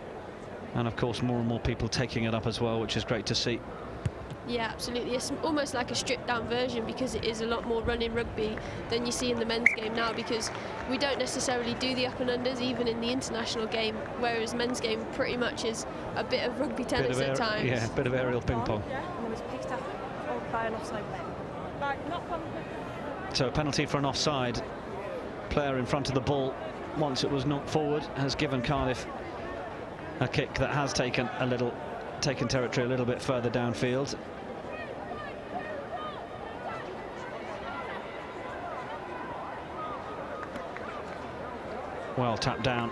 And of course, more and more people taking it up as well, which is great to see. Yeah, absolutely. It's almost like a stripped down version, because it is a lot more running rugby than you see in the men's game now, because we don't necessarily do the up and unders even in the international game, whereas men's game pretty much is a bit of rugby tennis at times. Yeah, a bit of aerial ping pong. And it was picked up by an offside player. So a penalty for an offside. Player in front of the ball, once it was knocked forward, has given Cardiff a kick that has taken territory a little bit further downfield. Well tapped down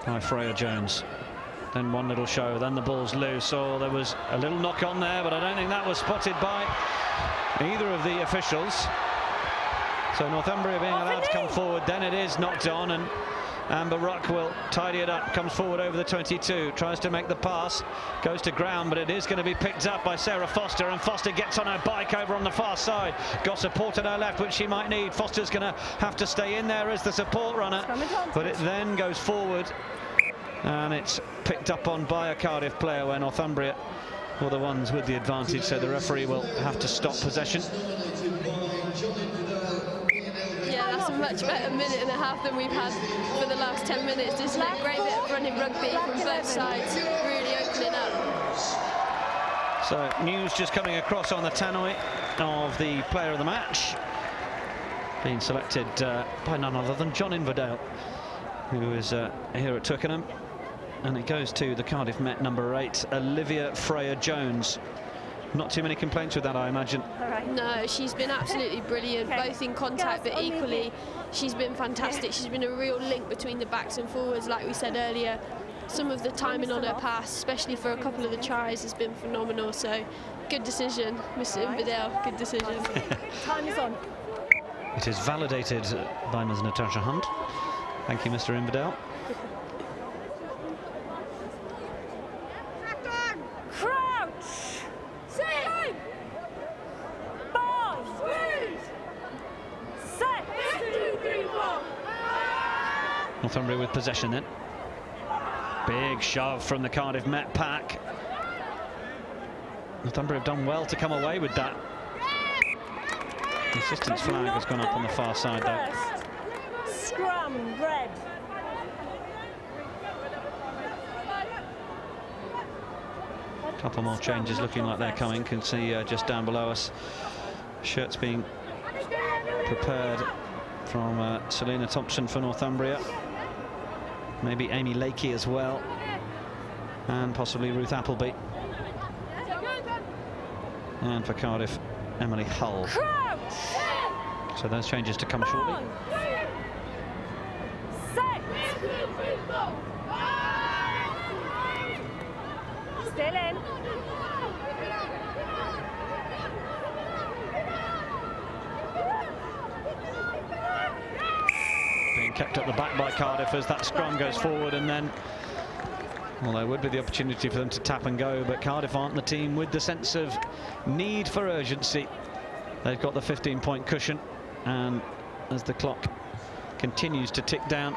by Freya Jones. Then one little show, then the ball's loose. Oh, there was a little knock on there, but I don't think that was spotted by either of the officials. So Northumbria being allowed to come forward, then it is knocked on, and Amber Ruck will tidy it up, comes forward over the 22, tries to make the pass, goes to ground, but it is going to be picked up by Sarah Foster, and Foster gets on her bike over on the far side. Got support at her left, which she might need. Foster's going to have to stay in there as the support runner, but it then goes forward, and it's picked up on by a Cardiff player, where Northumbria were the ones with the advantage, so the referee will have to stop possession. Yeah, that's a much better minute and a half than we've had for the last 10 minutes, isn't it? Great bit of running rugby from both sides, really opening up. So news just coming across on the tannoy of the player of the match, being selected by none other than John Inverdale, who is here at Twickenham, and it goes to the Cardiff Met number 8, Olivia Freya Jones. Not too many complaints with that, I imagine. No, she's been absolutely brilliant, both in contact, but equally she's been fantastic. She's been a real link between the backs and forwards, like we said earlier. Some of the timing on her pass, especially for a couple of the tries, has been phenomenal. So good decision, Mr. Inverdale, good decision. Time is on. It is validated by Ms. Natasha Hunt. Thank you, Mr. Inverdale. Northumbria with possession then. Big shove from the Cardiff Met pack. Northumbria have done well to come away with that. The assistance flag has gone up on the far side though. Scrum, red. A couple more changes looking like they're coming. Can see just down below us, shirts being prepared from Selena Thompson for Northumbria. Maybe Amy Lakey as well, and possibly Ruth Appleby. And for Cardiff, Emily Hull. So those changes to come shortly. Still in. Being kept at the back by Cardiff as that scrum goes forward, and then, well, there would be the opportunity for them to tap and go, but Cardiff aren't the team with the sense of need for urgency. They've got the 15-point cushion, and as the clock continues to tick down,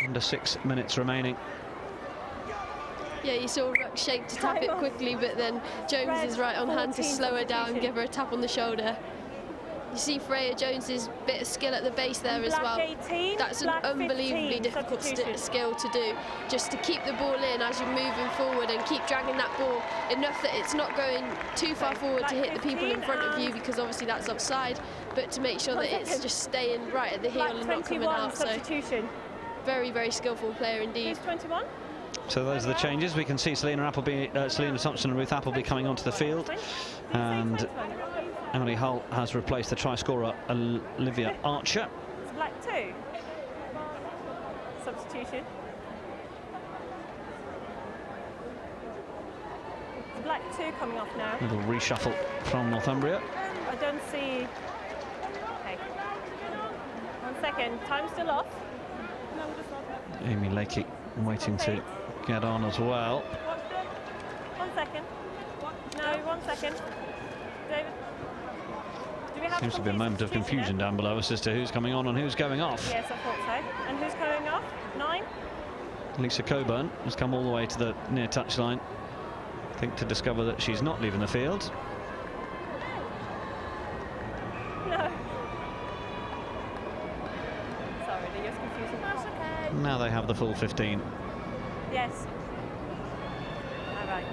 under 6 minutes remaining. Yeah, you saw Ruck shake to tap it quickly, but then Jones is right on hand to slow her down and give her a tap on the shoulder. You see Freya Jones's bit of skill at the base there as well. That's an unbelievably difficult skill to do, just to keep the ball in as you're moving forward and keep dragging that ball enough that it's not going too far forward to hit the people in front of you, because obviously that's offside, but to make sure that it's just staying right at the heel and not coming out. So very, very skillful player indeed. 21. So those are the changes. We can see Selena Thompson and Ruth Appleby coming onto the field, and Emily Hull has replaced the try scorer Olivia Archer. It's black 2. Substitution. It's black 2 coming off now. Little reshuffle from Northumbria. I don't see. Okay. 1 second. Time's still off. Amy Lakey waiting to get on as well. 1 second. No, 1 second. David. Do we have Seems to be a moment of confusion down below as to who's coming on and who's going off. Yes, I thought so. And who's coming off? 9? Lisa Coburn has come all the way to the near touchline, I think, to discover that she's not leaving the field. No. Sorry, they're just confusing. That's okay. Now they have the full 15. Yes. All right.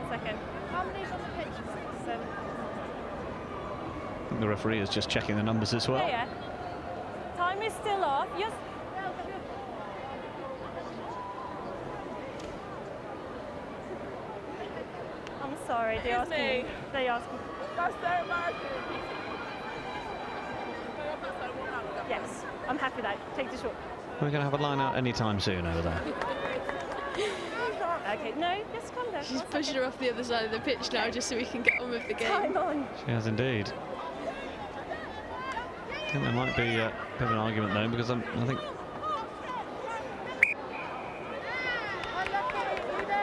1 second. How many's on the pitch? 7. I think the referee is just checking the numbers as well. Yeah. Time is still off. Yes. I'm sorry. They asked me. They asked me. That's so embarrassing. Yes, I'm happy with that. Take the shot. We're going to have a line out anytime soon over there. Okay, no, just calm down. She's pushing her off the other side of the pitch now just so we can get on with the game. Time on. She has indeed. I think there might be a bit of an argument though, because I think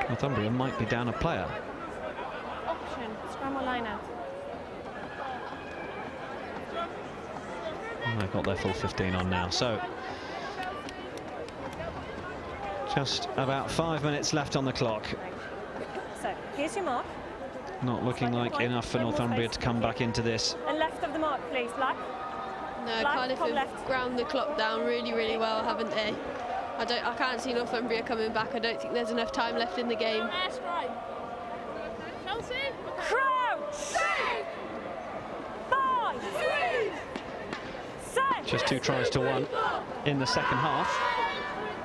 Northumbria might be down a player. Option, scrum or line out. And they've got their full 15 on now, so just about 5 minutes left on the clock. So, here's your mark. Not looking like enough for Northumbria to come back into this. And left of the mark, please, black. No, Black, Cardiff top have left. ground the clock down really, really well, haven't they? I can't see Northumbria coming back. I don't think there's enough time left in the game. Crouch! 5, 6. Just 2 tries to 1 in the second half.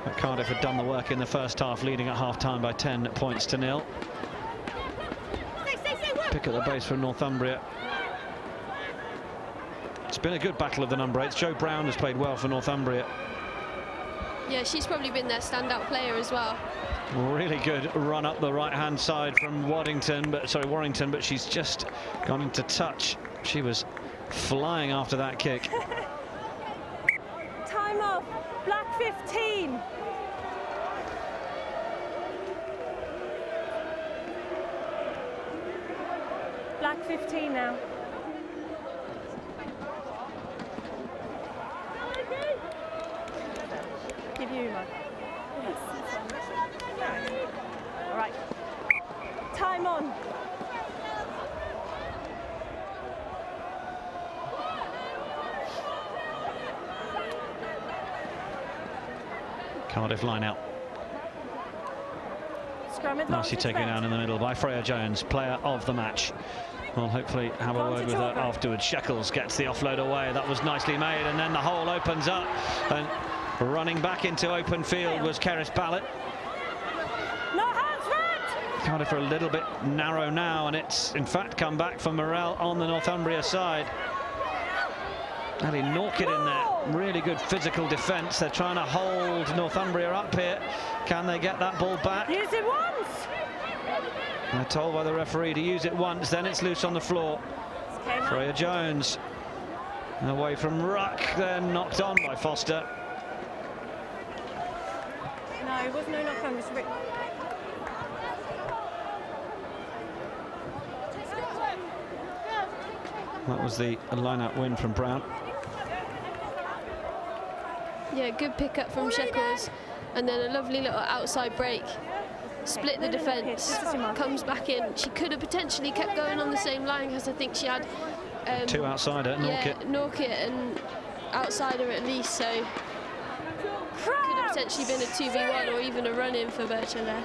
But Cardiff had done the work in the first half, leading at half-time by 10 points to 0. Pick at the base from Northumbria. It's been a good battle of the number 8s. Jo Brown has played well for Northumbria. Yeah, she's probably been their standout player as well. Really good run up the right-hand side from Warrington, but she's just gone into touch. She was flying after that kick. Time off. Black 15. Black 15 now. Give you one. Yes. All right. Time on. Cardiff line out. Scrum advantage. Nicely taken left. down in the middle by Freya Jones, player of the match. We'll hopefully have a word with her afterwards. Shekels gets the offload away. That was nicely made, and then the hole opens up. And running back into open field was Keris Ballett. No hands, red! Cardiff are a little bit narrow now, and it's in fact come back for Morel on the Northumbria side. Ali Norkett in there. Really good physical defence. They're trying to hold Northumbria up here. Can they get that ball back? Use it once! They're told by the referee to use it once, then it's loose on the floor. Freya Jones away from Ruck, then knocked on by Foster. No, it was no knock on, it was Rick. That was the line-out win from Brown. Yeah, good pick up from Shekels, and then a lovely little outside break. Split the defence, comes back in. She could have potentially kept going on the same line because I think she had 2 outsider, Norkett. Yeah, Norkett and outsider at least, so could have potentially been a 2v1 or even a run-in for Birchall there.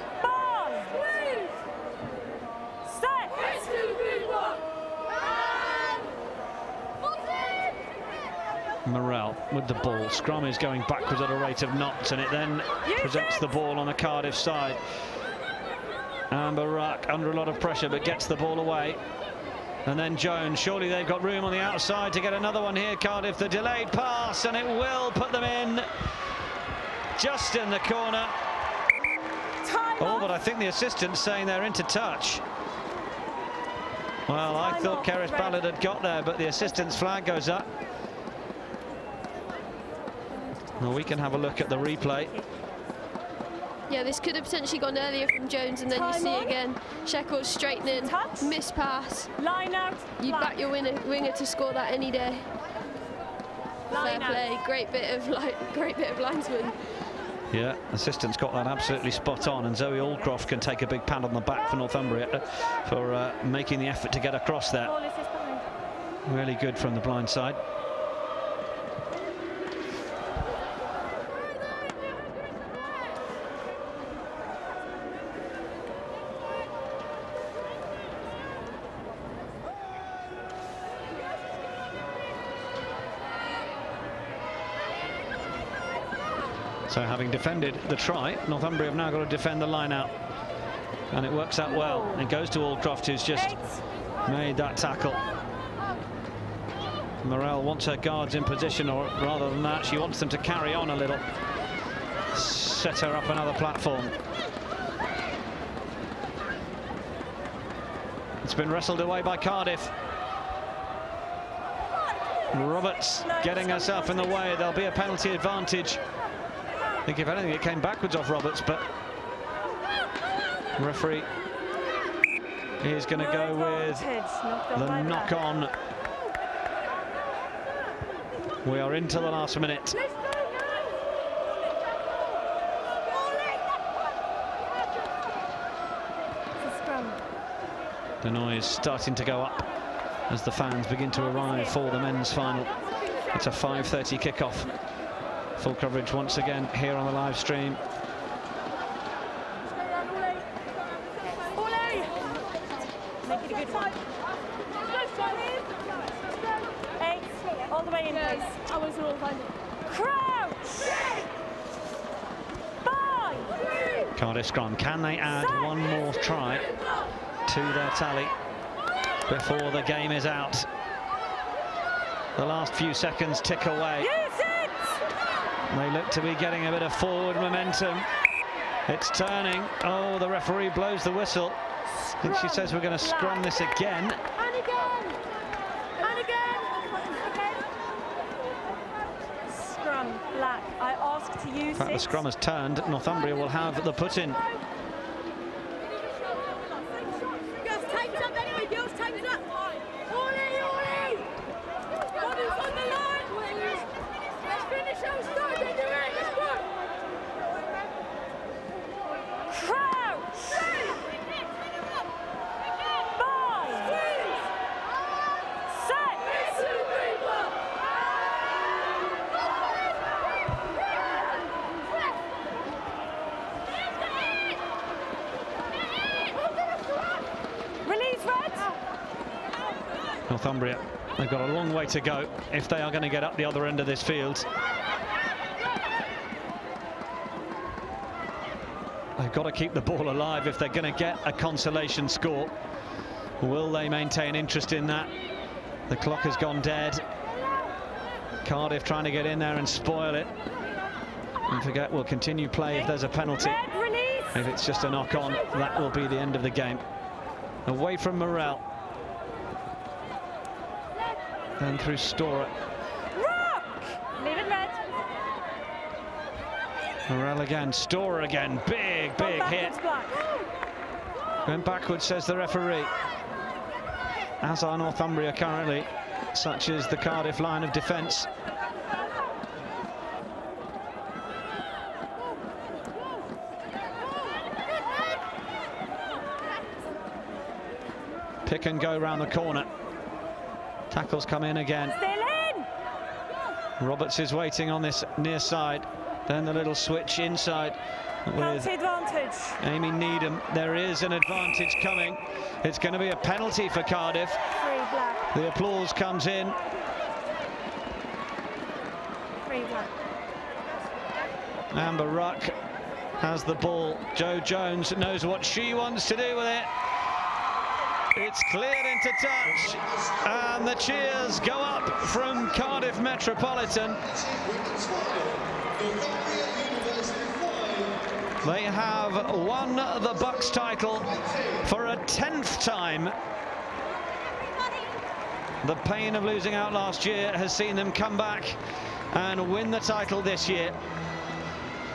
Morel with the ball. Scrum is going backwards at a rate of knots, and it then presents the ball on the Cardiff side. Amber Ruck under a lot of pressure, but gets the ball away. And then Jones. Surely they've got room on the outside to get another one here, Cardiff. The delayed pass, and it will put them in just in the corner. Oh, but I think the assistant's saying they're into touch. Well, I thought Keris Ballett had got there, but the assistant's flag goes up. Well, we can have a look at the replay. Yeah, this could have potentially gone earlier from Jones, and then you see again, Shekels straightening, miss pass. Line out. You back your winger to score that any day. Fair play, great bit of linesman. Yeah, assistant's got that absolutely spot on, and Zoe Aldcroft can take a big pat on the back for Northumbria for making the effort to get across there. Really good from the blind side. So having defended the try, Northumbria have now got to defend the line out. And it works out well. It goes to Aldcroft, who's just made that tackle. Morel wants her guards in position, or rather than that, she wants them to carry on a little. Set her up another platform. It's been wrestled away by Cardiff. Roberts getting herself in the way. There'll be a penalty advantage. I think if anything it came backwards off Roberts, but the referee is going to go with the knock-on. We are into the last minute. The noise starting to go up as the fans begin to arrive for the men's final. It's a 5:30 kickoff. Full coverage once again here on the live stream. Make it a good one. 8, all the way in, please. I was all fine. Crouch! 5! Cardiff Scrum, can they add one more try to their tally before the game is out? The last few seconds tick away. They look to be getting a bit of forward momentum. It's turning. Oh, the referee blows the whistle. I think she says we're going to scrum this again. And again. And again. Okay. Scrum, black. I ask to use In fact, the scrum has turned. Northumbria will have the put-in. Girls, take it up anyway. Girls, take it up. Ollie, Ollie. Body's on the line. Let's finish our start. Then you're in. Let's go. Crouch. 5. 6. Release, Red. Northumbria, they've got a long way to go if they are going to get up the other end of this field. They've got to keep the ball alive if they're going to get a consolation score. Will they maintain interest in that? The clock has gone dead. Cardiff trying to get in there and spoil it. Don't forget, we'll continue play if there's a penalty. If it's just a knock-on, that will be the end of the game. Away from Morel. Then through Stora. Rock! Leave it, Red. Morel again, Stora again. Big hit. Going backwards, says the referee. As are Northumbria currently, such as the Cardiff line of defence. Pick and go round the corner. Tackles come in again. Still in! Roberts is waiting on this near side. Then the little switch inside with advantage. Amy Needham. There is an advantage coming. It's going to be a penalty for Cardiff. Free black. The applause comes in. Free black. Amber Ruck has the ball. Jo Jones knows what she wants to do with it. It's cleared into touch, and the cheers go up from Cardiff Metropolitan. They have won the BUCS title for a 10th time. The pain of losing out last year has seen them come back and win the title this year.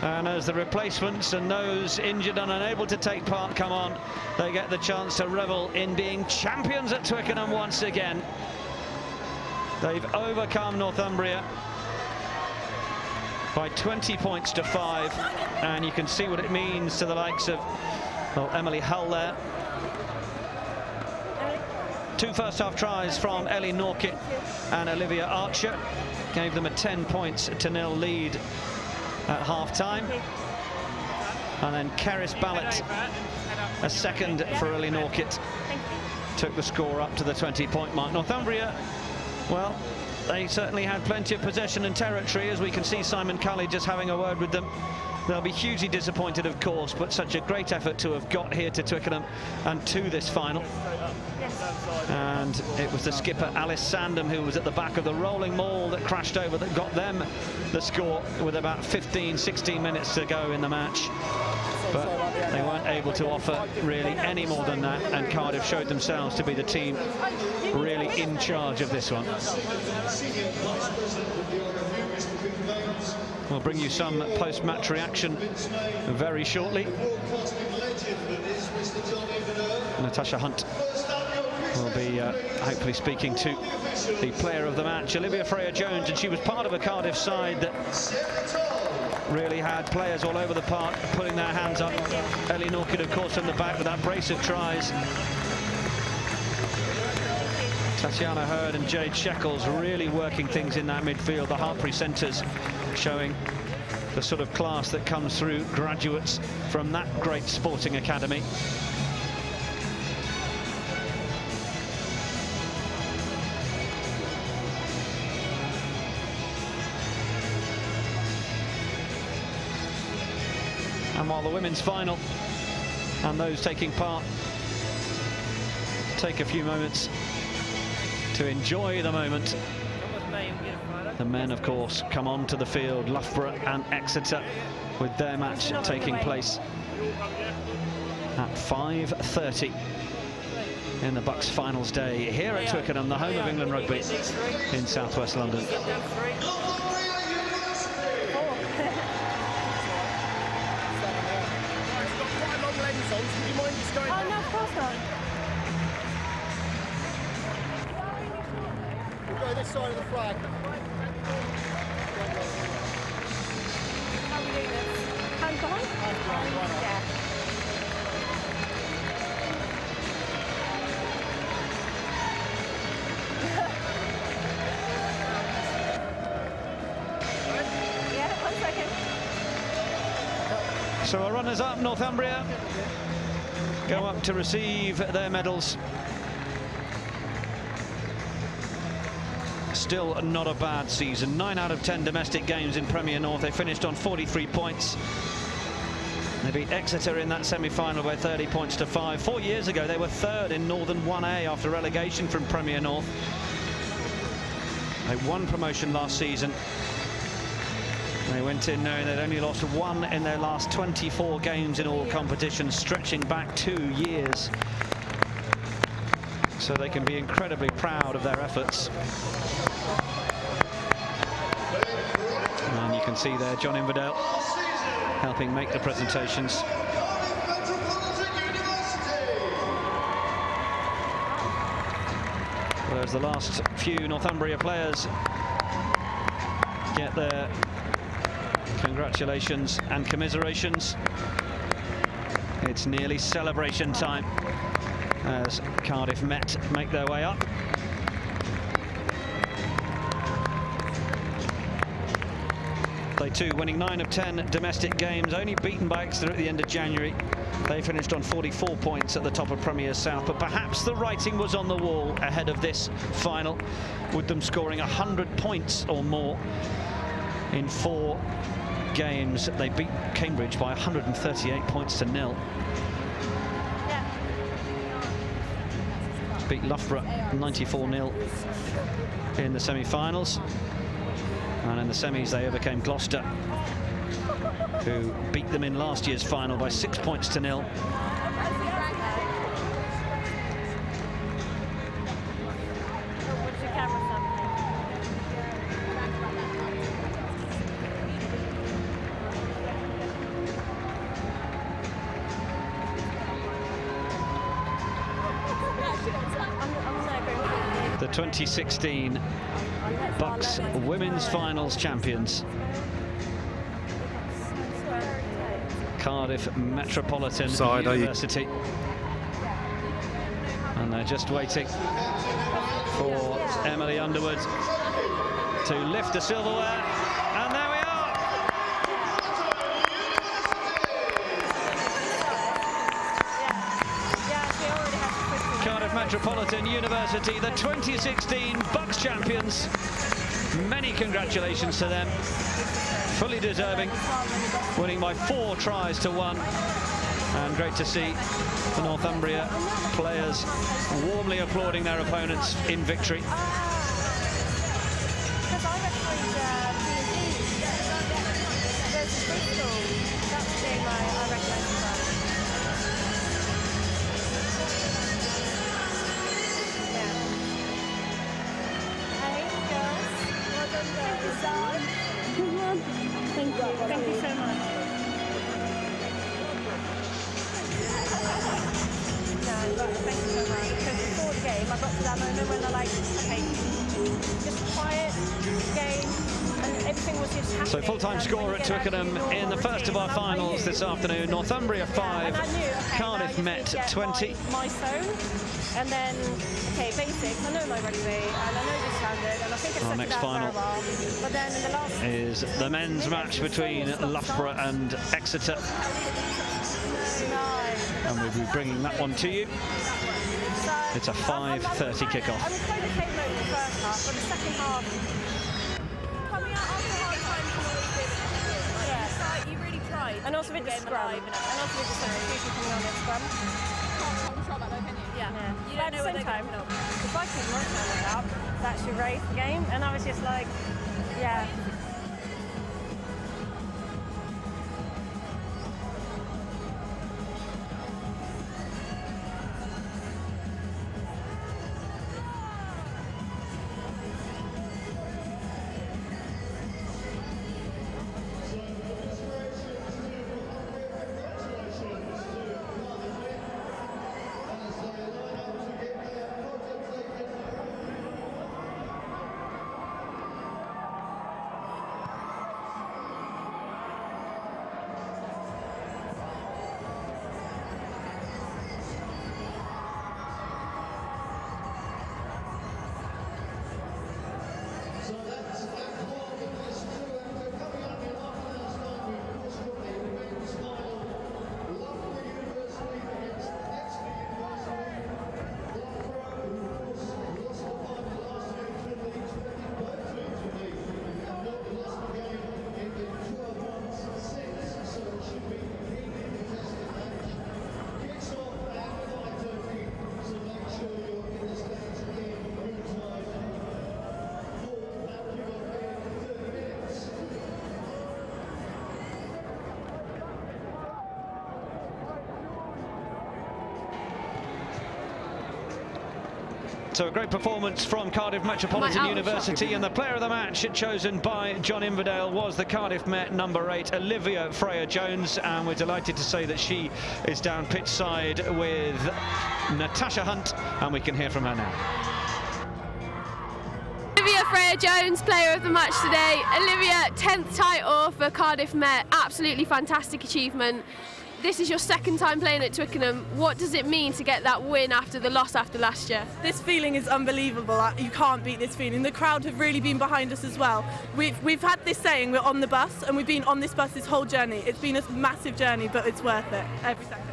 And as the replacements and those injured and unable to take part come on, they get the chance to revel in being champions at Twickenham once again. They've overcome Northumbria by 20 points to 5, and you can see what it means to the likes of, well, Emily Hull there. 2 first-half tries from Ellie Norkett and Olivia Archer gave them a 10 points to 0 lead at half-time. And then Keris Ballett, a second for Ellie Norkett, took the score up to the 20-point mark. Northumbria, well, they certainly had plenty of possession and territory, as we can see Simon Cully just having a word with them. They'll be hugely disappointed, of course, but such a great effort to have got here to Twickenham and to this final. And it was the skipper Alice Sandham who was at the back of the rolling maul that crashed over that got them the score with about 15-16 minutes to go in the match. But they weren't able to offer really any more than that, and Cardiff showed themselves to be the team really in charge of this one. We'll bring you some post-match reaction very shortly. Natasha Hunt will be hopefully speaking to the player of the match, Olivia Freya-Jones, and she was part of a Cardiff side that really had players all over the park putting their hands up. Ellie Norkett, of course, from the back with that brace of tries. Tatiana Hurd and Jade Shekels really working things in that midfield. The Hartpury centres showing the sort of class that comes through graduates from that great sporting academy. And while the women's final and those taking part take a few moments to enjoy the moment, the men, of course, come onto the field. Loughborough and Exeter with their match taking place at 5:30 in the BUCS finals day here at Twickenham, the home of England Rugby in southwest London. This side of the flag. How do we do this? Hands behind? Hands behind, yeah. Yeah, 1 second. So our runners-up, Northumbria, go up to receive their medals. Still not a bad season. 9 out of 10 domestic games in Premier North. They finished on 43 points. They beat Exeter in that semi-final by 30 points to 5. 4 years ago, they were third in Northern 1A after relegation from Premier North. They won promotion last season. They went in knowing they'd only lost 1 in their last 24 games in all competitions, stretching back 2 years. So they can be incredibly proud of their efforts. And you can see there John Inverdale helping make the presentations. Whereas the last few Northumbria players get their congratulations and commiserations, it's nearly celebration time as Cardiff Met make their way up. They too winning 9 of 10 domestic games, only beaten by Exeter at the end of January. They finished on 44 points at the top of Premier South, but perhaps the writing was on the wall ahead of this final, with them scoring 100 points or more in 4 games. They beat Cambridge by 138 points to 0. Beat Loughborough 94-0 in the semi-finals, and in the semis they overcame Gloucester, who beat them in last year's final by 6 points to 0. the 2016 BUCS Women's Finals champions. Cardiff Metropolitan University. And they're just waiting for Emily Underwood to lift the silverware. And there we are. Cardiff Metropolitan University, the 2016 BUCS champions. Many congratulations to them. Fully deserving, winning by 4 tries to 1. And great to see the Northumbria players warmly applauding their opponents in victory. Thank you so much. No, but thank you so much. Because before the game, I got to that moment when they're like, okay, just quiet game, and everything was just happening. So full-time score at Twickenham in the first of our finals this afternoon. Northumbria 5, Cardiff Met 20. My zone, and then okay, basics. I know my rugby, and I know the standard, and I think it's our next final but then in the last is the men's match between Loughborough and Exeter. And we'll be bringing that one to you. It's a 5:30 kickoff. I'm quite okay in the first half, but the second half. Coming out after half time can always be a bit difficult. Yeah. You really tried. And also with the scrum. And also with the substitution coming on in scrum. Can't control that though, can you? Yeah. You But don't know at the same time, if I keep my standard up, that should raise the game. And I was just like, yeah. So a great performance from Cardiff Metropolitan University, and the player of the match chosen by John Inverdale was the Cardiff Met number 8, Olivia Freya-Jones, and we're delighted to say that she is down pitch side with Natasha Hunt, and we can hear from her now. Olivia Freya-Jones, player of the match today. Olivia, 10th title for Cardiff Met, absolutely fantastic achievement. This is your second time playing at Twickenham. What does it mean to get that win after the loss after last year? This feeling is unbelievable. You can't beat this feeling. The crowd have really been behind us as well. We've had this saying, we're on the bus, and we've been on this bus this whole journey. It's been a massive journey, but it's worth it every second.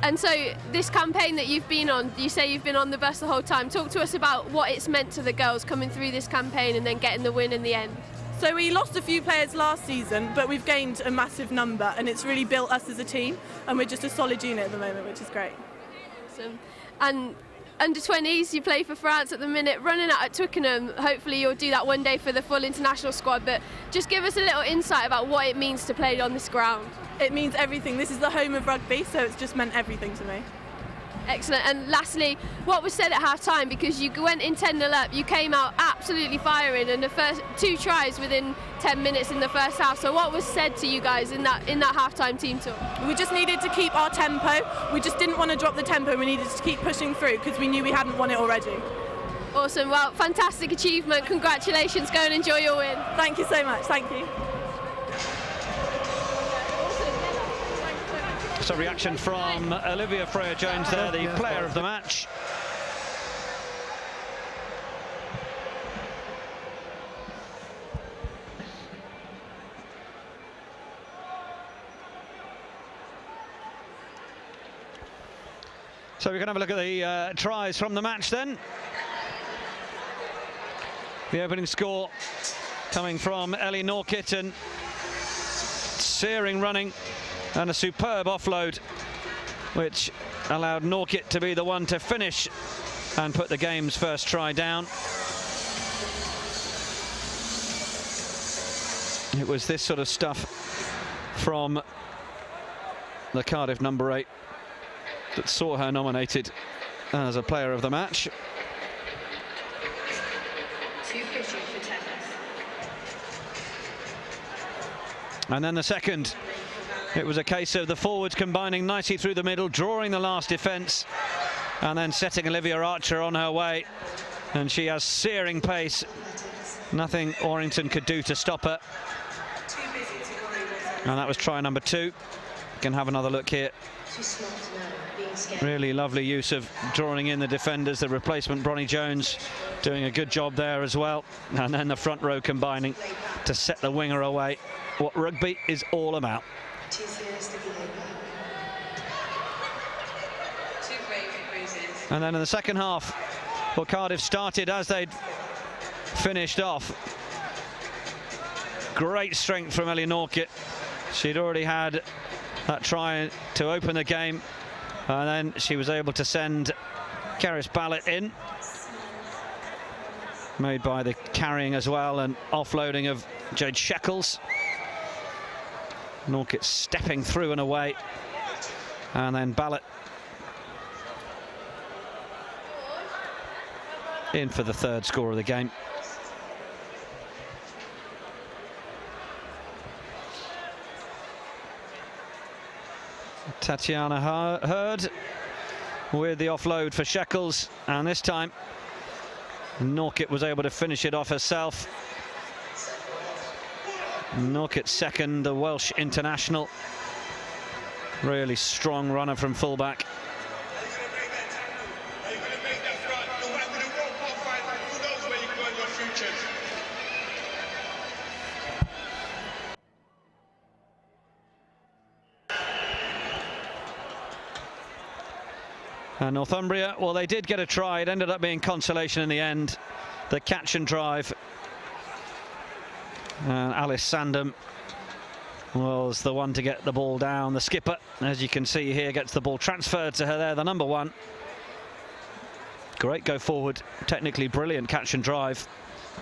And so this campaign that you've been on, you say you've been on the bus the whole time. Talk to us about what it's meant to the girls coming through this campaign and then getting the win in the end. So we lost a few players last season, but we've gained a massive number, and it's really built us as a team, and we're just a solid unit at the moment, which is great. Awesome. And under 20s, you play for France at the minute, running out at Twickenham. Hopefully you'll do that one day for the full international squad, but just give us a little insight about what it means to play on this ground. It means everything. This is the home of rugby, so it's just meant everything to me. Excellent. And lastly, what was said at half-time, because you went in 10-0 up, you came out absolutely firing, and the first 2 tries within 10 minutes in the first half. So what was said to you guys in that half-time team talk? We just needed to keep our tempo. We just didn't want to drop the tempo. We needed to keep pushing through because we knew we hadn't won it already. Awesome. Well, fantastic achievement. Congratulations. Go and enjoy your win. Thank you so much. Thank you. So reaction from Olivia Freya-Jones there, the player of the match. So we can have a look at the tries from the match then. The opening score coming from Ellie Norkett, and searing running and a superb offload, which allowed Norkett to be the one to finish and put the game's first try down. It was this sort of stuff from the Cardiff number 8 that saw her nominated as a player of the match. And then the second, it was a case of the forwards combining nicely through the middle, drawing the last defence, and then setting Olivia Archer on her way. And she has searing pace. Nothing Orrington could do to stop her. And that was try number 2. You can have another look here. Really lovely use of drawing in the defenders. The replacement, Bronnie Jones, doing a good job there as well. And then the front row combining to set the winger away. What rugby is all about. And then in the second half, well, Cardiff started as they'd finished off. Great strength from Ellie Norkett. She'd already had that try to open the game, and then she was able to send Keris Ballett in, made by the carrying as well and offloading of Jade Shekels. Norkett stepping through and away, and then Ballett in for the third score of the game. Tatiana Hurd with the offload for Shekels, and this time Norkett was able to finish it off herself. Norkett second, the Welsh international. Really strong runner from fullback. And Northumbria, well, they did get a try. It ended up being consolation in the end. The catch and drive. And Alice Sandham was the one to get the ball down. The skipper, as you can see here, gets the ball transferred to her there, the number 1. Great go forward, technically brilliant catch and drive.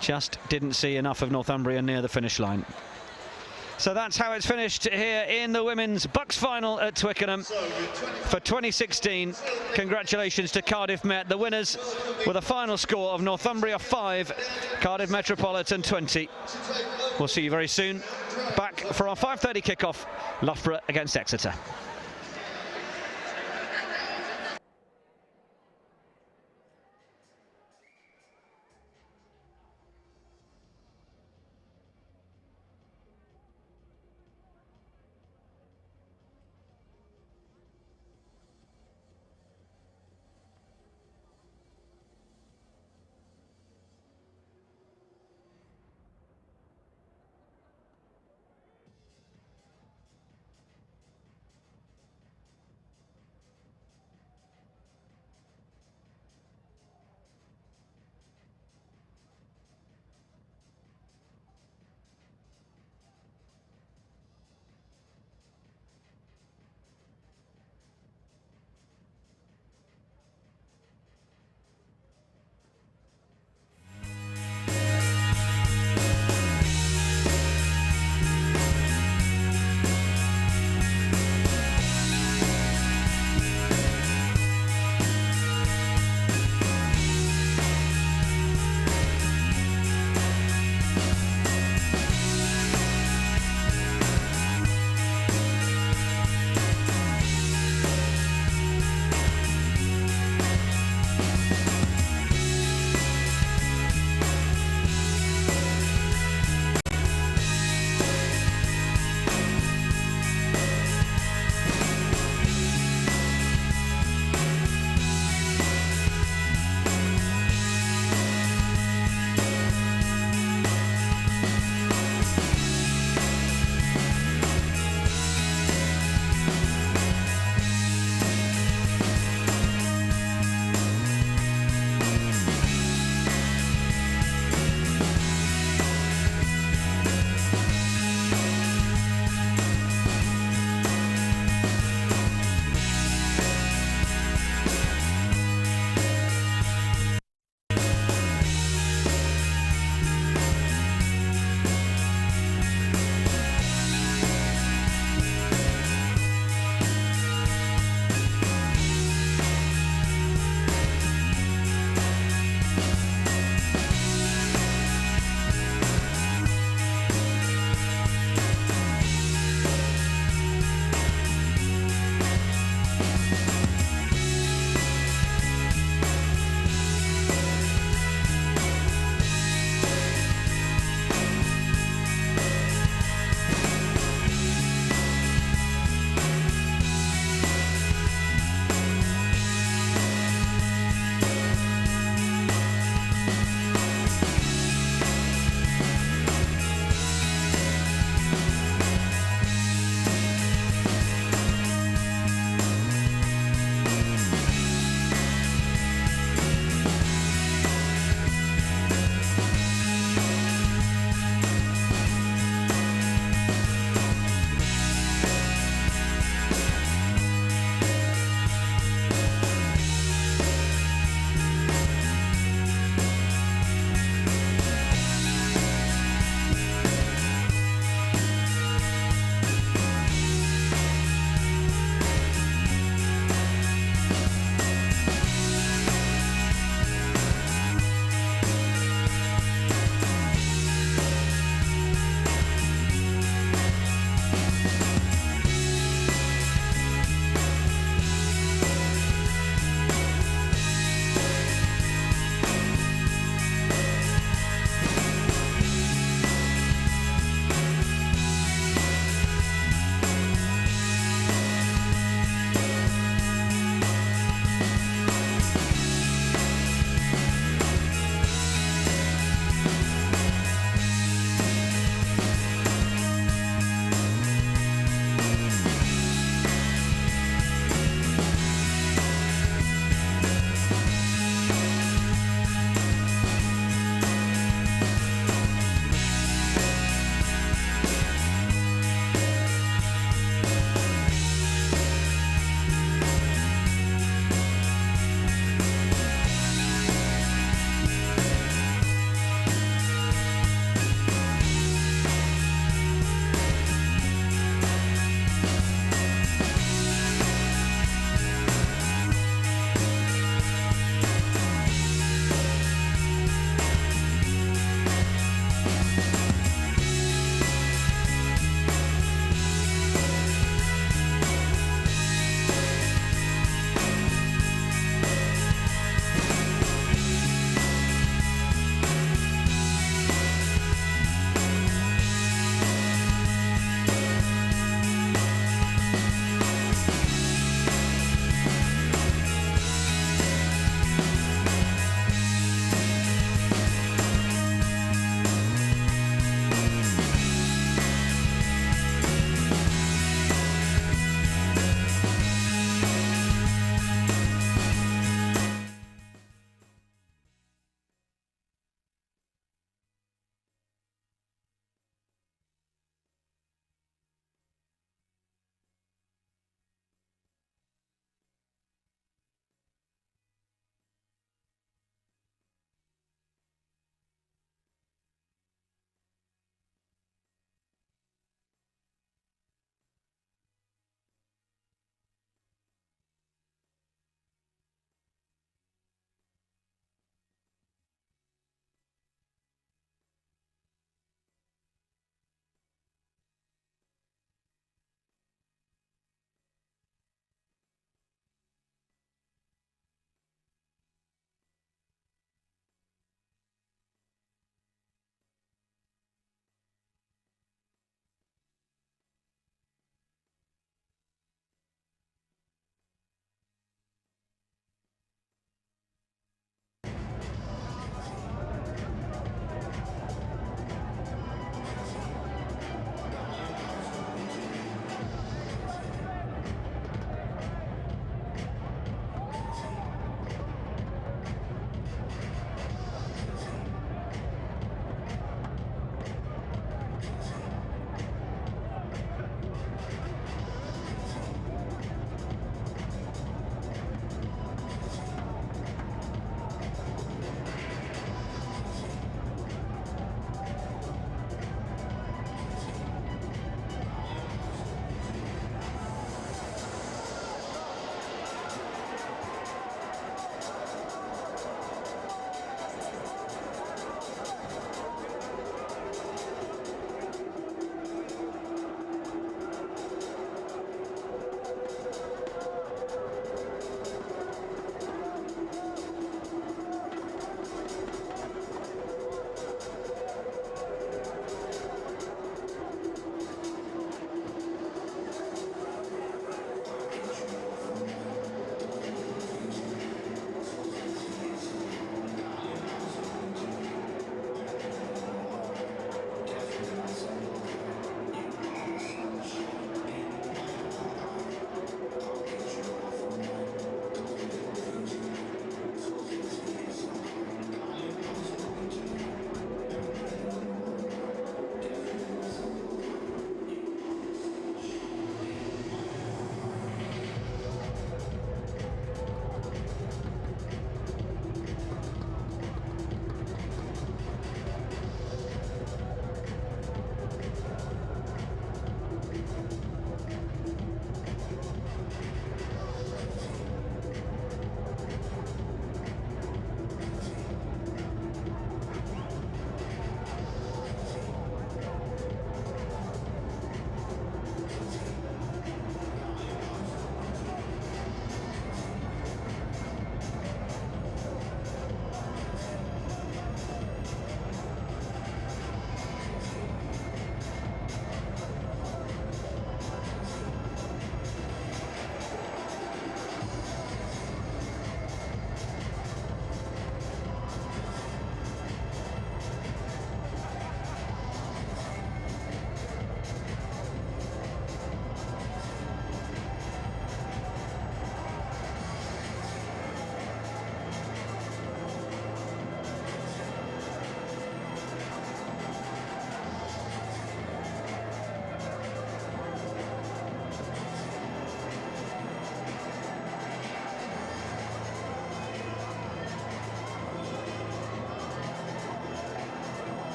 Just didn't see enough of Northumbria near the finish line. So that's how it's finished here in the women's BUCS final at Twickenham for 2016. Congratulations to Cardiff Met, the winners, with a final score of Northumbria 5, Cardiff Metropolitan 20. We'll see you very soon. Back for our 5:30 kickoff, Loughborough against Exeter.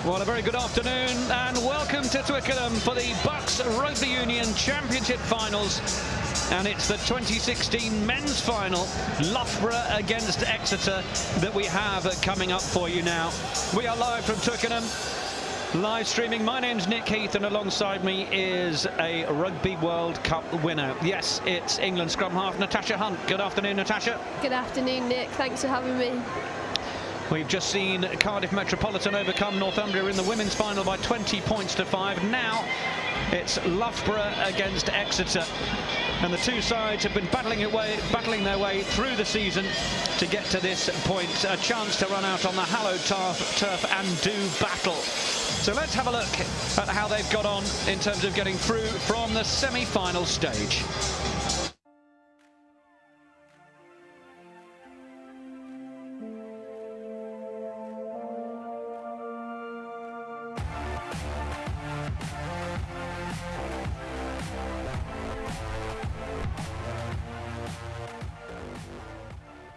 Well, a very good afternoon and welcome to Twickenham for the BUCS Rugby Union Championship Finals. And it's the 2016 men's final, Loughborough against Exeter, that we have coming up for you now. We are live from Twickenham, live streaming. My name's Nick Heath and alongside me is a Rugby World Cup winner. Yes, it's England scrum half Natasha Hunt. Good afternoon, Natasha. Good afternoon, Nick. Thanks for having me. We've just seen Cardiff Metropolitan overcome Northumbria in the women's final by 20 points to 5. Now it's Loughborough against Exeter. And the two sides have been battling their way through the season to get to this point. A chance to run out on the hallowed turf and do battle. So let's have a look at how they've got on in terms of getting through from the semi-final stage.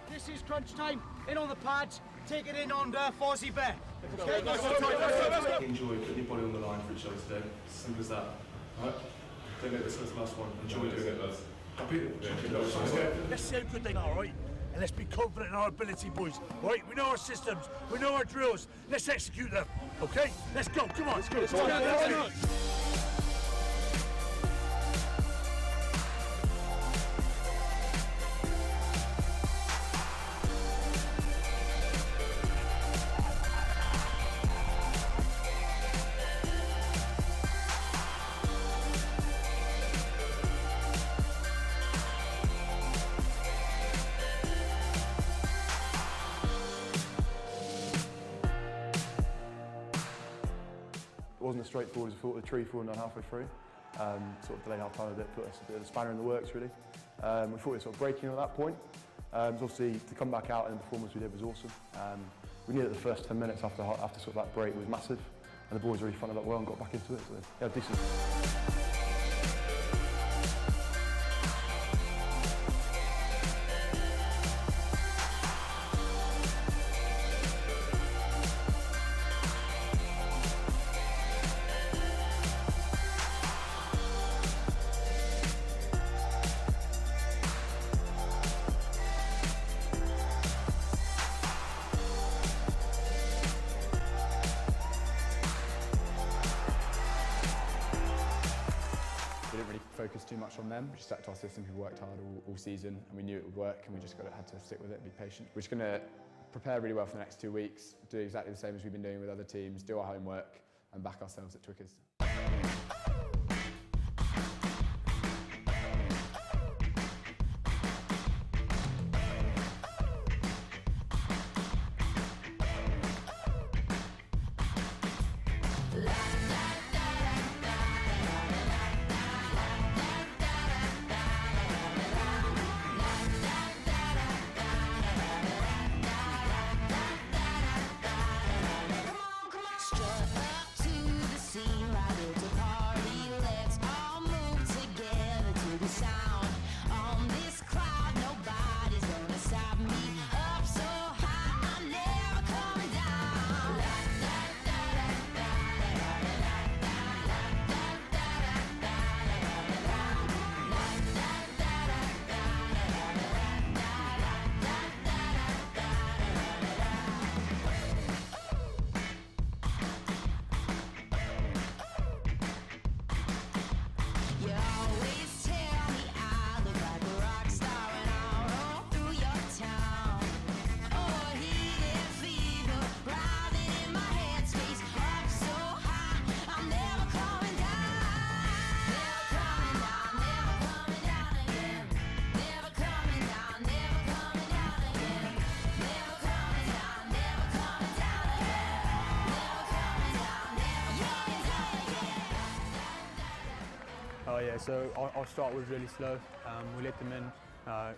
This is crunch time. In on the pads. Take it in on Fozzie Bear. Okay, Enjoy putting your body on the line for each other today. Simple as that. Alright? Don't let this as the last one. Enjoy doing it, lads. Happy? Let's see how good they are, alright? And let's be confident in our ability, boys. Alright, we know our systems, we know our drills. Let's execute them. Okay? Let's go. Come on. Let's go. It wasn't as straightforward as we thought with the tree falling down halfway through. Sort of delayed our time a bit, put us a bit of a spanner in the works really. We thought we were sort of breaking at that point. So obviously to come back out and the performance we did was awesome. We knew that the first 10 minutes after sort of that break was massive and the boys really funded up well and got back into it. So yeah, decent. We didn't really focus too much on them. We just stuck to our system. We worked hard all season and we knew it would work and we just had to stick with it and be patient. We're just going to prepare really well for the next 2 weeks, do exactly the same as we've been doing with other teams, do our homework and back ourselves at Twickers. Oh yeah, so our start was really slow. We let them in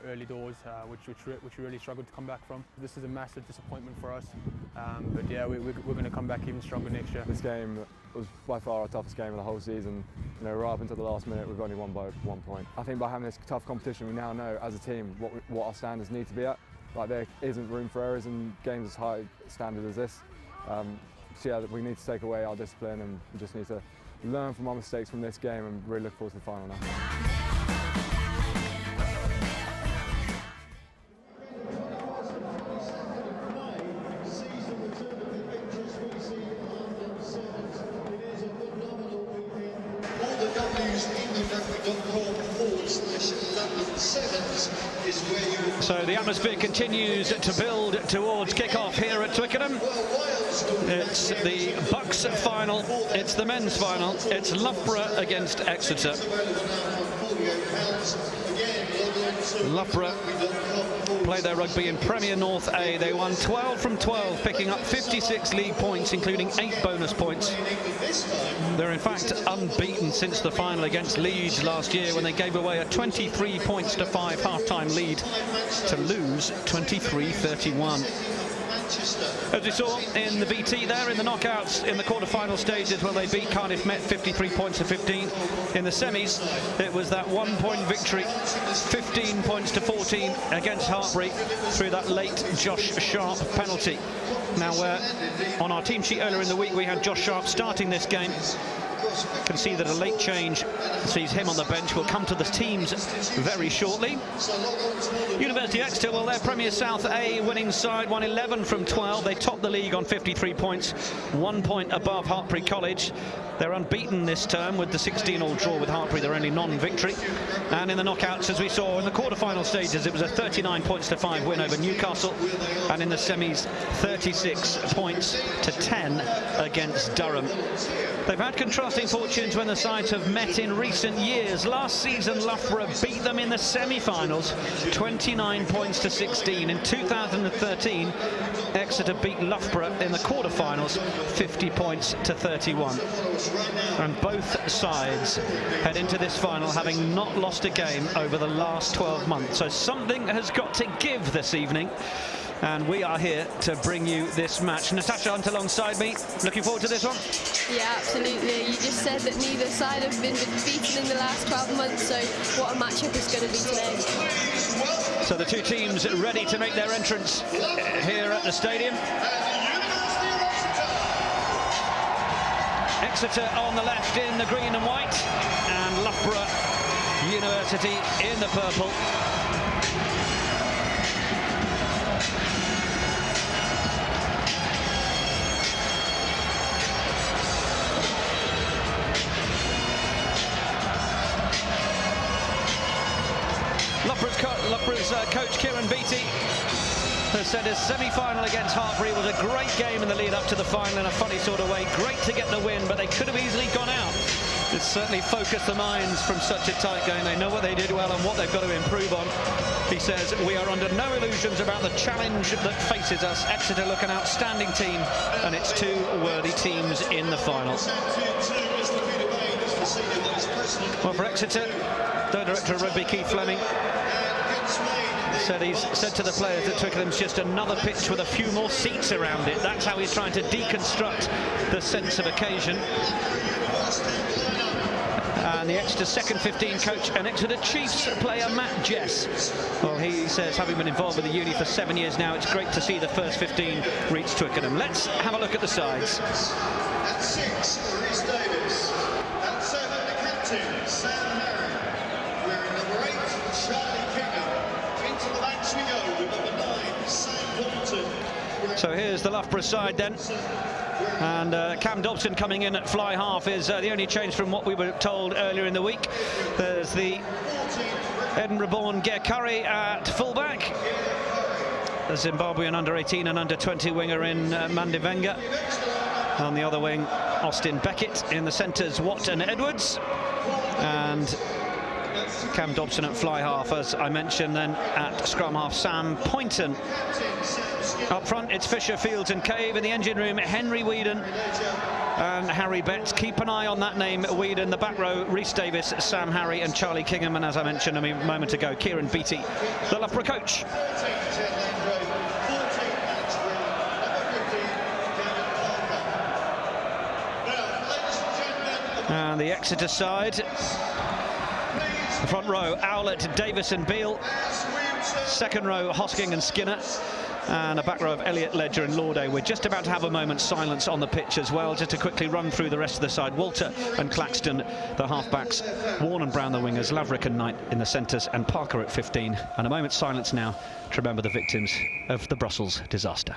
early doors, which we really struggled to come back from. This is a massive disappointment for us, but yeah, we're going to come back even stronger next year. This game was by far our toughest game of the whole season. You know, right up until the last minute, we've only won by 1 point. I think by having this tough competition, we now know as a team what our standards need to be at. Like, there isn't room for errors in games as high standard as this. we need to take away our discipline, and we just need to learn from our mistakes from this game, and really look forward to the final now. So the atmosphere continues to build towards kick-off here at Twickenham. It's the BUCS final, it's the men's final, it's Loughborough against Exeter. Loughborough play their rugby in Premier North A. They won 12 from 12, picking up 56 league points, including 8 bonus points. They're in fact unbeaten since the final against Leeds last year, when they gave away a 23 points to 5 half-time lead to lose 23-31. As we saw in the VT there, in the knockouts, in the quarter-final stages, where they beat Cardiff Met 53 points to 15. In the semis, it was that 1-point victory, 15 points to 14 against Hartpury through that late Josh Sharp penalty. Now, on our team sheet earlier in the week, we had Josh Sharp starting this game. Can see that a late change sees him on the bench. We'll come to the teams very shortly. University of Exeter, well, their Premier South A winning side won 11 from 12. They topped the league on 53 points, 1 point above Hartpury College. They're unbeaten this term with the 16-all draw with Hartpury, their only non-victory. And in the knockouts, as we saw in the quarter-final stages, it was a 39 points to 5 win over Newcastle. And in the semis, 36 points to 10 against Durham. They've had contrasting fortunes when the sides have met in recent years. Last season, Loughborough beat them in the semi-finals, 29 points to 16. In 2013, Exeter beat Loughborough in the quarter-finals, 50 points to 31. And both sides head into this final having not lost a game over the last 12 months. So something has got to give this evening. And we are here to bring you this match. Natasha Hunt alongside me. Looking forward to this one? Yeah, absolutely. You just said that neither side have been beaten in the last 12 months, so what a matchup it's going to be today. So the two teams ready to make their entrance here at the stadium. Exeter on the left in the green and white, and Loughborough University in the purple. Loughborough's coach Kieran Beattie has said his semi-final against Hartpury was a great game in the lead up to the final in a funny sort of way. Great to get the win, but they could have easily gone out. It's certainly focused the minds from such a tight game. They know what they did well and what they've got to improve on. He says, we are under no illusions about the challenge that faces us. Exeter look an outstanding team, and it's two worthy teams in the final. Well, for Exeter, the director of rugby, Keith Fleming, said he's said to the players that Twickenham's just another pitch with a few more seats around it. That's how he's trying to deconstruct the sense of occasion. And the Exeter second 15 coach and Exeter Chiefs player Matt Jess, well, he says, having been involved with the uni for 7 years now, it's great to see the first 15 reach Twickenham. Let's have a look at the sides. At 6, Rhys Davis. At 7, the captain, Sam Harry. Wearing number 8, Charlie Kingham. Into the bench we go with number 9, Sam Horton. So here's the Loughborough side then. And Cam Dobson coming in at fly half is the only change from what we were told earlier in the week. There's the Edinburgh-born Ger Curry at fullback. The Zimbabwean under-18 and under-20 winger in Mandy Venga. On the other wing, Austin Beckett. In the centres, Watt and Edwards. And Cam Dobson at fly half, as I mentioned. Then at scrum half, Sam Poynton. Up front, it's Fisher, Fields and Cave. In the engine room, Henry Whedon and Harry Betts. Keep an eye on that name, Whedon. The back row, Rhys Davis, Sam Harry and Charlie Kingham. And as I mentioned a moment ago, Kieran Beattie, the Loughborough coach. And the Exeter side, front row, Owlett, Davis and Beale. Second row, Hosking and Skinner. and a back row of Elliott, Ledger and Lauday. We're just about to have a moment's silence on the pitch as well, just to quickly run through the rest of the side. Walter and Claxton, the half-backs, Warne and Brown, the wingers, Laverick and Knight in the centres, and Parker at 15. And a moment's silence now to remember the victims of the Brussels disaster.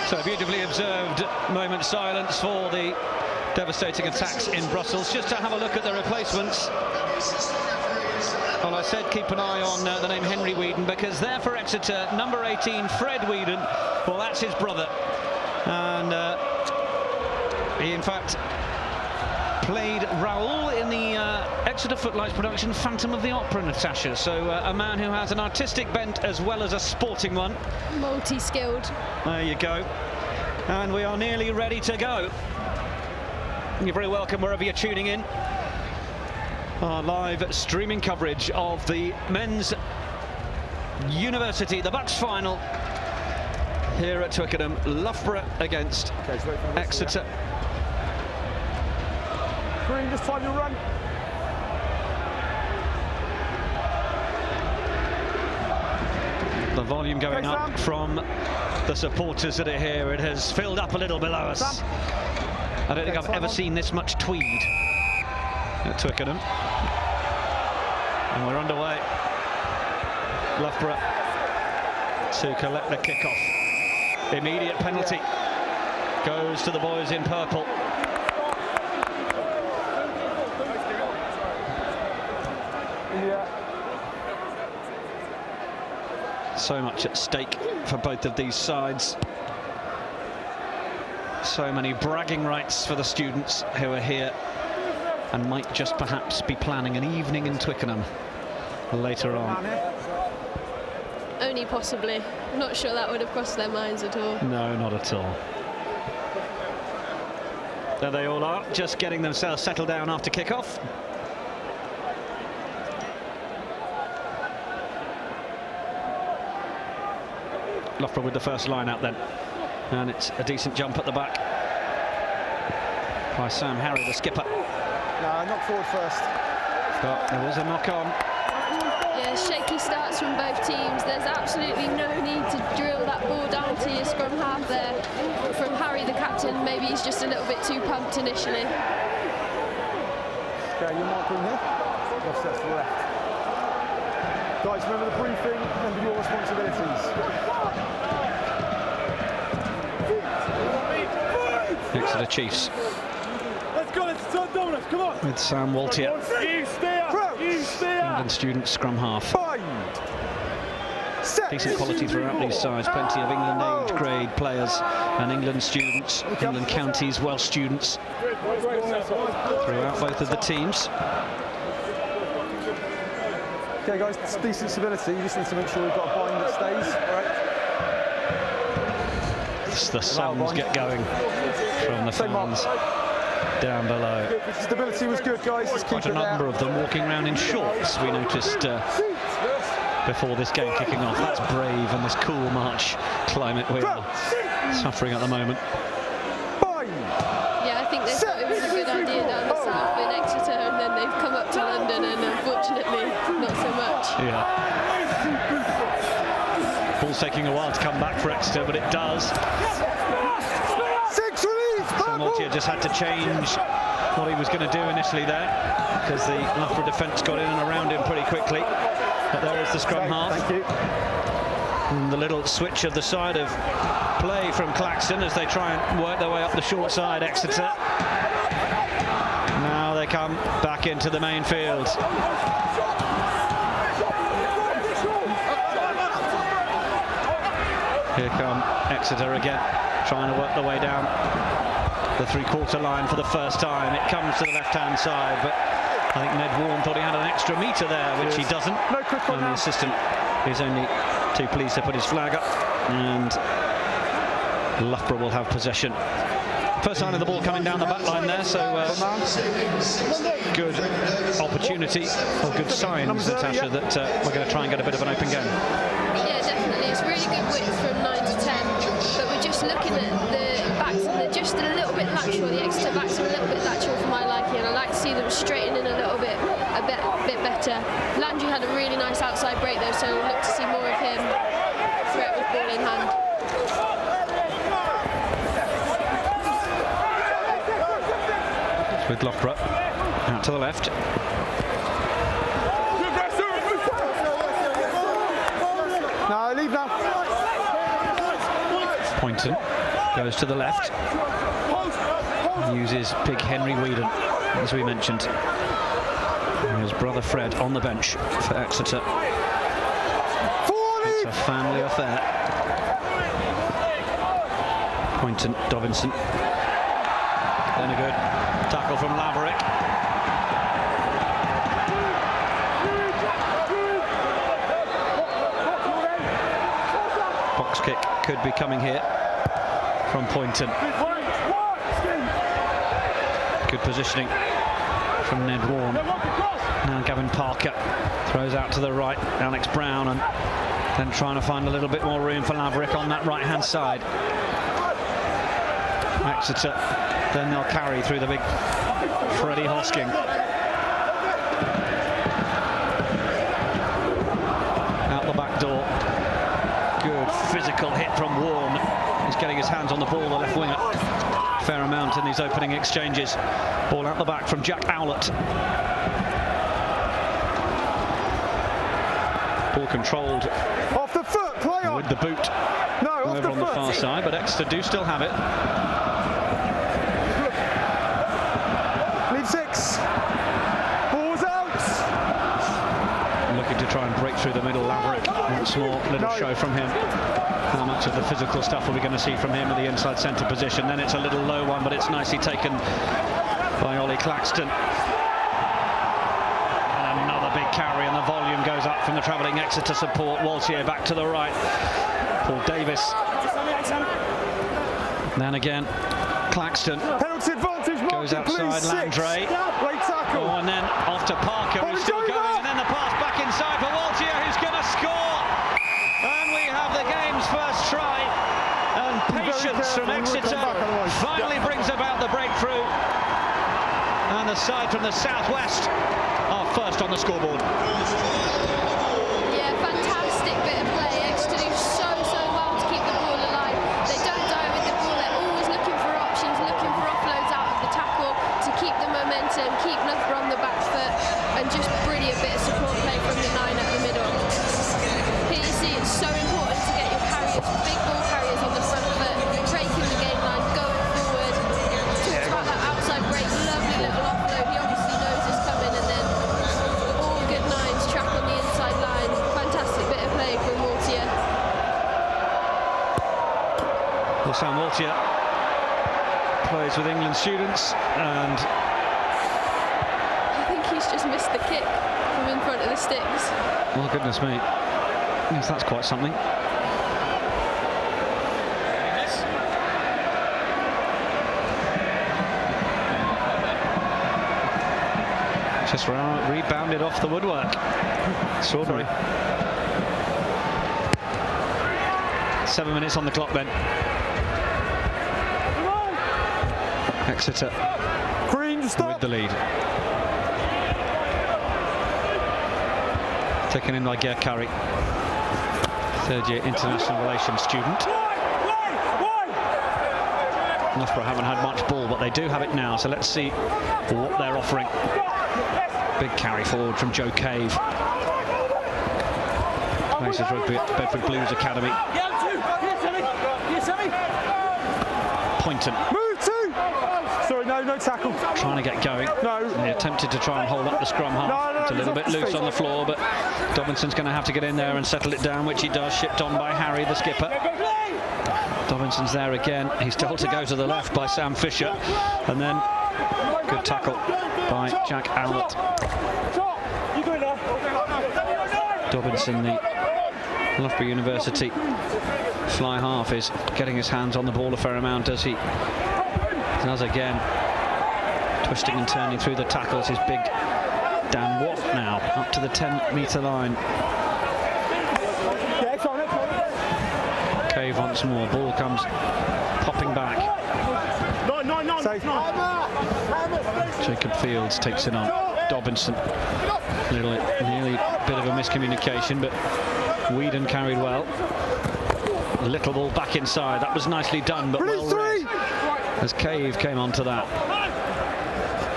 So beautifully observed moment silence for the devastating attacks in Brussels. Just to have a look at the replacements. Well, I said keep an eye on the name Henry Whedon, because there for Exeter, number 18, Fred Whedon. Well, that's his brother. And he, in fact, played Raoul in the Exeter Footlights production Phantom of the Opera, Natasha. So a man who has an artistic bent as well as a sporting one. Multi-skilled. There you go. And we are nearly ready to go. You're very welcome wherever you're tuning in. Our live streaming coverage of the men's university, the BUCS final here at Twickenham. Loughborough against Exeter. Green, just time your run. The volume going up from the supporters that are here. It has filled up a little below us. I don't think I've ever seen this much tweed at Twickenham. And we're underway. Loughborough to collect the kick-off. Immediate penalty goes to the boys in purple. So much at stake for both of these sides. So many bragging rights for the students who are here and might just perhaps be planning an evening in Twickenham later on. Only possibly. I'm not sure that would have crossed their minds at all. No, not at all. There they all are, just getting themselves settled down after kick-off. Loughborough with the first line out then, and it's a decent jump at the back by Sam Harry, the skipper. No, knock forward first. But there was a knock on. Yeah, shaky starts from both teams. There's absolutely no need to drill that ball down to your scrum half there. From Harry, the captain, maybe he's just a little bit too pumped initially. Okay, you're marking here. Offsets to the left. Guys, remember the briefing, remember your responsibilities. Exeter Chiefs. Let's go, let's turn down us, come on. With Sam Waltier. You steer. England students scrum half. Decent quality throughout these sides. Plenty of England age grade players and England students, England counties, Welsh students throughout both of the teams. Okay guys, it's decent stability, you just need to make sure we've got a bind that stays, alright? The songs get going from the fans down below. Stability was good guys, just keep Quite a number of them walking around in shorts, we noticed before this game kicking off. That's brave in this cool March climate we are suffering at the moment. Yeah, I think they thought it was a good idea down the south in Exeter, and then they've come up to London and unfortunately not so much. Yeah. Ball's taking a while to come back for Exeter, but it does. Sam Waltier just had to change what he was going to do initially there, because the Loughborough defence got in and around him pretty quickly. But there is the scrum half. Thank you. And the little switch of the side of play from Claxton as they try and work their way up the short side, Exeter. Now they come back into the main field. Here come Exeter again, trying to work their way down the three-quarter line for the first time. It comes to the left-hand side, but I think Ned Warren thought he had an extra metre there, which he doesn't. No quick one and the now. assistant is only too pleased to put his flag up, and Loughborough will have possession. First sign of the ball coming down the back line there, so good opportunity, or good signs, Natasha, that we're going to try and get a bit of an open game. Yeah, definitely. It's really good width from 9 to 10, but we're just looking at the backs, and they're just a little bit lateral. The Exeter backs are a little bit lateral for my liking, and I like to see them straighten in a bit better. Landry had a really nice outside break though, so we'll look to see more of him threat with ball in hand. With Loughborough out to the left. No, leave now. Poynton goes to the left. Uses big Henry Whedon, as we mentioned. His brother Fred on the bench for Exeter. It's a family affair. Poynton, Dovinson. Then a good tackle from Laverick. Box kick could be coming here from Poynton. Good positioning from Ned Warren. Now Gavin Parker throws out to the right, Alex Brown, and then trying to find a little bit more room for Laverick on that right-hand side. Exeter, then they'll carry through the big Freddie Hosking. Out the back door. Good physical hit from Warren. He's getting his hands on the ball, the left winger. Fair amount in these opening exchanges. Ball out the back from Jack Owlett. Ball controlled. Off the foot, play on. With the boot. No, off over on the far side, but Exeter do still have it. Lead 6. Ball's out. Looking to try and break through the middle. Laverick once more. Little show from him. How much of the physical stuff are we going to see from him in the inside centre position? Then it's a little low one, but it's nicely taken by Ollie Claxton. And another big carry, and the volume goes up from the travelling Exeter support. Waltier back to the right. Paul Davis. Then again, Claxton Penalty advantage, goes outside. Landry. Oh, and then off to Parker, who's still going, and then the pass back inside for Waltier, who's going to score. And we have the game's first try, and patience from Exeter finally brings about the breakthrough. And the side from the southwest are first on the scoreboard. Yeah, fantastic bit of play. Exeter do so well to keep the ball alive. They don't die with the ball. They're always looking for options, looking for offloads out of the tackle to keep the momentum, keep Loughborough on the back foot, and just brilliant bit of support play from the 9 at the middle. Here you see it's so important to get your carriers, big ball carriers on the front foot, breaking the game line, going forward. Talked about that outside break, lovely little offload. He obviously knows it's coming, and then all good 9s track on the inside line. Fantastic bit of play from Waltier. Well, Sam Waltier plays with England students, and I think he's just missed the kick from in front of the sticks. well, goodness me, yes, that's quite something. Just rebounded off the woodwork. Strawberry. 7 minutes on the clock then. Exeter with the lead. Taken in by Ger Curry, third-year international relations student. Loughborough haven't had much ball, but they do have it now, so let's see what they're offering. Big carry forward from Joe Cave. Plays his rugby at Bedford Blues Academy. Poynton. Sorry, no tackle. Trying to get going. No. They attempted to try and hold up the scrum half. No, it's a little bit loose on the floor, but Dobinson's going to have to get in there and settle it down, which he does, shipped on by Harry, the skipper. Dobinson's there again. He's told to go to the left by Sam Fisher, and then good tackle by Jack Owlett. Dobinson, the Loughborough University fly half, is getting his hands on the ball a fair amount, as he does again, twisting and turning through the tackles. His big Dan Watt now up to the 10-metre line. Cave once more, ball comes popping back. Jacob Fields takes it on Dobinson. Nearly a bit of a miscommunication, but Whedon carried well. Little ball back inside. That was nicely done, but well read as Cave came onto that.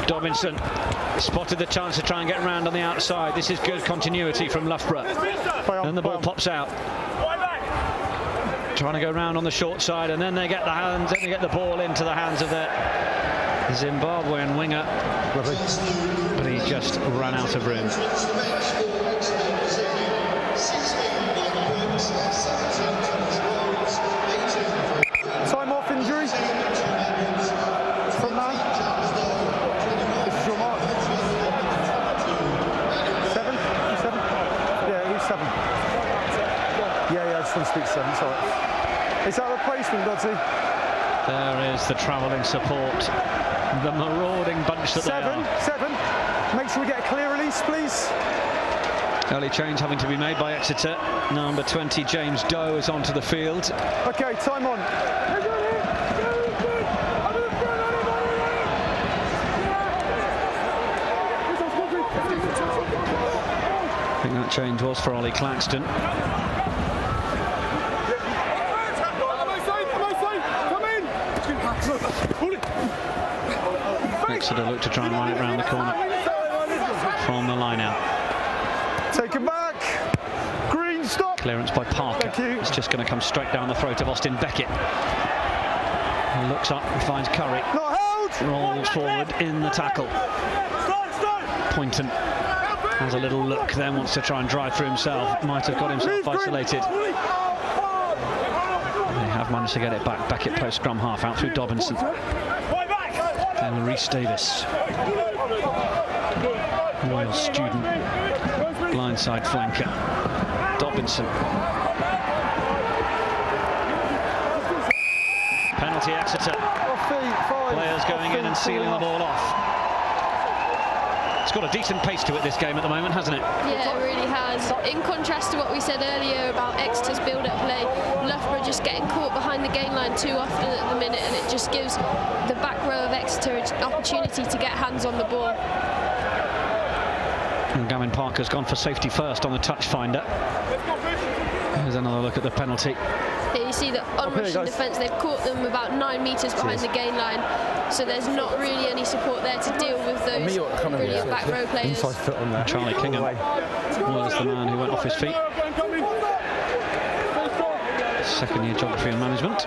Dobinson spotted the chance to try and get round on the outside. This is good continuity from Loughborough. Then the ball pops out. Trying to go round on the short side, and then they get the ball into the hands of the Zimbabwean winger. But he just ran out of room. Time off injury. Front man. This is your mark. 7? Who's 7? Yeah, who's 7? Yeah, I just want to speak to 7, sorry. Is that a replacement, Doddsy? There is the travelling support. The marauding bunch that 7. Make sure we get a clear release, please. Early change having to be made by Exeter. Number 20, James Doe, is onto the field. Okay, time on. I think that change was for Ollie Claxton. Exeter look to try and run it round the corner from the line out. Take him back. Green, stop. Clearance by Parker. It's just going to come straight down the throat of Austin Beckett. He looks up and finds Curry. Not held. Rolls forward in the tackle. Poynton has a little look, then wants to try and drive through himself. Might have got himself isolated. They have managed to get it back. Beckett plays scrum half out through Dobinson. Then Rhys Davis. Royal student. Blindside flanker. Dobinson. Penalty Exeter. Players going in and sealing the ball off. It's got a decent pace to it, this game at the moment, hasn't it? Yeah, it really has. In contrast to what we said earlier about Exeter's build-up play, Loughborough just getting caught behind the gain line too often at the minute, and it just gives the back row of Exeter an opportunity to get hands on the ball. And Gavin Parker's gone for safety first on the touch finder. Here's another look at the penalty. Here you see the on-rushing defence, they've caught them about 9 metres behind the gain line, so there's not really any support there to deal with those brilliant back row players. Charlie Kingham was the man who went off his feet. Second year geography and management.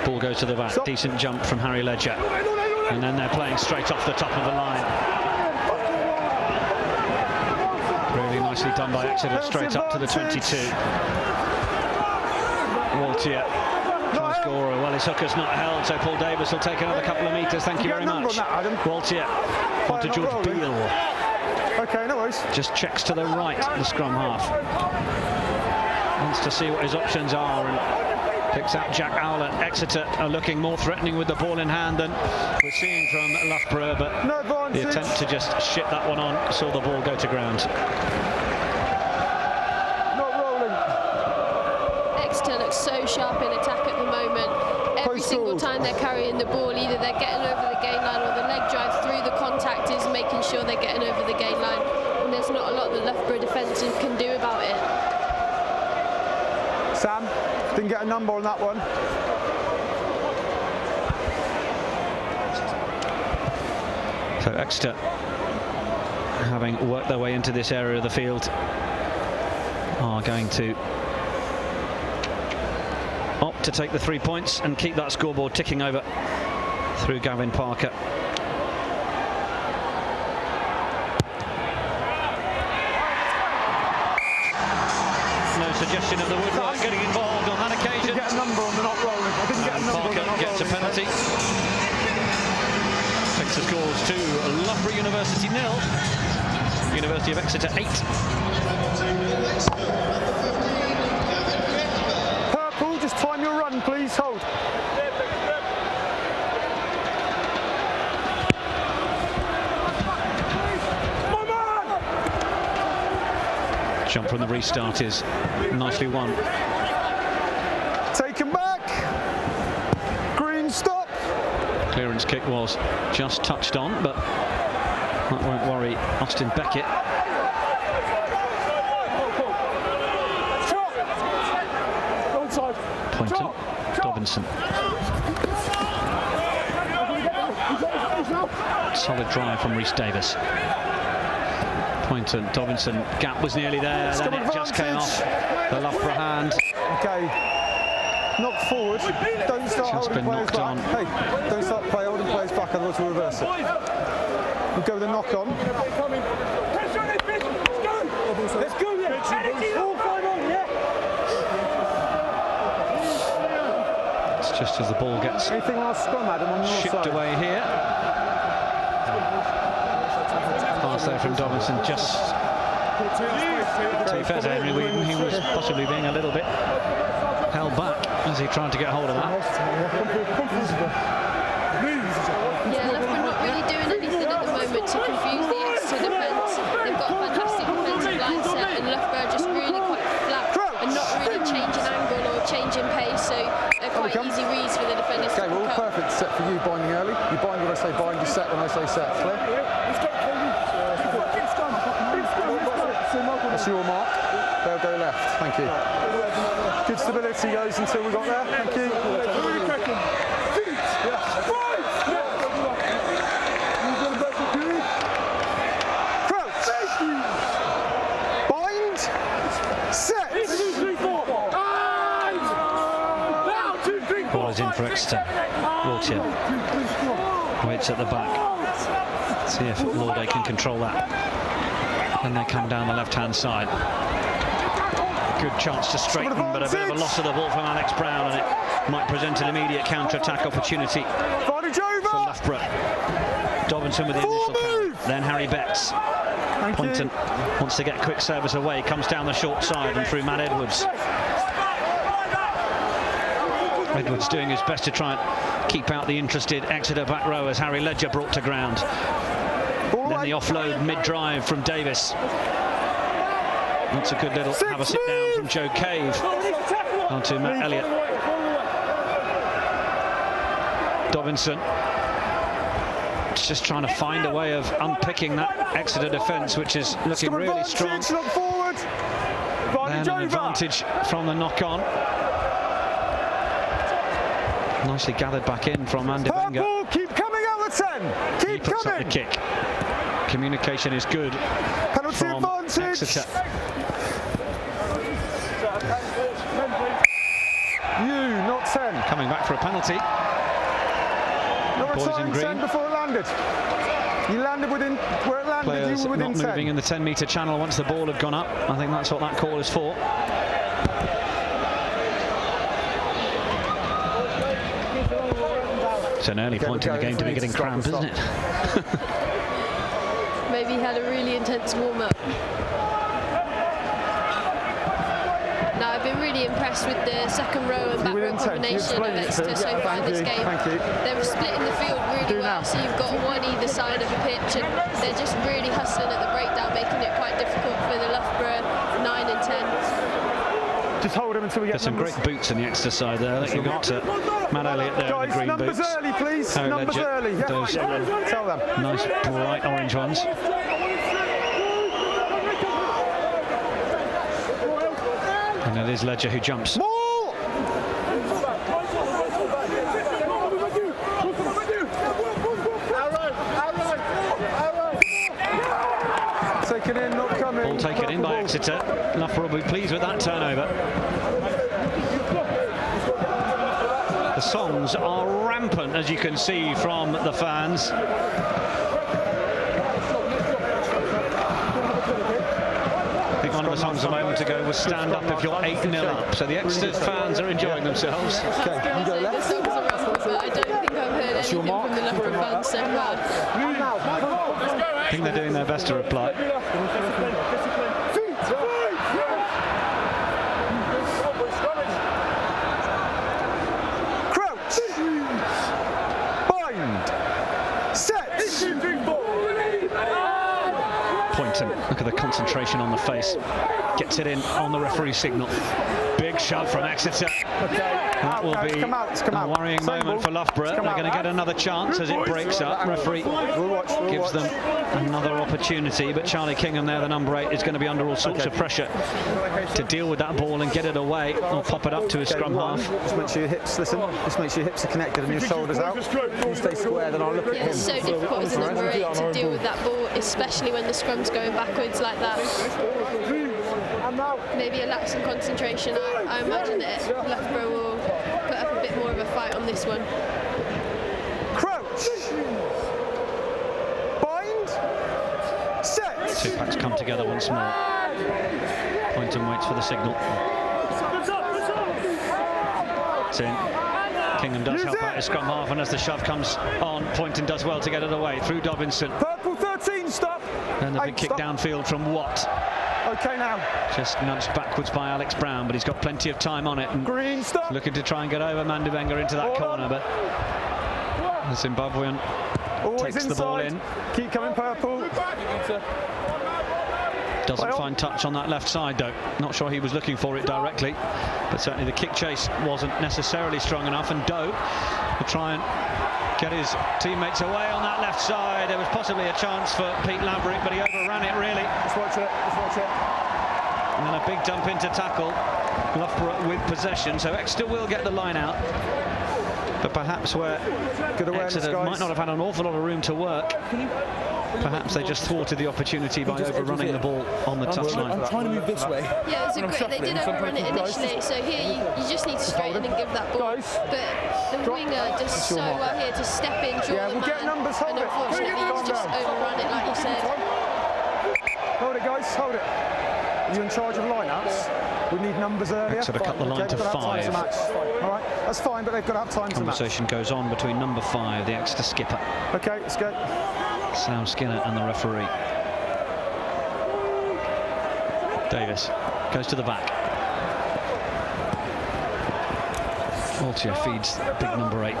Ball goes to the back, decent jump from Harry Ledger. And then they're playing straight off the top of the line. Really nicely done by Exeter, straight up to the 22. Waltier, try scorer. Well, his hooker's not held, so Paul Davis will take another couple of metres. Thank you very much. Waltier onto George Beale. Okay, no worries. Just checks to the right, the scrum half. Wants to see what his options are and picks out Jack Owlett. Exeter are looking more threatening with the ball in hand than we're seeing from Loughborough, but the attempt to just shit that one on saw the ball go to ground. Not rolling. Exeter looks so sharp in attack at the moment. Every single time they're carrying the ball, either they're getting over the gain line or the leg drive through the contact is making sure they're getting over the gain line. And there's not a lot that Loughborough defence can do about it. Sam, didn't get a number on that one. So Exeter, having worked their way into this area of the field, are going to opt to take the 3 points and keep that scoreboard ticking over through Gavin Parker. No suggestion of the woodwork getting involved on that occasion. I didn't get a number on the not rolling. I didn't get a number on the Parker not gets a rolling. penalty. Takes the scores to Loughborough University 0. University of Exeter 8. Purple, just time your run, please. Hold. Jump from the restart is nicely won. Take him back. Green, stop. Clearance kick was just touched on, but that won't worry Austin Beckett. Poynton, Dobinson. Solid drive from Rhys Davis. Poynton, Dobinson, gap was nearly there, then it just came off the Loughborough hand. Okay, knock forward, don't start Just holding been players knocked back. on. Hey, don't start holding players back, otherwise we'll reverse it. We'll go with a knock on. Let's go, all 5 on, yeah. It's just as the ball gets Anything on our scrum, Adam, on your shipped side? away here. Pass there from Dobinson, just to be fair to Henry Wheaton, he was possibly being a little bit held back as he tried to get hold of that. Yeah, Loughborough not really doing anything at the moment to confuse the Exeter defence. They've got a fantastic defensive line set, and Loughborough just really quite flat and not really changing angle or changing pace, so they're quite easy reads for the defenders. Okay, we're all perfect set for you binding early. You bind when I say bind, you set when I say set. Clear? That's your mark. They'll go left. Thank you. Good stability, guys, until we got there. Thank you. Crouch. Bind. Set. Ball is in for Exeter. Waltier waits at the back. See if Lauday can control that. Then they come down the left-hand side. Good chance to straighten, but a bit of a loss of the ball from Alex Brown, and it might present an immediate counter-attack opportunity for Loughborough. Dobinson with the initial count, then Harry Betts. Poynton wants to get quick service away, comes down the short side and through Matt Edwards. Edwards doing his best to try and keep out the interested Exeter back row as Harry Ledger brought to ground. Then the offload mid-drive from Davis. That's a good little have a sit down from Joe Cave onto Matt Elliott. Dobinson just trying to find a way of unpicking that Exeter defence, which is looking really strong. Then an advantage from the knock-on. Nicely gathered back in from Andy Wenger. Keep coming out the 10. Keep He puts coming. up the kick. Communication is good Penalty from advantage. Exeter. You, not 10. Coming back for a penalty. Not Boys in retiring green. 10 before it landed. You landed within where it landed. Players You were within not 10. moving in the 10-metre channel once the ball had gone up. I think that's what that call is for. It's an early point in the game to be getting cramp, isn't it? Maybe he had a really intense warm-up. No, I've been really impressed with the second row and back row combination of Exeter so far in this game. They're splitting the field really well, so you've got one either side of the pitch, and they're just really hustling at the breakdown, making it quite difficult for the Loughborough 9 and 10. Just hold him until we get There's some great boots on the Exeter side there. I think you've got Matt Elliott there in the green numbers boots. early, please. Harry Numbers Ledger, early. Yeah. those Tell them. nice bright orange ones. And it is Ledger who jumps. Taken in, not coming. Ball taken in by Exeter. Loughborough will be pleased with that turnover. songs are rampant, as you can see from the fans. I think one of the songs a moment ago was "Stand Up If You're 8-0 Up," so the Exeter fans are enjoying themselves. Okay, you go left. The songs are rampant, but I don't think I've heard anything from the Loughborough fans so far. I think they're doing their best to reply. Crouch. Bind. Set. Pointon, look at the concentration on the face. Gets it in on the referee signal. Big shove from Exeter. That will be a worrying moment for Loughborough. They're going to get another chance as it breaks up. Referee gives them another opportunity, but Charlie Kingham there, the number 8, is going to be under all sorts of pressure to deal with that ball and get it away or pop it up to his scrum half. Just make sure your hips, listen, just make sure your hips are connected and your shoulders out. You stay square, then I'll look at him. It's so difficult as a number 8 to deal with that ball, especially when the scrum's going backwards like that. Maybe a lapse in concentration. I imagine that Loughborough will put up a bit more of a fight on this one. Crouch. Bind. Set. Two packs come together once more. Pointon waits for the signal. It's in. Kingham does help out his scrum half, and as the shove comes on, Pointon does well to get it away through Dobinson. Purple 13, stop. And the big kick downfield from Watt. Okay now. Just nudged backwards by Alex Brown, but he's got plenty of time on it. And Green, stop. Looking to try and get over Mandubenga into that corner, but the Zimbabwean takes the ball in. Keep coming, Purple. Doesn't find touch on that left side though. Not sure he was looking for it directly, but certainly the kick chase wasn't necessarily strong enough, and Doe will try and get his teammates away on that left side. There was possibly a chance for Pete Laverick, but he overran it really. Just watch it, just watch it. And then a big jump into tackle. Loughborough with possession, so Exeter will get the line out. But perhaps where Exeter might not have had an awful lot of room to work, perhaps they just thwarted the opportunity by overrunning the ball on the touchline. I'm trying to move this way. Yeah, it was a great. They did overrun it initially, so here you just need to straighten and give that ball. But the winger does so well here to step in, draw the man, and unfortunately he's just overrun it, like you said. Hold it, guys, hold it. Are you in charge of lineouts? We need numbers earlier. Exeter cut the line to 5. All right, that's fine, but they've got to have time to match. Conversation goes on between number 5, the Exeter skipper. Okay, let's go. Sam Skinner and the referee. Davis goes to the back. Altier feeds big number 8,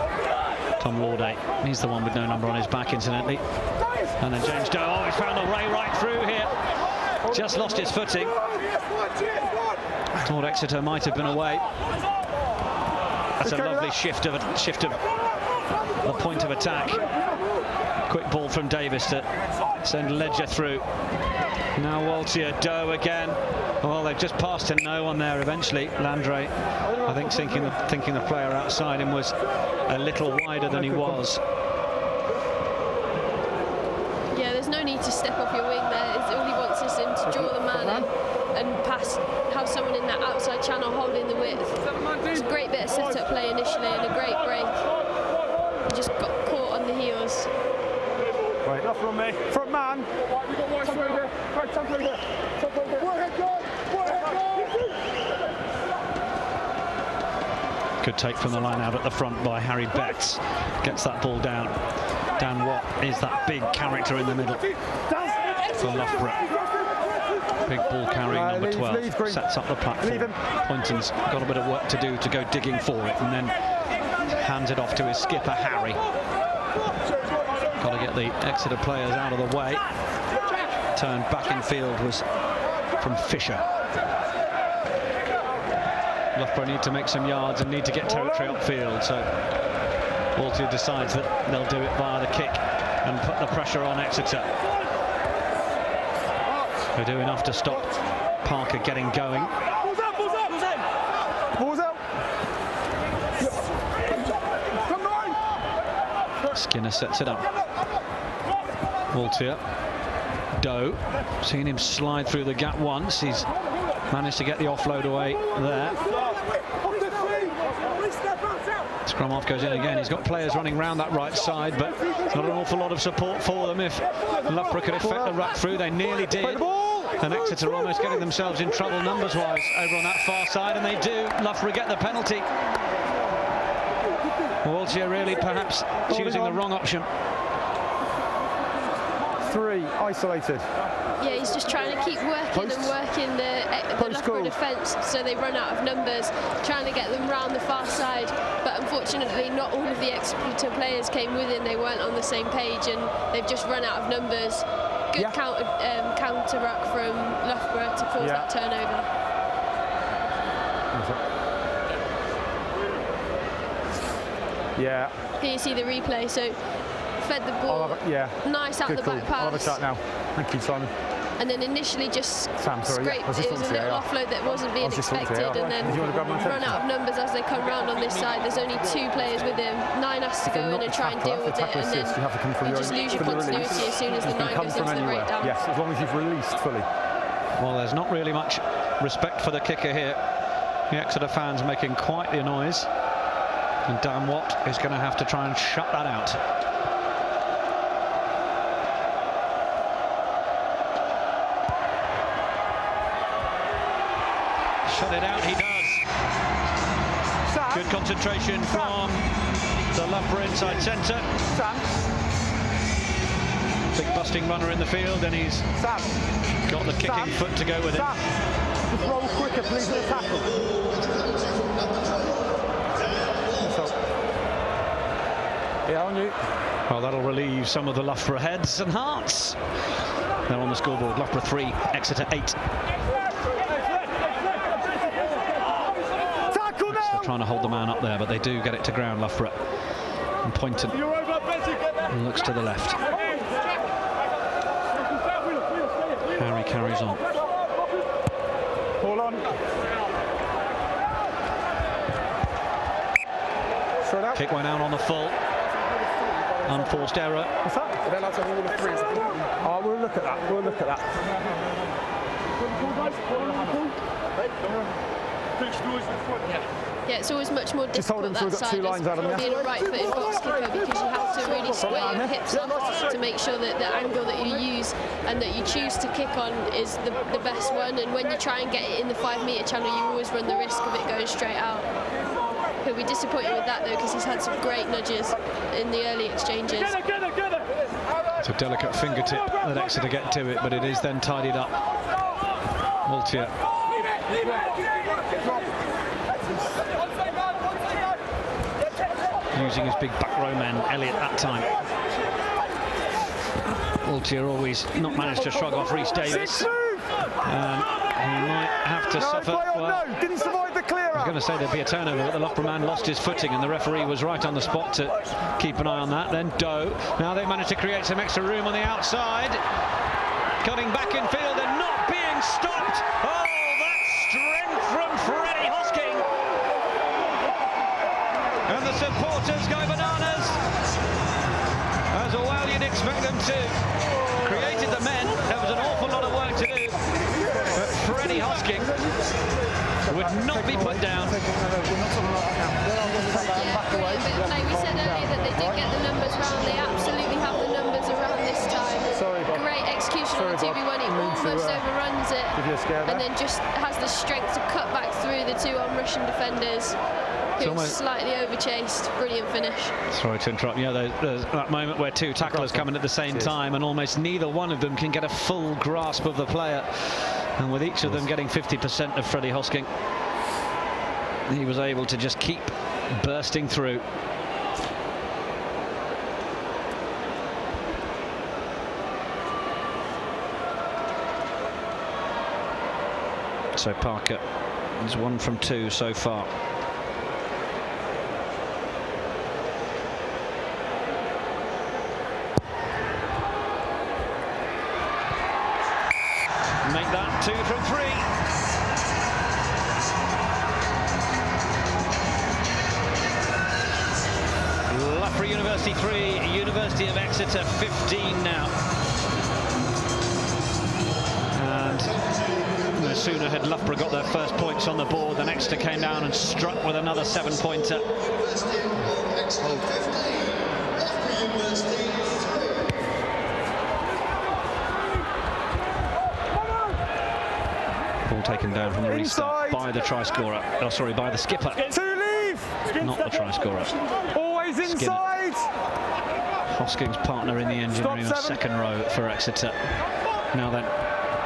Tom Lauday. He's the one with no number on his back, incidentally. And then James Doe, oh, he's found the way right through here. Just lost his footing. Thought Exeter might have been away. That's a lovely shift of the point of attack. Quick ball from Davis to send Ledger through. Now Waltier, Doe again. Well, they've just passed to no one there eventually. Landry, I think, thinking the player outside him was a little wider than he was. Yeah, there's no need to step off your wing there. All he wants is him to draw the man in and pass, have someone in that outside channel holding the width. It's a great bit of set-up play initially and a great break. He just got caught on the heels. Right, enough from me. Front man. Good take from the line out at the front by Harry Betts. Gets that ball down. Dan Watt is that big character in the middle for Loughborough. Big ball carrying number 12. Sets up the platform. Pointon's got a bit of work to do to go digging for it, and then hands it off to his skipper, Harry. Got to get the Exeter players out of the way. Turn back in field was from Fisher. Loughborough need to make some yards and need to get territory upfield, so Waltier decides that they'll do it via the kick and put the pressure on Exeter. They do enough to stop Parker getting going. Balls out, balls out, balls out. Come on. Skinner sets it up. Waltier. Doe. Seen him slide through the gap once. He's managed to get the offload away there. Scrum off goes in again. He's got players running round that right side, but not an awful lot of support for them. If Loughborough could effect the ruck through, they nearly did. And Exeter almost getting themselves in trouble numbers-wise over on that far side, and they do. Loughborough get the penalty. Waltier really perhaps choosing the wrong option. 3, isolated. Yeah, he's just trying to keep working and working the Loughborough defence so they run out of numbers, trying to get them round the far side. But unfortunately, not all of the Exeter players came with him. They weren't on the same page, and they've just run out of numbers. Good counter ruck from Loughborough to cause that turnover. Yeah. Here you see the replay. So fed the ball. Nice out the back pass. I'll have a chat now. Thank you, Simon. And then initially just scraped. It was a little offload that wasn't being expected, and then run out of numbers as they come round on this side. There's only 2 players with him. 9 has to go in and try and deal with it, and then you just lose your continuity as soon as the 9 goes into the breakdown. Yes, as long as you've released fully. Well, there's not really much respect for the kicker here. The Exeter fans making quite the noise, and Dan Watt is going to have to try and shut that out. Shut it out, he does. Good concentration from the Loughborough inside centre. Big busting runner in the field, and he's got the kicking foot to go with it. Just roll quicker, please, at the tackle. Yeah, on you. Well, that'll relieve some of the Loughborough heads and hearts. They're on the scoreboard. Loughborough 3, Exeter 8. Trying to hold the man up there, but they do get it to ground, Loughborough. And Poynton looks to the left. Harry carries on. Hold on. Kick went out on the full. Unforced error. What's that? They're allowed to have all the 3s. Oh, we'll look at that. We'll look at that. Yeah, it's always much more difficult that side as being a right-footed box kicker, because you have to really square your hips up to make sure that the angle that you use and that you choose to kick on is the best one. And when you try and get it in the 5-metre channel, you always run the risk of it going straight out. He'll be disappointed with that though, because he's had some great nudges in the early exchanges. It's a delicate fingertip that Exeter get to it, but it is then tidied up. Waltier. Using his big back row man, Elliott, that time. Waltier always not managed to shrug off Rhys Davis. He might have to suffer. Well, didn't survive the clear. I was going to say there'd be a turnover, but the Loughborough man lost his footing, and the referee was right on the spot to keep an eye on that. Then Doe. Now they've managed to create some extra room on the outside. Cutting back in field and not being stopped. Oh, that's strength from Freddie Hosking. And the supporters go bananas. As well you'd expect them to. Created the men. There was an awful lot of work to do. But Freddie Hosking would not be put down. Like we said earlier, that they did get the numbers round. They absolutely have the numbers around this time. Great execution on the 2v1. He almost overruns it, and then just has the strength to cut back through the 2 on-rushing defenders. Slightly overchased. Brilliant finish. Sorry to interrupt. Yeah, there's that moment where 2 tacklers come in at the same time, and almost neither one of them can get a full grasp of the player. And with each of them getting 50% of Freddie Hosking, he was able to just keep bursting through. So Parker is 1 from 2 so far. Make that 2 from 3. Loughborough University 3, University of Exeter 15 now. And sooner had Loughborough got their first points on the board than Exeter came down and struck with another 7-pointer. Ball taken down from the restart by the try scorer. Oh, sorry, by the skipper. Not the try scorer. Always inside. Hosking's partner in the engine room, second row for Exeter. Now then,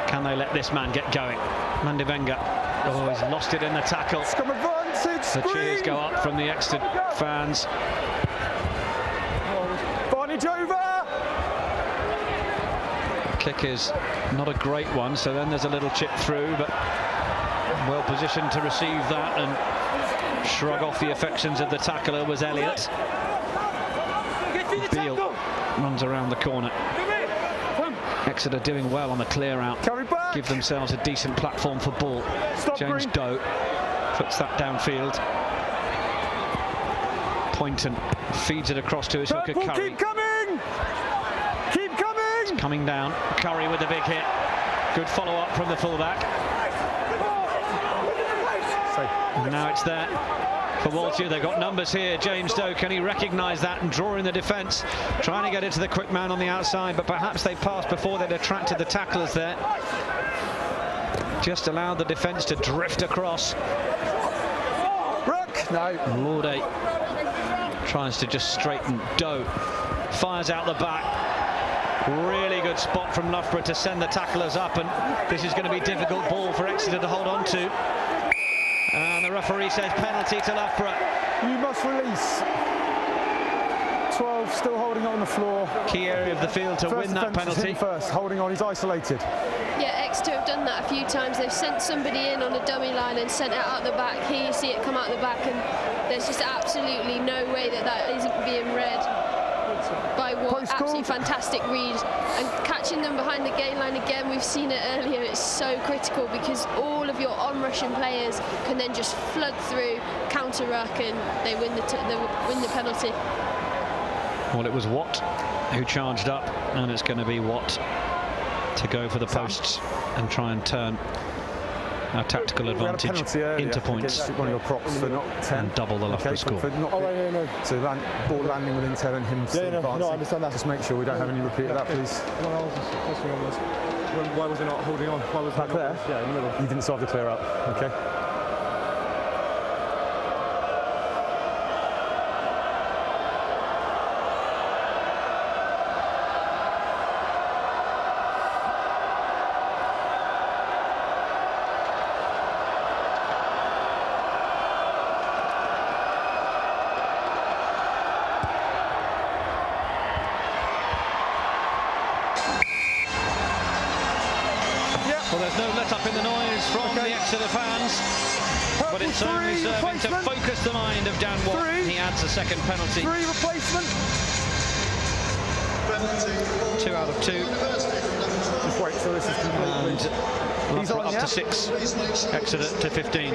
can they let this man get going? Mandivenga, oh, he's lost it in the tackle. Scrum advantage. The cheers go up from the Exeter fans. Barney Jover. Kick is not a great one, so then there's a little chip through, but well positioned to receive that and shrug off the affections of the tackler was Elliott. Beale runs around the corner. Exeter doing well on the clear out. Give themselves a decent platform for ball. James Doe puts that downfield. Poynton feeds it across to his hooker Curry. Keep coming! Keep coming! It's coming down. Curry with a big hit. Good follow up from the fullback. And now it's there for Walter. They've got numbers here. James Doe, can he recognise that and draw in the defence? Trying to get it to the quick man on the outside, but perhaps they passed before they'd attracted the tacklers there. Just allowed the defence to drift across. No. Lorde tries to just straighten. Doe fires out the back. Really good spot from Loughborough to send the tacklers up, and this is going to be difficult ball for Exeter to hold on to. And the referee says penalty to Loughborough. You must release. 12 still holding on the floor. Key area of the field to win that penalty. First, holding on, he's isolated. Yeah, Exeter have done that a few times. They've sent somebody in on a dummy line and sent it out the back. Here you see it come out the back, and there's just absolutely no way that that isn't being read by Watt. Absolutely fantastic read, and catching them behind the gain line again. We've seen it earlier. It's so critical because all of your on-rushing players can then just flood through, counter ruck, and they win the penalty. Well, it was Watt who charged up, and it's going to be Watt to go for the posts and try and turn our tactical advantage into points one of your props for not 10 and double the Loughborough score. So ball landing within 10 and him still advancing. No, I understand that. Just make sure we don't have any repeat of that, please. Why was he not holding on? Why was back there? Yeah, in the middle. You didn't solve the clear out. Okay. Well, there's no let up in the noise from the Exeter fans, but it's only serving to focus the mind of Dan Watt. He adds a second penalty. 3 replacement. 2 out of 2. Just wait till this is complete. And he's up to 6. Exeter to 15.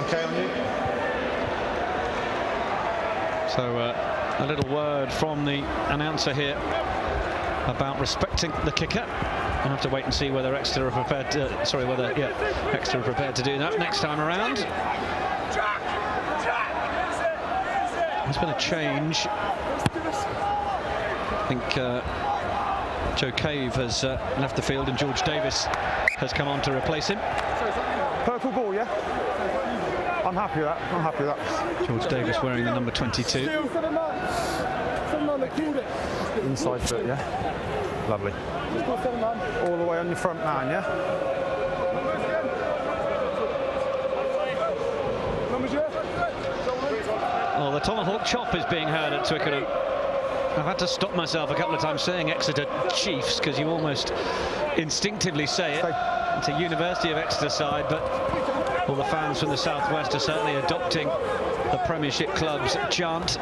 Okay, on you. So a little word from the announcer here about respecting the kicker. I'll have to wait and see whether Exeter are prepared to, Exeter are prepared to do that next time around. There's been a change. I think Joe Cave has left the field and George Davis has come on to replace him. Purple ball, yeah? I'm happy with that. I'm happy with that. George Davis wearing the number 22. Inside foot, yeah? Lovely. All the way on your front man, yeah? Well, the tomahawk chop is being heard at Twickenham. I've had to stop myself a couple of times saying Exeter Chiefs because you almost instinctively say it. It's a University of Exeter side, but all the fans from the southwest are certainly adopting the Premiership club's chant.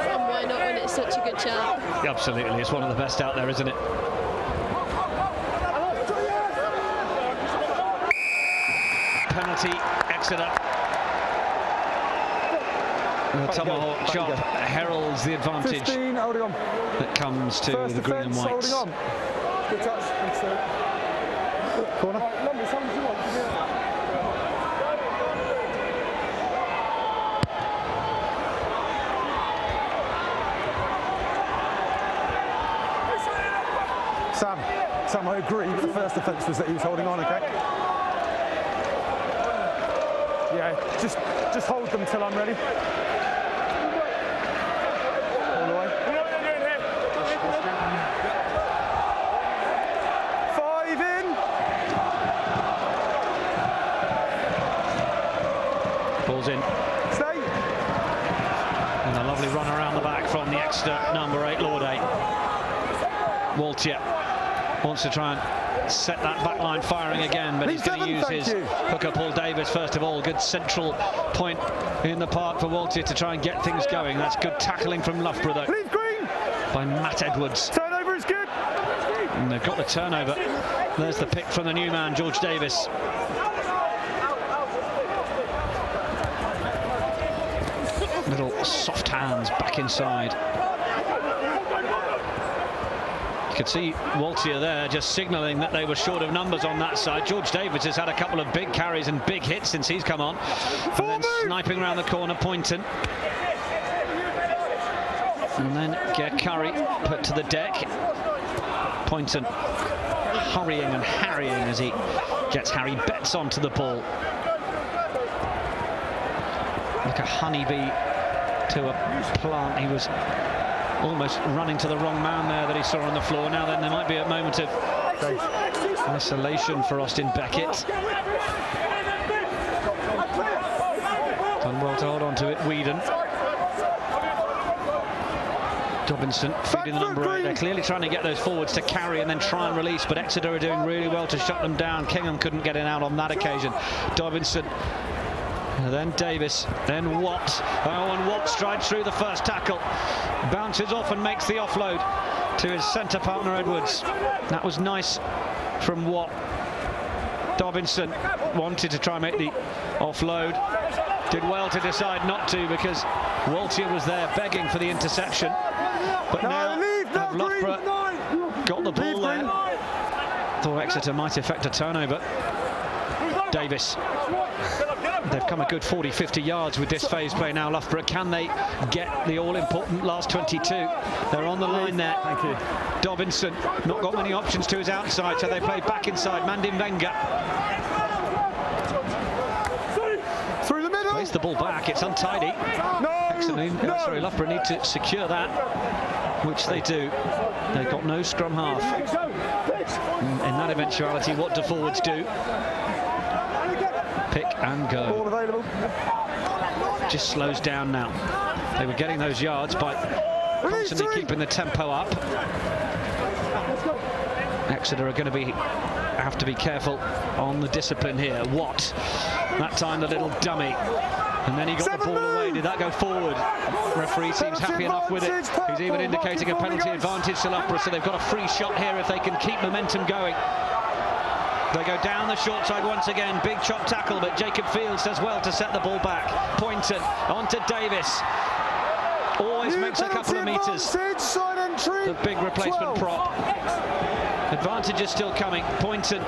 And why not when it's such a good chant? Absolutely, it's one of the best out there, isn't it? Penalty, Exeter. The tomahawk chop heralds the advantage 15, holding on. that comes to the green and whites. Good touch. Thanks, sir. Corner. Numbers, how many do you want? Sam, I agree, but the first offence was that he was holding on, okay? Yeah, just hold them till I'm ready. All the way. 5 in. Ball's in. Stay. And a lovely run around the back from the Exeter number 8, Lauday. Waltier wants to try and set that back line firing again, but he's going to use his hooker, Paul Davis, first of all. Good central point in the park for Waltier to try and get things going. That's good tackling from Loughborough, though, by Matt Edwards. Turnover is good. And they've got the turnover. There's the pick from the new man, George Davis. Little soft hands back inside. You could see Waltier there just signalling that they were short of numbers on that side. George Davis has had a couple of big carries and big hits since he's come on. And then sniping around the corner, Poynton. And then get Curry put to the deck. Poynton hurrying and harrying as he gets Harry Betts onto the ball. Like a honeybee to a plant. He was almost running to the wrong man there that he saw on the floor. Now then, there might be a moment of isolation for Austin Beckett. Done well to hold on to it, Whedon. Dobinson feeding the number 8. They're clearly trying to get those forwards to carry and then try and release, but Exeter are doing really well to shut them down. Kingham couldn't get it out on that occasion. Dobinson. And then Davis, then Watt. Oh, and Watt strides through the first tackle, bounces off and makes the offload to his centre partner Edwards. That was nice from Watt. Dobinson wanted to try and make the offload, did well to decide not to because Waltier was there begging for the interception. But now Loughborough got the ball there. Thought Exeter might effect a turnover. Davis. They've come a good 40-50 yards with this phase play now, Loughborough. Can they get the all-important last 22? They're on the line there. Thank you. Dobinson not got many options to his outside, so they play back inside. Mandinvenga. Through the middle. Plays the ball back. It's untidy. Sorry, Loughborough need to secure that, which they do. They've got no scrum half. In that eventuality, what do forwards do? Pick and go. Ball available. Just slows down now. They were getting those yards by constantly keeping the tempo up. Exeter are going to have to be careful on the discipline here. Watt, that time the little dummy. And then he got the ball away. Did that go forward? Referee seems happy enough with it. He's even indicating a penalty advantage to Loughborough, so they've got a free shot here if they can keep momentum going. They go down the short side once again. Big chop tackle, but Jacob Fields does well to set the ball back. Poynton onto Davis. Always makes a couple of metres. The big replacement prop. Advantage is still coming. Poynton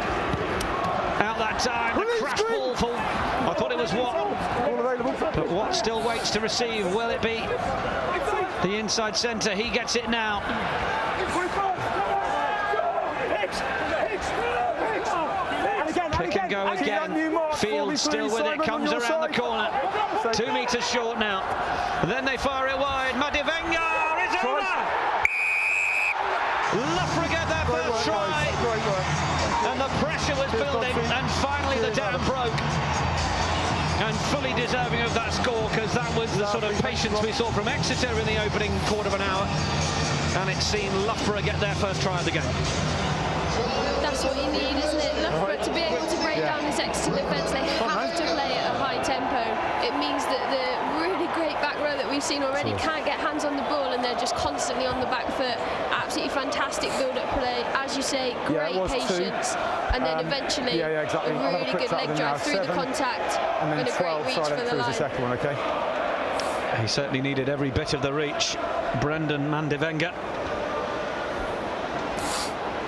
out that time. The crash ball for, I thought it was Watt. But Watt still waits to receive. Will it be the inside centre? He gets it now. Pick and go again. Fields still with it, comes around the corner. 2 metres short now. And then they fire it wide. Mandinvenga is over! Loughborough get their first try. And the pressure was building, and finally the dam broke. And fully deserving of that score, because that was the sort of patience we saw from Exeter in the opening quarter of an hour. And it's seen Loughborough get their first try of the game. That's what you need, isn't it? Loughborough to be able to break down this Exeter defence, they have to play at a high tempo. It means that the really great back row that we've seen already can't get hands on the ball, and they're just constantly on the back foot. Absolutely fantastic build-up play, as you say, great patience, and then eventually a really good leg drive through the contact, and then with a great reach for the line. The second one, okay? He certainly needed every bit of the reach. Brendan Mandinvenga.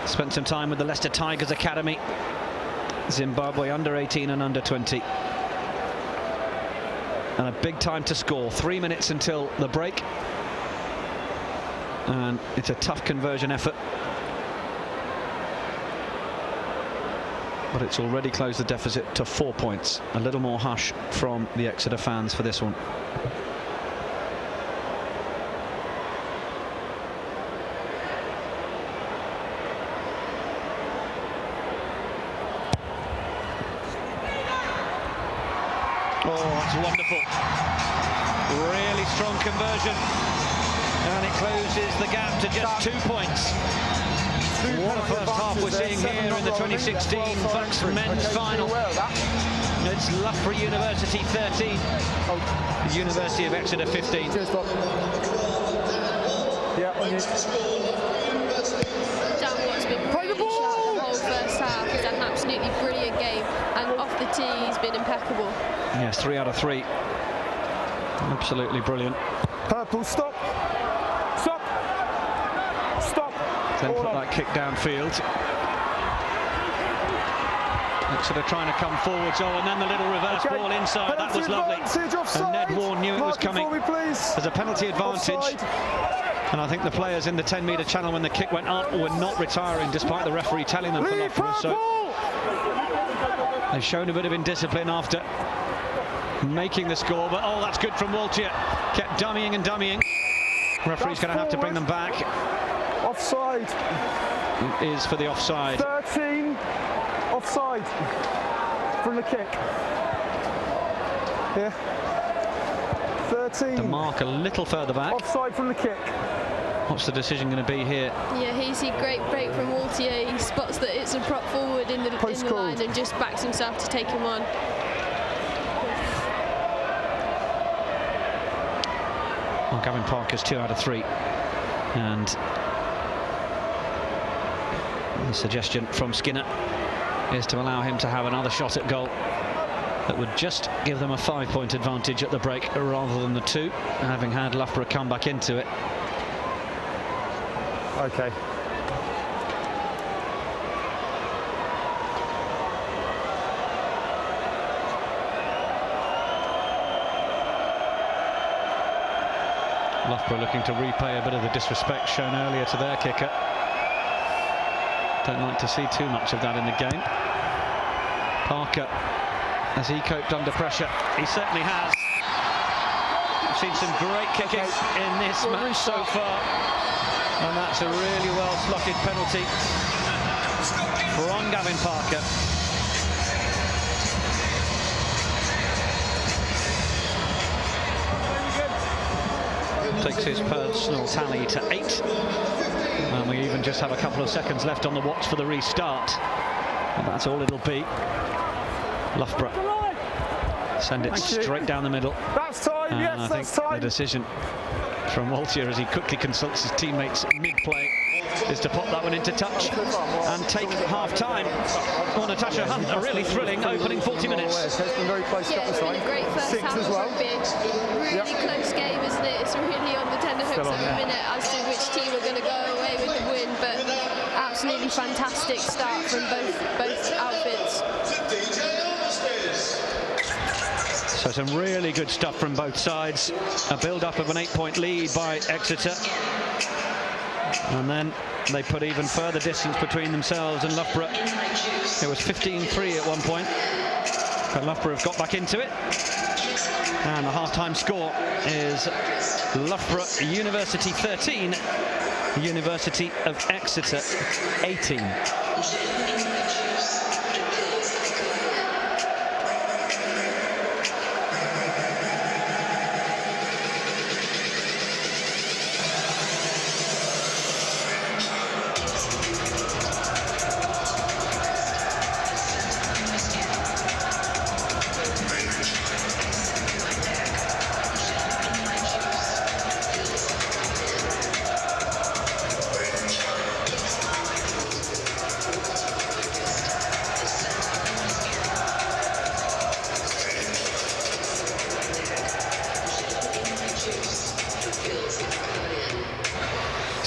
Spent some time with the Leicester Tigers Academy. Zimbabwe under 18 and under 20. And a big time to score. 3 minutes until the break. And it's a tough conversion effort. But it's already closed the deficit to 4 points. A little more hush from the Exeter fans for this one. Oh, it's wonderful. Really strong conversion. And it closes the gap to just 2 points. What a first half we're seeing here in the 2016 BUCS men's final. It's Loughborough University 13, the University of Exeter 15. Dan, what's been really sharp the whole first half. He's had an absolutely brilliant game, and off the tee he's been impeccable. Yes, 3 out of 3. Absolutely brilliant. Purple, stop. Stop. Stop. Then put that kick downfield. Exeter trying to come forwards. Oh, and then the little reverse ball inside. That was lovely. And Ned Warren knew it was coming. There's a penalty advantage. Offside. And I think the players in the 10-metre channel when the kick went up were not retiring, despite the referee telling them for Loughborough. So they've shown a bit of indiscipline after making the score. But oh, that's good from Waltier. Kept dummying and dummying. Referee's going to have to bring them back. Offside. It is for the offside. 13. Offside. From the kick. Yeah. 13. The mark a little further back. Offside from the kick. What's the decision going to be here? Yeah, he's a great break from Waltier. He spots that it's a prop forward in the line and just backs himself to take him on. Well, Gavin Parker's 2 out of 3. And the suggestion from Skinner is to allow him to have another shot at goal. That would just give them a 5-point advantage at the break rather than the 2, having had Loughborough come back into it. Okay. Loughborough looking to repay a bit of the disrespect shown earlier to their kicker. Don't like to see too much of that in the game. Parker, has he coped under pressure? He certainly has. We've seen some great kicking in this match so far. And that's a really well slotted penalty from Gavin Parker. Takes his personal tally to 8. And we even just have a couple of seconds left on the watch for the restart. And that's all it'll be. Loughborough send it straight down the middle. That's time, and yes, I think the decision from Waltier as he quickly consults his teammates mid-play is to pop that one into touch and take half-time. Well, Natasha Hunt, a really thrilling opening 40 minutes. It's been very close. Yeah, it's been a great first half of rugby. Really close game, isn't it? It's really on the tenterhooks every minute as to which team are going to go away with the win, but absolutely fantastic start from both outfits. So some really good stuff from both sides. A build-up of an 8-point lead by Exeter. And then they put even further distance between themselves and Loughborough. It was 15-3 at one point. But Loughborough have got back into it. And the half-time score is Loughborough University 13, University of Exeter 18.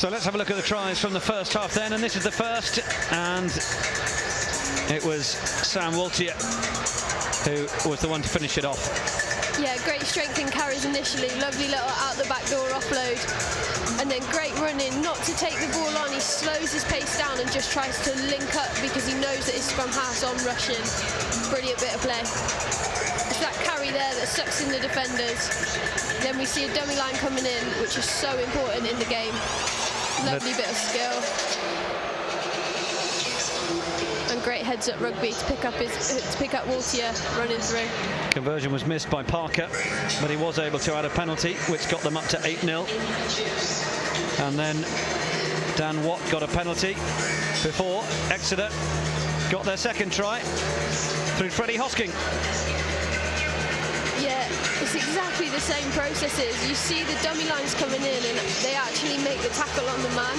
So let's have a look at the tries from the first half then, and this is the first, and it was Sam Waltier who was the one to finish it off. Yeah, great strength in carries initially, lovely little out the back door offload, and then great running, not to take the ball on, he slows his pace down and just tries to link up because he knows that his scrum half's on rushing. Brilliant bit of play. It's that carry there that sucks in the defenders. Then we see a dummy line coming in, which is so important in the game. Lovely bit of skill. And great heads-up rugby to pick up Waltier running through. Conversion was missed by Parker, but he was able to add a penalty, which got them up to 8-0. And then Dan Watt got a penalty before Exeter got their second try through Freddie Hosking. Yeah, it's exactly the same processes. You see the dummy lines coming in and they actually make the tackle on the man.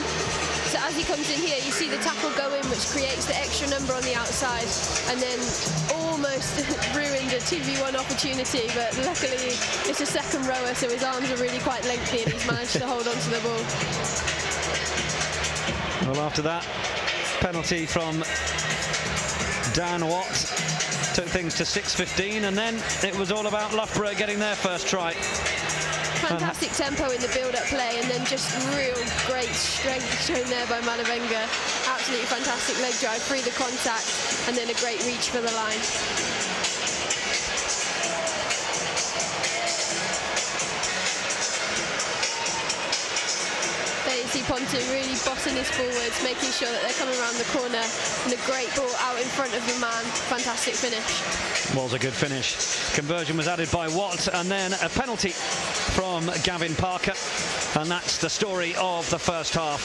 So as he comes in here, you see the tackle go in, which creates the extra number on the outside, and then almost ruined a 2v1 opportunity, but luckily it's a second rower, so his arms are really quite lengthy and he's managed to hold on to the ball. Well, after that penalty from Dan Watt, took things to 6-15, and then it was all about Loughborough getting their first try. Fantastic tempo in the build-up play, and then just real great strength shown there by Malavenga. Absolutely fantastic leg drive through the contact, and then a great reach for the line. Daisy Ponting really bossing his forwards, making sure that they're coming around the corner, and a great ball out in front of the man. Fantastic finish. Was a good finish. Conversion was added by Watt, and then a penalty from Gavin Parker, and that's the story of the first half.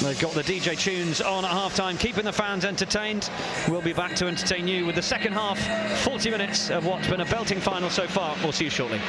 They've got the DJ tunes on at half-time, keeping the fans entertained. We'll be back to entertain you with the second half, 40 minutes of what's been a belting final so far. We'll see you shortly.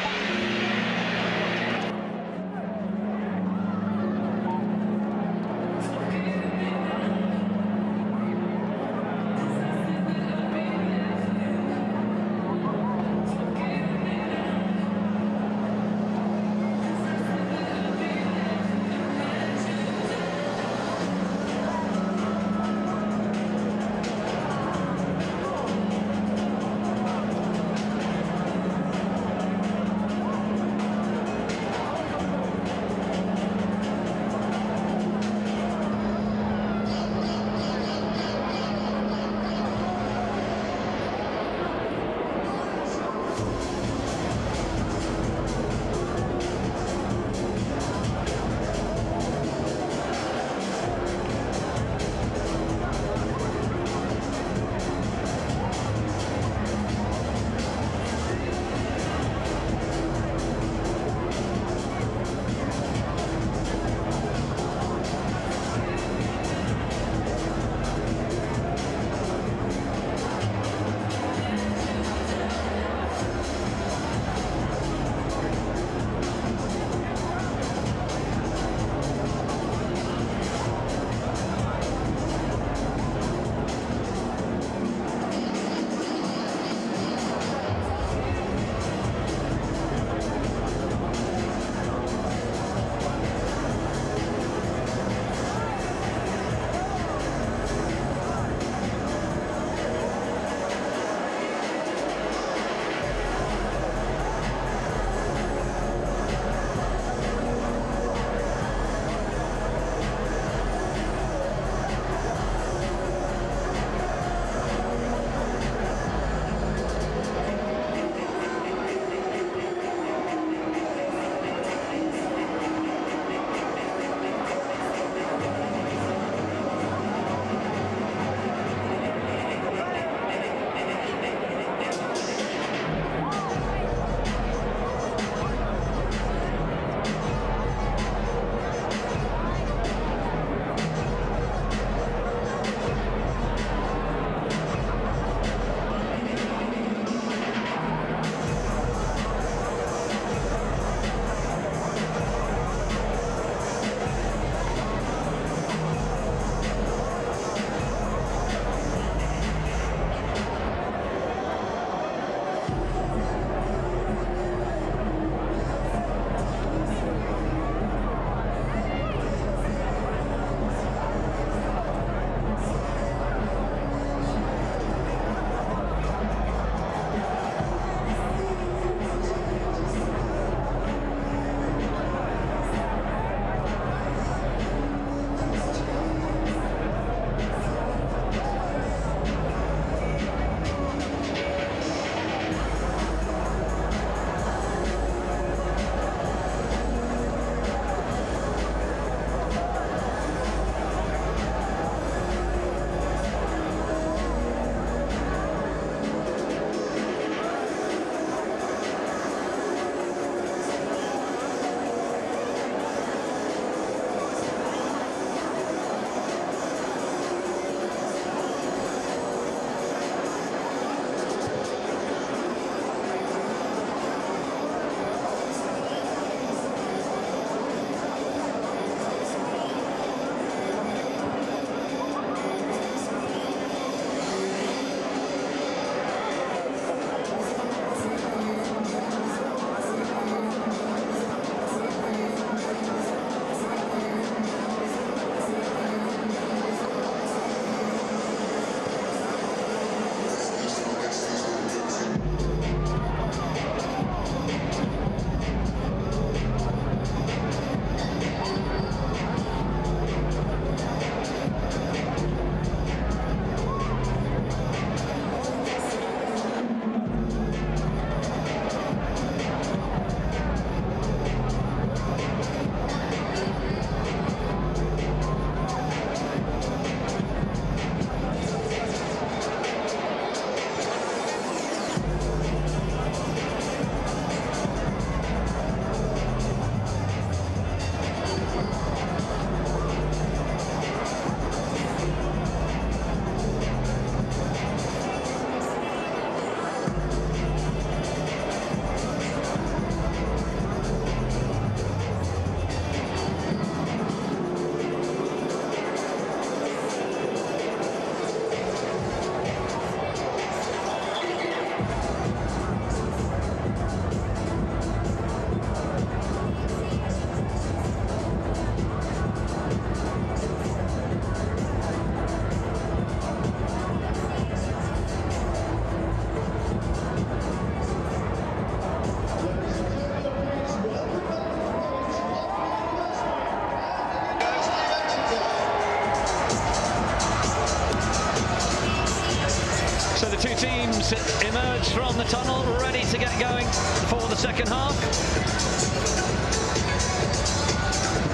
teams emerge from the tunnel, ready to get going for the second half.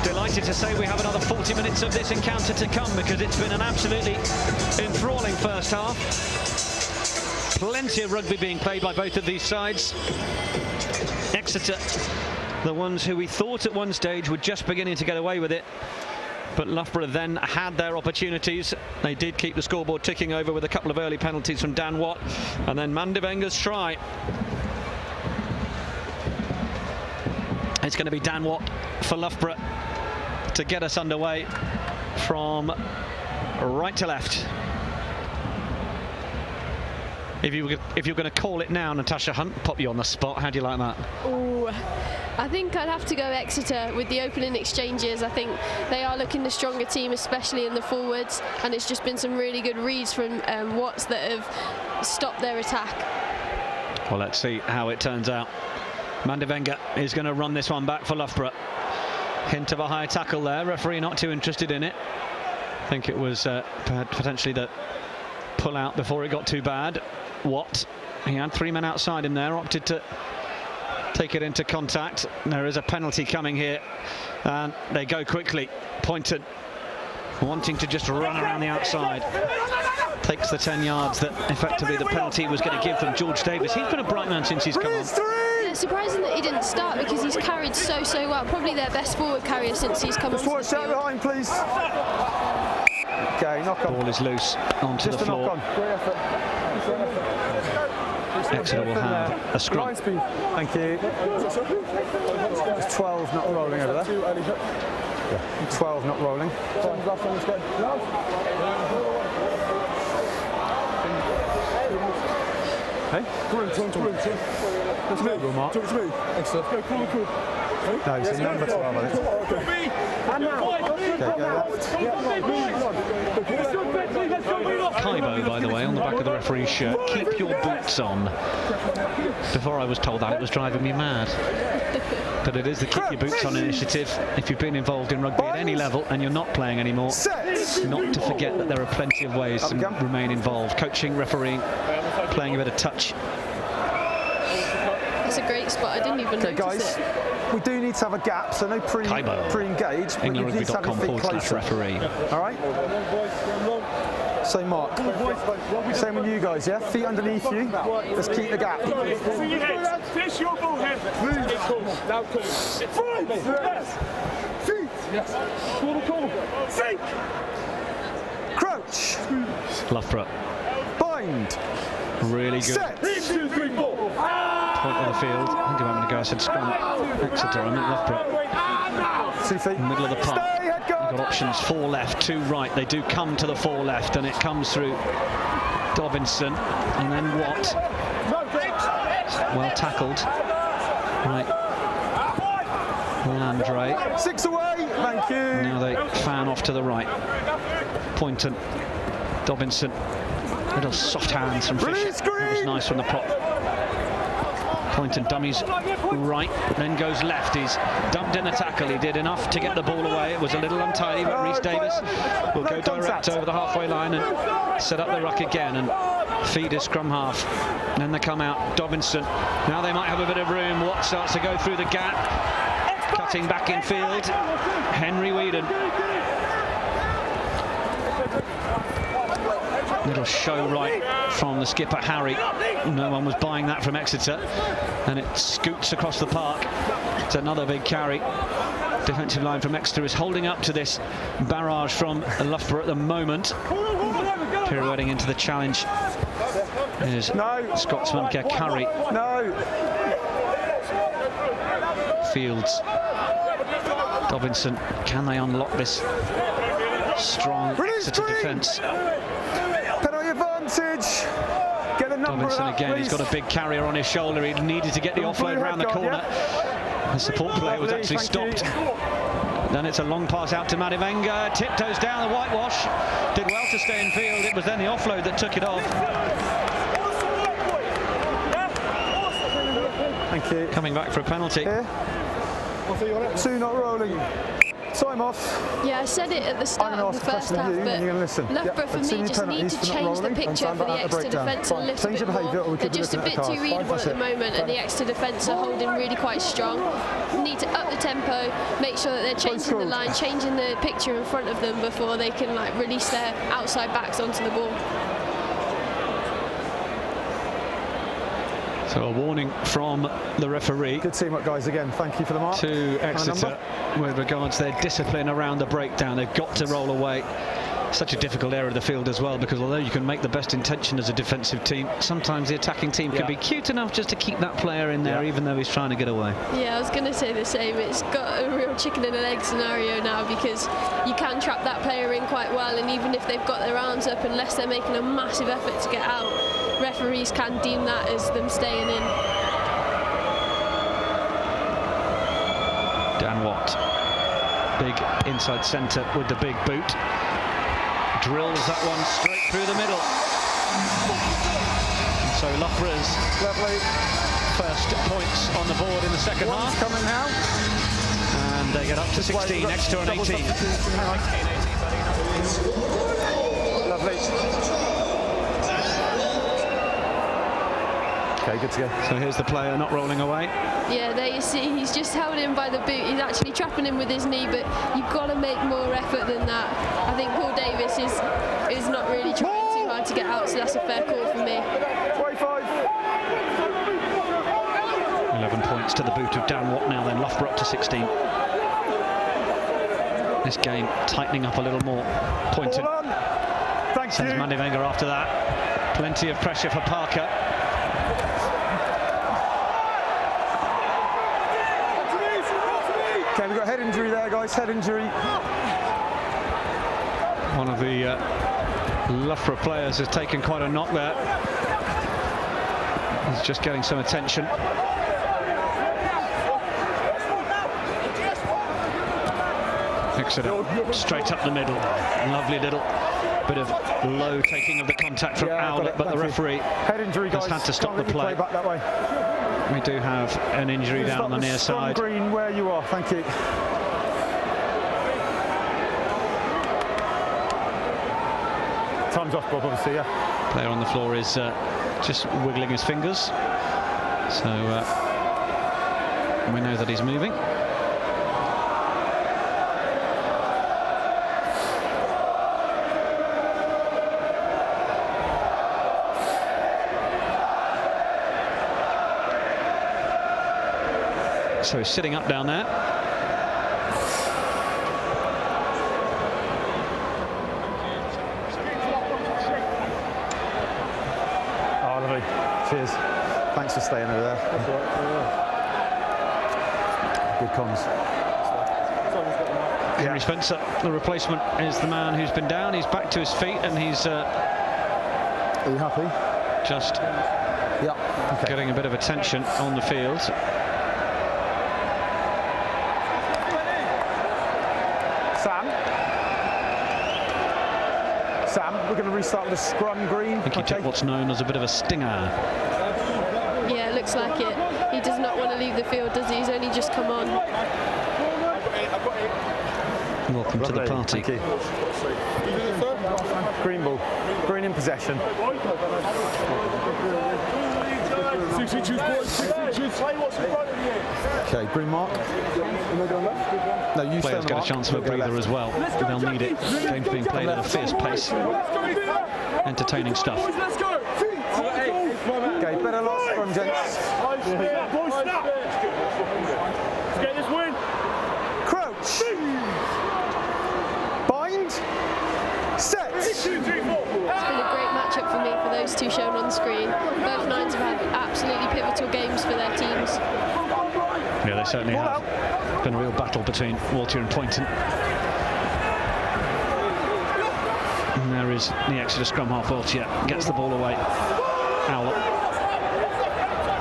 Delighted to say we have another 40 minutes of this encounter to come, because it's been an absolutely enthralling first half. Plenty of rugby being played by both of these sides. Exeter, the ones who we thought at one stage were just beginning to get away with it, but Loughborough then had their opportunities. They did keep the scoreboard ticking over with a couple of early penalties from Dan Watt, and then Mandevenga's try. It's going to be Dan Watt for Loughborough to get us underway from right to left. If you're going to call it now, Natasha Hunt, pop you on the spot. How do you like that? Ooh, I think I'd have to go Exeter with the opening exchanges. I think they are looking the stronger team, especially in the forwards, and it's just been some really good reads from Watts that have stopped their attack. Well, let's see how it turns out. Mandevenga is going to run this one back for Loughborough. Hint of a high tackle there. Referee not too interested in it. I think it was potentially the pull out before it got too bad. Watt, he had 3 men outside him there, opted to take it into contact. There is a penalty coming here, and they go quickly. Poynton wanting to just run around the outside, takes the 10 yards that effectively the penalty was going to give them. George Davis, he's been a bright man since he's come on. Yeah, surprising that he didn't start, because he's carried so well. Probably their best forward carrier since he's come on. Just watch out behind, please. Okay, knock on. Ball is loose onto the floor. Exeter will have a scrum. Thank you. It's 12 not rolling over there. Yeah. 12 not rolling. Hey? Let's move, Mark. Talk to me. Excellent. Go, cool. No, it's in number 12, I think. Kaibo, by the way, on the back of the referee's shirt. Keep your boots on. Before I was told that, it was driving me mad. But it is the Keep Your Boots On initiative. If you've been involved in rugby at any level and you're not playing anymore, not to forget that there are plenty of ways to remain involved. Coaching, refereeing, playing a bit of touch. It's a great spot. I didn't even notice it. We do need to have a gap, so no pre-engage. EnglandRugby.com/referee. All right. So Mark, same with you guys, yeah? Feet underneath you. Let's keep the gap. Fish your ball here. Now cool. Feet. Yes. Cool. Sink. Crouch. Loughborough. Bind. Really good. Set. 1, 2, 3, 4. Point on the field. I think a moment ago I said Scrum. Exeter, I meant Loughborough. 2 feet. Middle of the park. You've got options 4 left, 2 right. They do come to the 4 left, and it comes through Dobinson, and then Watt. Well tackled. Right. Landry. 6 away. Thank you. Now they fan off to the right. Poynton. Dobinson. Little soft hands from Fisher. That was nice from the prop. Poynton dummies right, then goes left. He's dumped in the tackle. He did enough to get the ball away. It was a little untidy, but Rhys Davis will go direct over the halfway line and set up the ruck again and feed his scrum half. And then they come out. Dobinson. Now they might have a bit of room. Watt starts to go through the gap. Cutting back in field. Henry Whedon. Little show right from the skipper, Harry. No one was buying that from Exeter. And it scoots across the park. It's another big carry. Defensive line from Exeter is holding up to this barrage from Loughborough at the moment. Pirouetting into the challenge is Scotsman Curry. No. Fields. Dobinson. Can they unlock this strong Exeter defence? Penalty advantage. Get the number Dobinson up, again. please. He's got a big carrier on his shoulder. He needed to get the offload around the corner. The support player was actually stopped. Then it's a long pass out to Mandevenga. Tiptoes down the whitewash. Did well to stay in field. It was then the offload that took it off. Thank you. Coming back for a penalty. Here. 2 not rolling. Time off. Yeah, I said it at the start of the first half, but Loughborough for me just need to change the picture for the Exeter defence a little bit more. They're just a bit too readable at the moment, and the Exeter defence are holding really quite strong. Need to up the tempo, make sure that they're changing the line, changing the picture in front of them before they can like release their outside backs onto the ball. So a warning from the referee. Good teamwork, guys, again. Thank you for the mark. To Exeter with regards to their discipline around the breakdown. They've got to roll away. Such a difficult area of the field as well, because although you can make the best intention as a defensive team, sometimes the attacking team can be cute enough just to keep that player in there, even though he's trying to get away. Yeah, I was going to say the same. It's got a real chicken and an egg scenario now, because you can trap that player in quite well, and even if they've got their arms up, unless they're making a massive effort to get out, referees can deem that as them staying in. Dan Watt, big inside centre with the big boot. Drills that one straight through the middle. And so Loughborough's first points on the board in the second half. Coming now. And they get up to 16, extra on 18. Lovely. Okay, good to go. So here's the player not rolling away. Yeah, there you see, he's just held him by the boot. He's actually trapping him with his knee, but you've got to make more effort than that. I think Paul Davis is not really trying too hard to get out, so that's a fair call for me. 11 points to the boot of Dan Watt now, then Loughborough up to 16. This game tightening up a little more. Pointed. Sends Mandy Wenger after that. Plenty of pressure for Parker. Okay, we've got a head injury there, guys, head injury. One of the Loughborough players has taken quite a knock there. He's just getting some attention. Exeter straight up the middle. Lovely little bit of low taking of the contact from Owlett, but the referee head injury, guys. has had to stop the play. Back that way. We do have an injury down the near side. Green, where you are, thank you. Time's off, Bob, obviously, yeah. Player on the floor is just wiggling his fingers. So we know that he's moving. So he's sitting up down there. Oh, lovely. Cheers. Thanks for staying over there. That's all right. Good comms. Henry Spencer, the replacement, is the man who's been down. He's back to his feet and he's are you happy? Just getting a bit of attention on the field. Sam, we're going to restart with a scrum green. I think he took what's known as a bit of a stinger. Yeah, it looks like it. He does not want to leave the field, does he? He's only just come on. Welcome to the party. Thank you. Green ball. Green in possession. 6 inches, boys. 6 inches. Okay, green mark. No, you players get a chance for a breather as well. They'll need it. Game's being played at a fierce pace. Entertaining stuff. Okay, better last scrum, gents. Boys, snap. Let's get this win. Crouch. Bind. Set. It's been a great matchup for me for those two shown on screen. Both nines have had absolutely pivotal games for their teams. Yeah, they certainly have. Been a real battle between Walter and Poynton. And there is the Exeter scrum half. Walter gets the ball away. Owlett.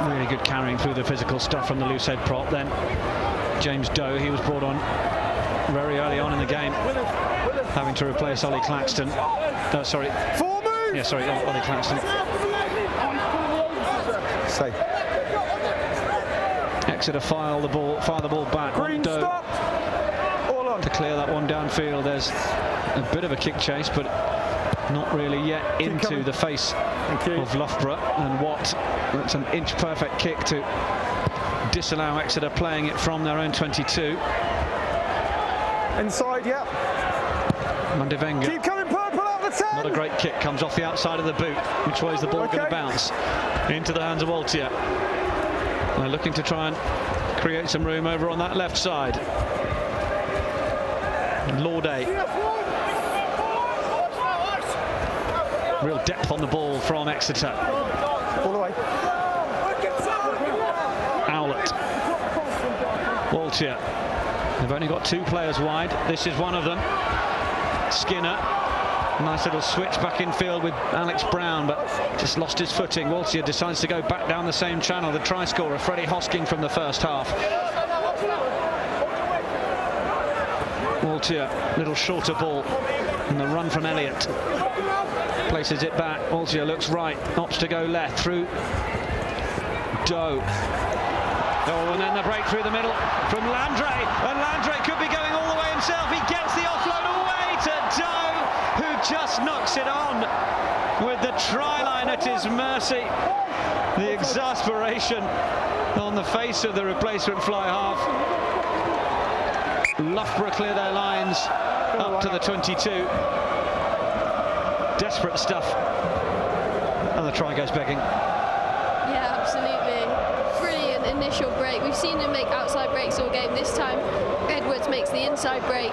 Really good carrying through the physical stuff from the loose head prop. Then James Doe, he was brought on very early on in the game, having to replace Ollie Claxton. Sorry. Yeah, sorry, Ollie Claxton. Safe. Exeter fire the ball back. Green, stop. All on. to clear that one downfield. There's a bit of a kick chase, but not really yet into the face of Loughborough. And Watt, that's an inch perfect kick to disallow Exeter playing it from their own 22. Inside, yeah. Mandivenga. Keep coming, purple out the 10. Not a great kick, comes off the outside of the boot. Which way is the ball going to bounce? Into the hands of Waltier. They're looking to try and create some room over on that left side. Lauday. Real depth on the ball from Exeter. All the way. Owlett. Waltier. They've only got 2 players wide. This is one of them. Skinner. Nice little switch back in field with Alex Brown, but just lost his footing. Waltier decides to go back down the same channel. The try scorer, Freddie Hosking, from the first half. Waltier, little shorter ball, and the run from Elliott. Places it back. Waltier looks right, opts to go left through Doe. Oh, and then the break through the middle from Landry, and Landry could be going all the way himself. He gets the offload away to Doe, who just knocks it on with the try line at his mercy. The exasperation on the face of the replacement fly half. Loughborough clear their lines up to the 22. Desperate stuff, and the try goes begging. Yeah, absolutely. Brilliant initial break. We've seen him make outside breaks all game. This time, Edwards makes the inside break.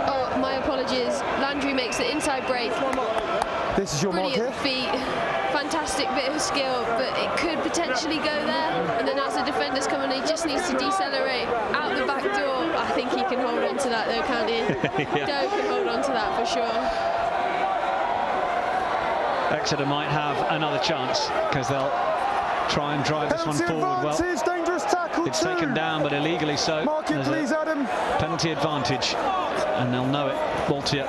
Oh, my apologies. Landry makes the inside break. This is your mark here. Brilliant feet. Fantastic bit of skill, but it could potentially go there. And then as the defender's coming, he just needs to decelerate out the back door. I think he can hold on to that though, can't he? Yeah. Doe can hold on to that for sure. Exeter might have another chance because they'll try and drive this one forward. Well, dangerous tackle. it's taken down, but illegally so. Mark it, please, Adam. Penalty advantage, and they'll know it. Waltier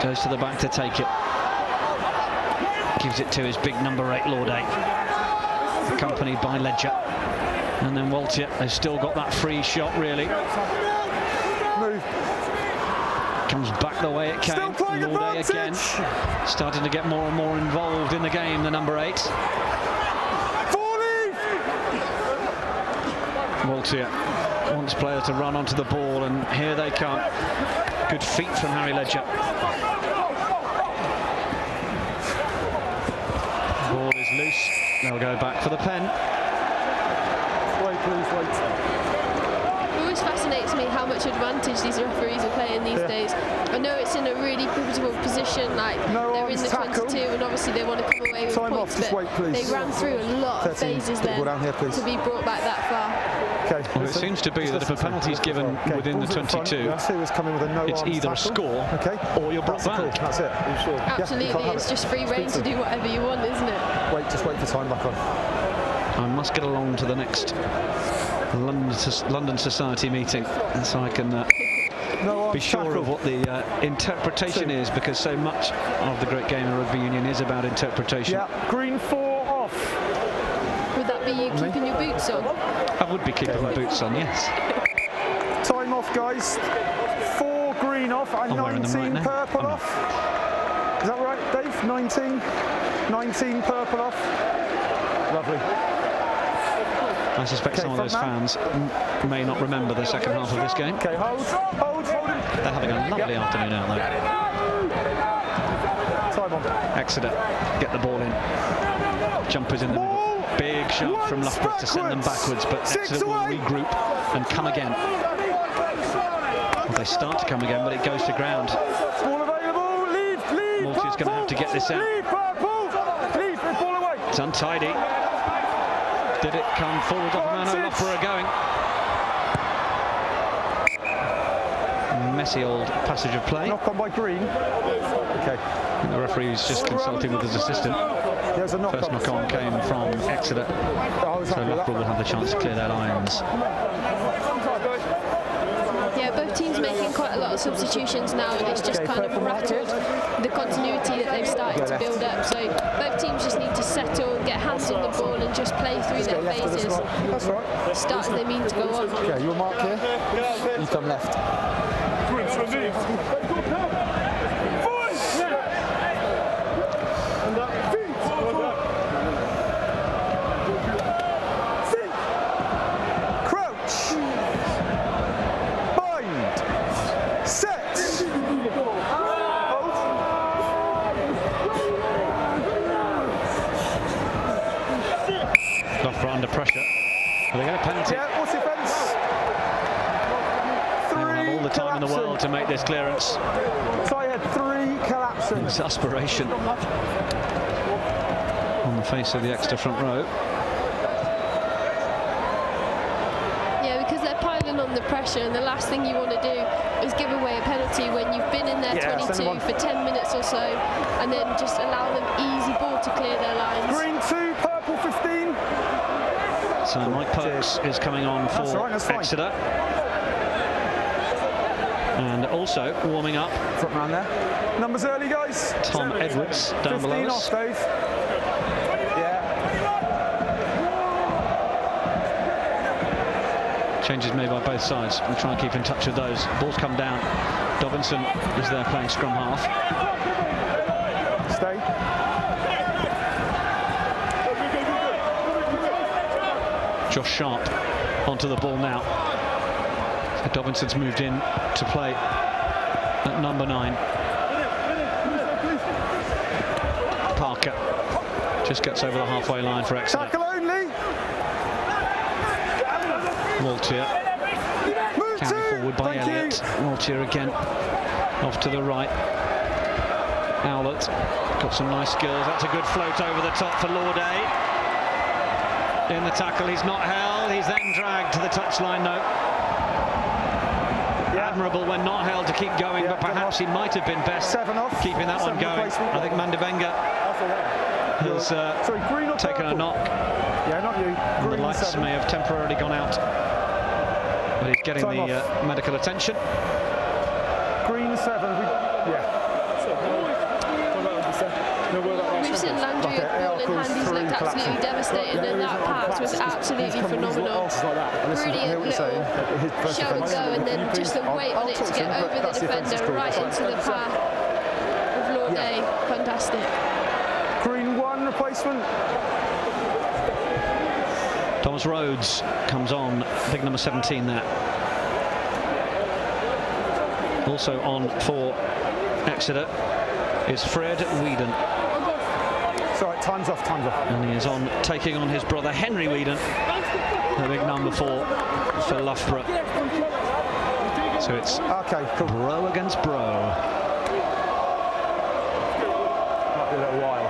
goes to the back to take it. Gives it to his big number 8, Lauday, accompanied by Ledger. And then Waltier has still got that free shot, really. Move. Comes back the way it came. Lauday again, starting to get more and more involved in the game, the number 8. Waltier wants players to run onto the ball, and here they come. Good feet from Harry Ledger. Ball is loose. They'll go back for the pen. Wait, please, wait. It always fascinates me how much advantage these referees are playing these days. I know it's in a really pivotal position, like they're in the 22, and obviously they want to come away with points, but they ran through a lot of phases then to be brought back that far. Okay. Well, it seems to be that if a penalty is given within the 22, it's either a score or you're brought back. That's it. Are you sure? Absolutely, it's just free reign to do whatever you want, isn't it? Just wait for time back on. I must get along to the next London Society meeting, so I can be sure of what the interpretation is, because so much of the great game of rugby union is about interpretation. Yeah, green 4 off. Would that be you keeping your boots on? I would be keeping my boots on, yes. Time off, guys. 4 green off and 19 purple off. Is that right, Dave? 19 purple off. Lovely. I suspect some of those fans may not remember the second half of this game. Okay, hold him. They're having a lovely afternoon out there. Time on. Exeter get the ball in. Jumpers in the middle. Big shot from Loughborough to send them backwards, but Exeter will regroup and come again. Well, they start to come again, but it goes to ground. Ball available. Leave. Waltier's going to have to get this out. Leave, purple. Leave. Ball away. It's untidy. Did it come forward off a man? Loughborough are going. Messy old passage of play. Knock on by Green. Okay. And the referee's just consulting with his assistant. There's a First knock on came from Exeter. So Loughborough will have the chance to clear their lines. Yeah, both teams making quite a lot of substitutions now, and it's just kind of rattled the continuity that they've started to build up. So both teams just need to settle, get hands hands on the ball and just play through their phases. That's right. Start as they mean to go on. Okay, you'll mark here. You come left. Under pressure. Are they going to penalty? Yeah, what's the offence? They will have all the time in the world to make this clearance. So I had 3 collapsing. Exasperation on the face of the extra front row. Yeah, because they're piling on the pressure, and the last thing you want to do is give away a penalty when you've been in there 22 for 10 minutes or so, and then just allow them easy ball to clear their lines. Green 2, purple 15. So Mike Perks is coming on for Exeter. And also warming up. Front round there. Numbers early, guys. Tom Edwards down below us. 15 off, Dave. Yeah. Changes made by both sides. We'll try and keep in touch with those. Ball's come down. Dobinson is there playing scrum half. Stay. Josh Sharp onto the ball now. So Dobinson's moved in to play at number 9. Parker just gets over the halfway line for Exeter. Tackle only. Waltier carried forward by Elliott. Waltier again off to the right. Owlett got some nice skills. That's a good float over the top for Lauday. In the tackle, he's not held. He's then dragged to the touchline. No. Admirable when not held to keep going, but perhaps he might have been best keeping that one going. I think Mandavenga has taken a knock. Yeah, not you. The lights may have temporarily gone out, but he's getting the medical attention. Green 7. We've seen Landry with ball in hand, he's looked absolutely devastated, and that pass was absolutely phenomenal. Brilliant little show and go, and then just the weight on it to get over the defender right into the path of Lauday. Fantastic. Green 1 replacement. Thomas Rhodes comes on, big number 17 there. Also on for Exeter is Fred Whedon. Sorry, time's off. And he is on, taking on his brother Henry Whedon, the big number 4 for Loughborough. So it's bro against bro. Might be a little while.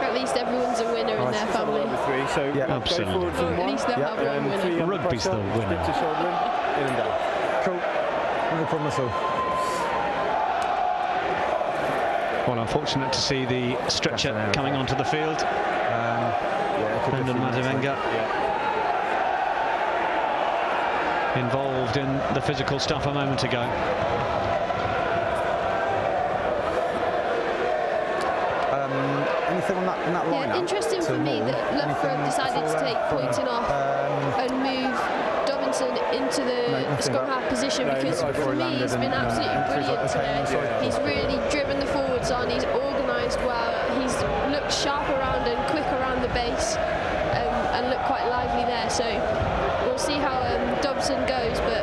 At least everyone's a winner in their family. Absolutely. Or at least they'll have one winner. Rugby's the winner. Cool. No problem at all. Well, unfortunate to see the stretcher coming onto the field. Brendan Mandavenga involved in the physical stuff a moment ago. Anything on that lineup? Yeah, interesting for me that Loughborough decided to take Poynton off and move Dobinson into the scrum half position, because for me he's been absolutely brilliant today. He's really driven the forwards on, he's organised well, he's looked sharp around and quick around the base, and looked quite lively there. So we'll see how Dobson goes, but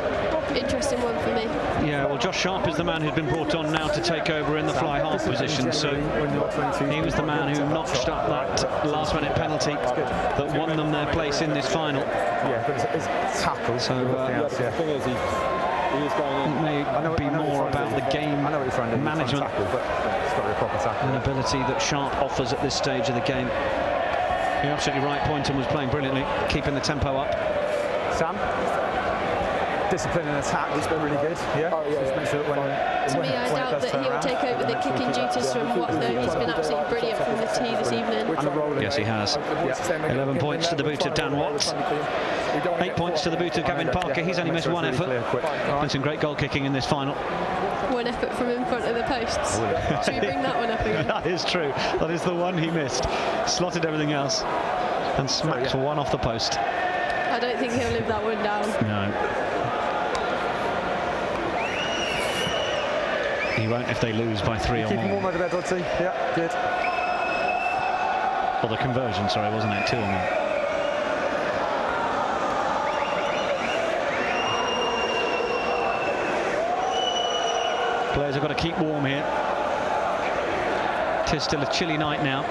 interesting one for me. Yeah, well, Josh Sharp is the man who's been brought on now to take over in the fly half position. So he was the man who notched up that last-minute penalty that won them their place in this final. Yeah, but it's tackle. So it may be more about the game management and ability that Sharp offers at this stage of the game. You're absolutely right, Poynton was playing brilliantly, keeping the tempo up. Sam? Discipline and attack has been really good. Yeah. Just make sure that to me, I doubt that he'll take over the kicking duties from Watford. He's been absolutely brilliant from the tee this evening. Yes, he has. 11 points to the boot of Dan Watts. 8 points to the boot of Gavin Parker. He's only missed one effort. And some great goal kicking in this final. One effort from in front of the posts. Should we bring that one up again? That is true. That is the one he missed. Slotted everything else and smacked one off the post. I don't think he'll live that one down. No. He won't if they lose by 3 or more. Keep him warm over there, Doddsy. Yeah, good. Or the conversion, sorry, wasn't it? 2 or more. Players have got to keep warm here. Tis still a chilly night now.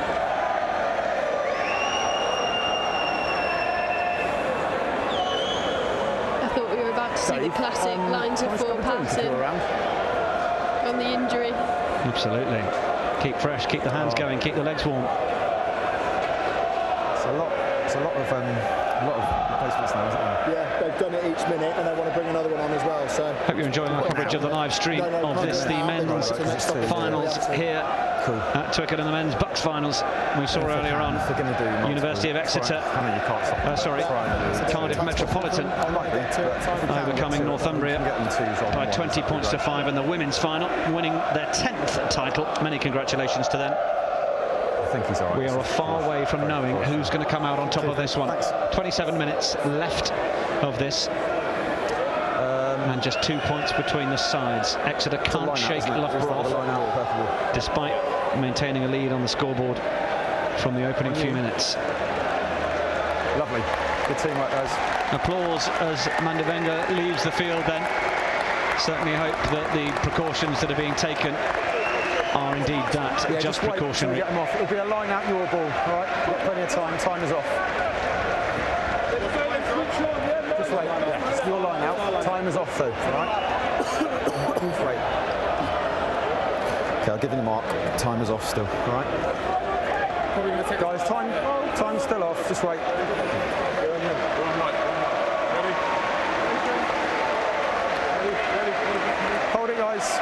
I thought we were about to see the classic lines of 4 passing on the injury. Absolutely. Keep fresh, keep the hands going, keep the legs warm. It's a lot of replacements now, isn't there? Yeah, they've done it each minute and they want to bring another one on as well. So hope you're enjoying our coverage of the live stream of this, the men's finals here at Twickenham, the men's BUCS finals. We saw earlier on University of Exeter, Cardiff Metropolitan overcoming Northumbria by 20 points to 5 in the women's final, winning their 10th title. Many congratulations to them. We are a far way from knowing who's going to come out on top of this one. 27 minutes left of this. And just 2 points between the sides. Exeter can't shake Loughborough off, despite maintaining a lead on the scoreboard from the opening few minutes. Lovely. Good teamwork, guys. Applause as Mandavenga leaves the field then. Certainly hope that the precautions that are being taken are indeed that, just precautionary. Get them off. It'll be a line out your ball, all right? You've got plenty of time. Time is off. Just wait. Yeah, it's your line out. Time is off, though, all right? Just wait. Okay, I'll give you the mark. Time is off still, all right? Guys, time's still off. Just wait. Hold it, guys.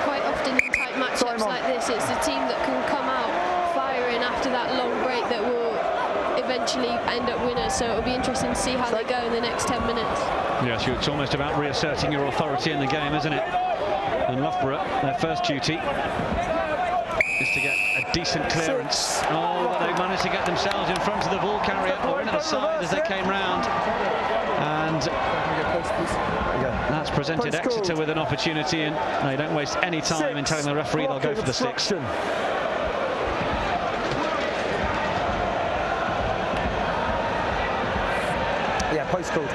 Quite often in tight matchups like this, it's the team that can come out firing after that long break that will eventually end up winners. So it'll be interesting to see how they go in the next 10 minutes. Yes, it's almost about reasserting your authority in the game, isn't it? And Loughborough, their first duty is to get a decent clearance. Oh, but they managed to get themselves in front of the ball carrier or into the side as they came round. And that's presented Exeter with an opportunity, and they don't waste any time in telling the referee they'll go for the 6. Yeah, post called.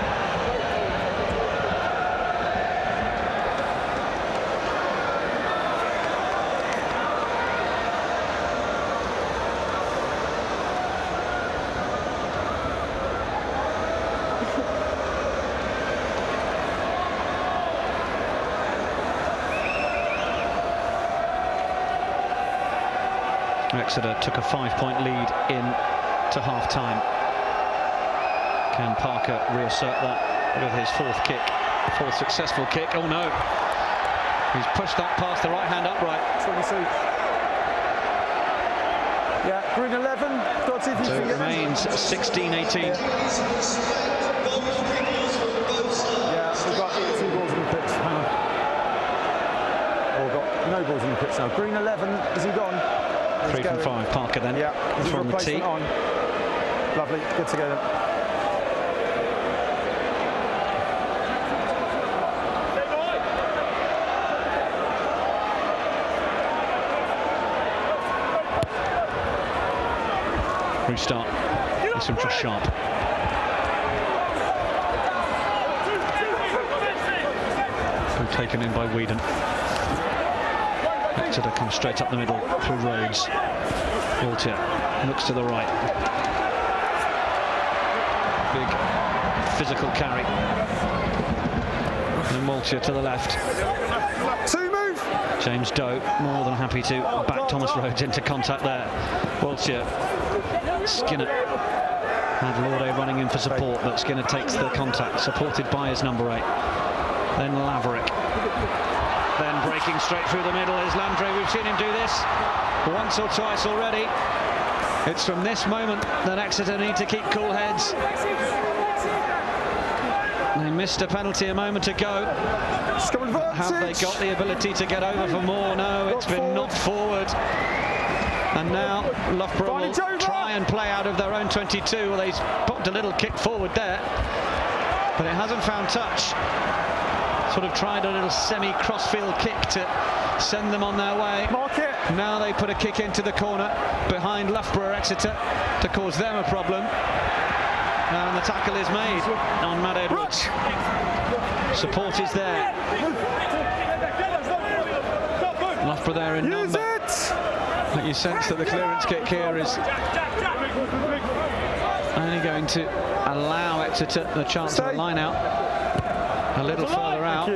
Exeter took a 5-point lead in to half-time. Can Parker reassert that with his 4th kick, 4th successful kick? Oh no! He's pushed that past the right-hand upright. 22. Yeah, green 11. So it remains 16-18. Yeah, we've got 2 balls in the pitch. Hang on. Oh, we've got no balls in the pitch now. Green 11. Is he gone? 3 from 5. Parker then. Yeah, from the tee. On. Lovely. Good to go then. Restart. This from Josh Sharp. So taken in by Whedon. Exeter comes straight up the middle through Rhodes. Waltier looks to the right. Big physical carry. And Waltier to the left. 2 move! James Doe more than happy to back Thomas Rhodes into contact there. Waltier. Skinner had Lorde running in for support, but Skinner takes the contact, supported by his number 8. Then Laverick. Then breaking straight through the middle is Landry. We've seen him do this once or twice already. It's from this moment that Exeter need to keep cool heads. missed a penalty a moment ago. Have they got the ability to get over for more? No, it's been knocked forward. And now Loughborough will try and play out of their own 22. Well, he's popped a little kick forward there, but it hasn't found touch. Sort of tried a little semi-crossfield kick to send them on their way. Now they put a kick into the corner behind Loughborough Exeter to cause them a problem. And the tackle is made on Matt Edwards. Support is there. Loughborough there in number. But you sense that the clearance kick here is only going to allow Exeter the chance of a line out a little further out.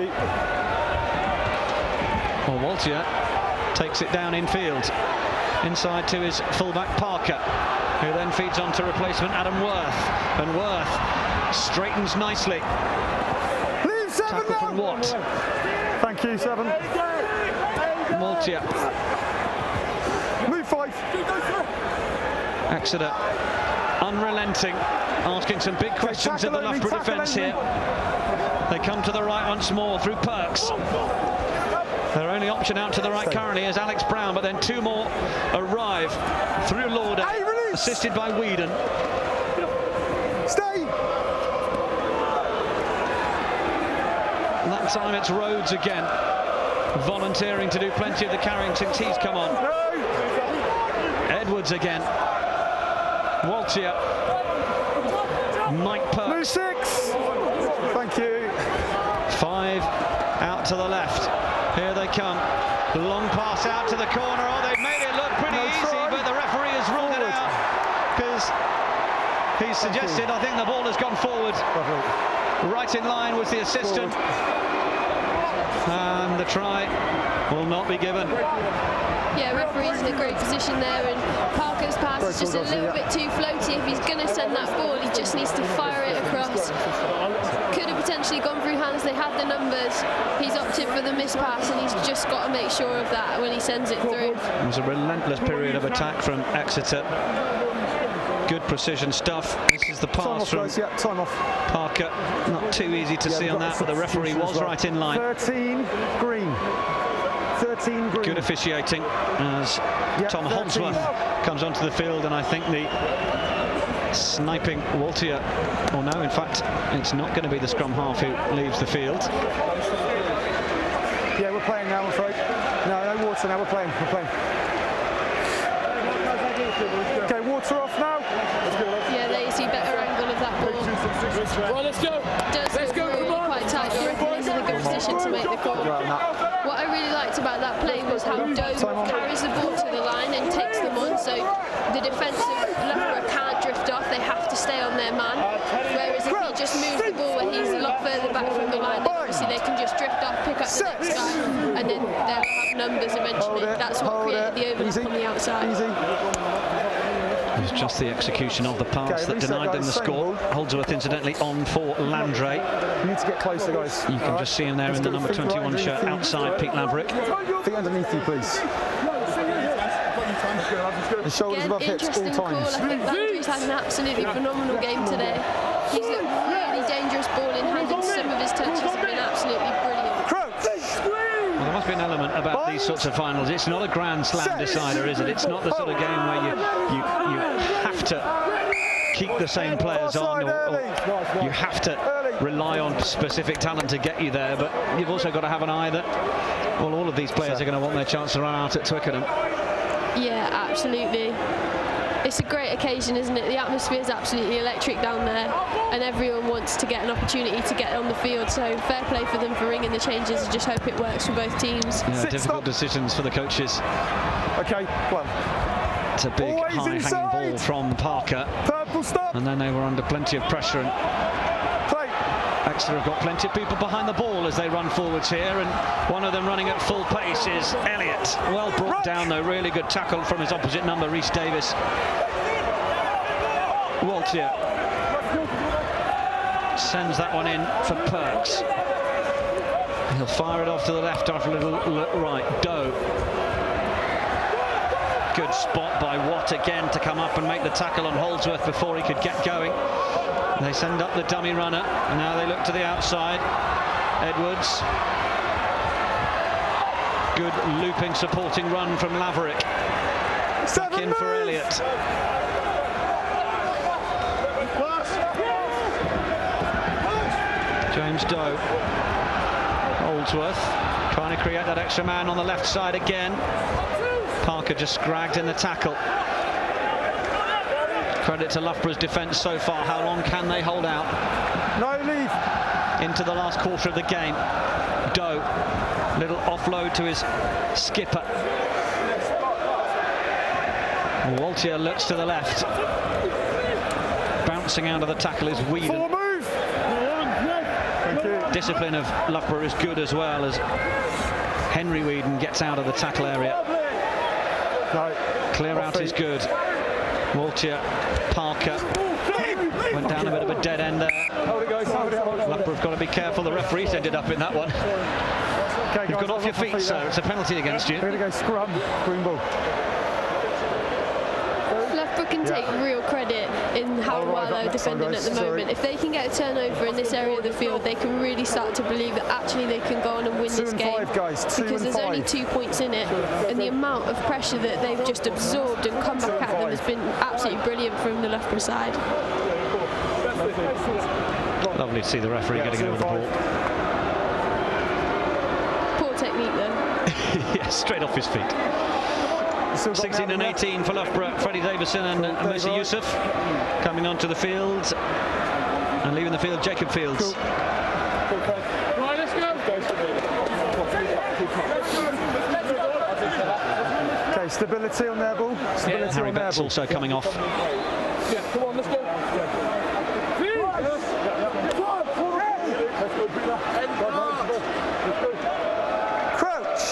Well, Waltier takes it down in field. Inside to his fullback Parker, who then feeds on to replacement Adam Worth. And Worth straightens nicely. Tackle from Watt. Thank you, 7. Waltier. Move 5. Exeter unrelenting, asking some big questions in the Loughborough defence here. They come to the right once more through Perks. Their only option out to the right currently is Alex Brown, but then 2 more arrive through Lauder, assisted by Whedon. Stay! And that time it's Rhodes again, volunteering to do plenty of the carrying since he's come on. Edwards again. Waltier. Mike Perks. Move 6. Thank you. 5 out to the left. Here they come. Long pass out to the corner. Oh, they've made it look pretty easy, but the referee has ruled it out because he's suggested, I think the ball has gone forward. Right in line with the assistant. And the try will not be given. Yeah, referee's in a great position there, and Parker's pass is just a little bit too floaty. If he's going to send that ball, he just needs to fire it across. Could have potentially gone through hands. They had the numbers. He's opted for the miss pass, and he's just got to make sure of that when he sends it through. It was a relentless period of attack from Exeter. Good precision stuff. This is the pass from Parker. Not too easy to see on that, but the referee was right in line. 13 green. 13 green. Good officiating as Tom Holdsworth comes onto the field, and I think the sniping Waltier, or no, in fact, it's not going to be the scrum half who leaves the field. Yeah, we're playing now, I'm afraid. No water now, we're playing. Okay, water off now. Yeah, there you see better angle of that ball. Right, let's go. Does look really quite tight. I reckon he's in a good position to make the call. What I really liked about that play was how Doe carries the ball to the line and takes them on, so the defence of Loughborough can't drift off. They have to stay on their man. Whereas if he just moves the ball when he's a lot further back from the line, then obviously they can just drift off, pick up the next guy, and then they'll have numbers eventually. That's what created the overlap on the outside. It was just the execution of the pass that denied them the score. Holdsworth, incidentally, on for Landray. You need to get closer, guys. You can just see him there in the number 21 shirt outside Pete Laverick. Feet underneath you, please. The shoulders above hips all times. I think Landry's had an absolutely phenomenal game today. He's looked really dangerous ball in hand, and some of his touches have been absolutely brilliant. Well, there must be an element about these sorts of finals. It's not a Grand Slam decider, is it? It's not the sort of game where you have to keep the same players on, or you have to rely on specific talent to get you there. But you've also got to have an eye that all of these players are going to want their chance to run out at Twickenham. Yeah, absolutely. It's a great occasion, isn't it? The atmosphere is absolutely electric down there, and everyone wants to get an opportunity to get on the field, so fair play for them for ringing the changes. I just hope it works for both teams. Yeah, difficult decisions for the coaches. Okay, well. It's a big high-hanging ball from Parker. Purple stop. And then they were under plenty of pressure. And Exeter have got plenty of people behind the ball as they run forwards here, and one of them running at full pace is Elliott. Well brought down though, really good tackle from his opposite number, Rhys Davis. Waltier sends that one in for Perks. He'll fire it off to the left after a little look right. Doe. Good spot by Watt again to come up and make the tackle on Holdsworth before he could get going. They send up the dummy runner, and now they look to the outside. Edwards. Good looping, supporting run from Laverick. Back in for Elliott. James Doe. Holdsworth trying to create that extra man on the left side again. Parker just scragged in the tackle. Credit to Loughborough's defence so far. How long can they hold out? No leave. Into the last quarter of the game. Doe, little offload to his skipper. Waltier looks to the left. Bouncing out of the tackle is Whedon. Full move. Thank you. Discipline of Loughborough is good as well, as Henry Whedon gets out of the tackle area. No. Clear out is good. Waltier, Parker went down a bit of a dead end there. Loughborough have got to be careful. The referee's ended up in that one. Okay, You've got off your feet, sir. It's a penalty against you. We're going to go scrum, green ball. Loughborough can take real credit in how well they're defending at the moment. If they can get a turnover in this area of the field, they can really start to believe that actually they can go on and win this game. Because there's only 2 points in it, and the amount of pressure that they've just absorbed and come back at them has been absolutely brilliant from the Loughborough side. Lovely to see the referee getting over the ball. Poor technique though. Yeah, straight off his feet. 16 and 18 for Loughborough. Freddie Davison and Mercy Youssef coming onto the field, and leaving the field Jacob Fields. Right, let's go. Okay, stability on their ball. Stability Harry on their Beck's ball. also coming off. Yeah, come on, let's go.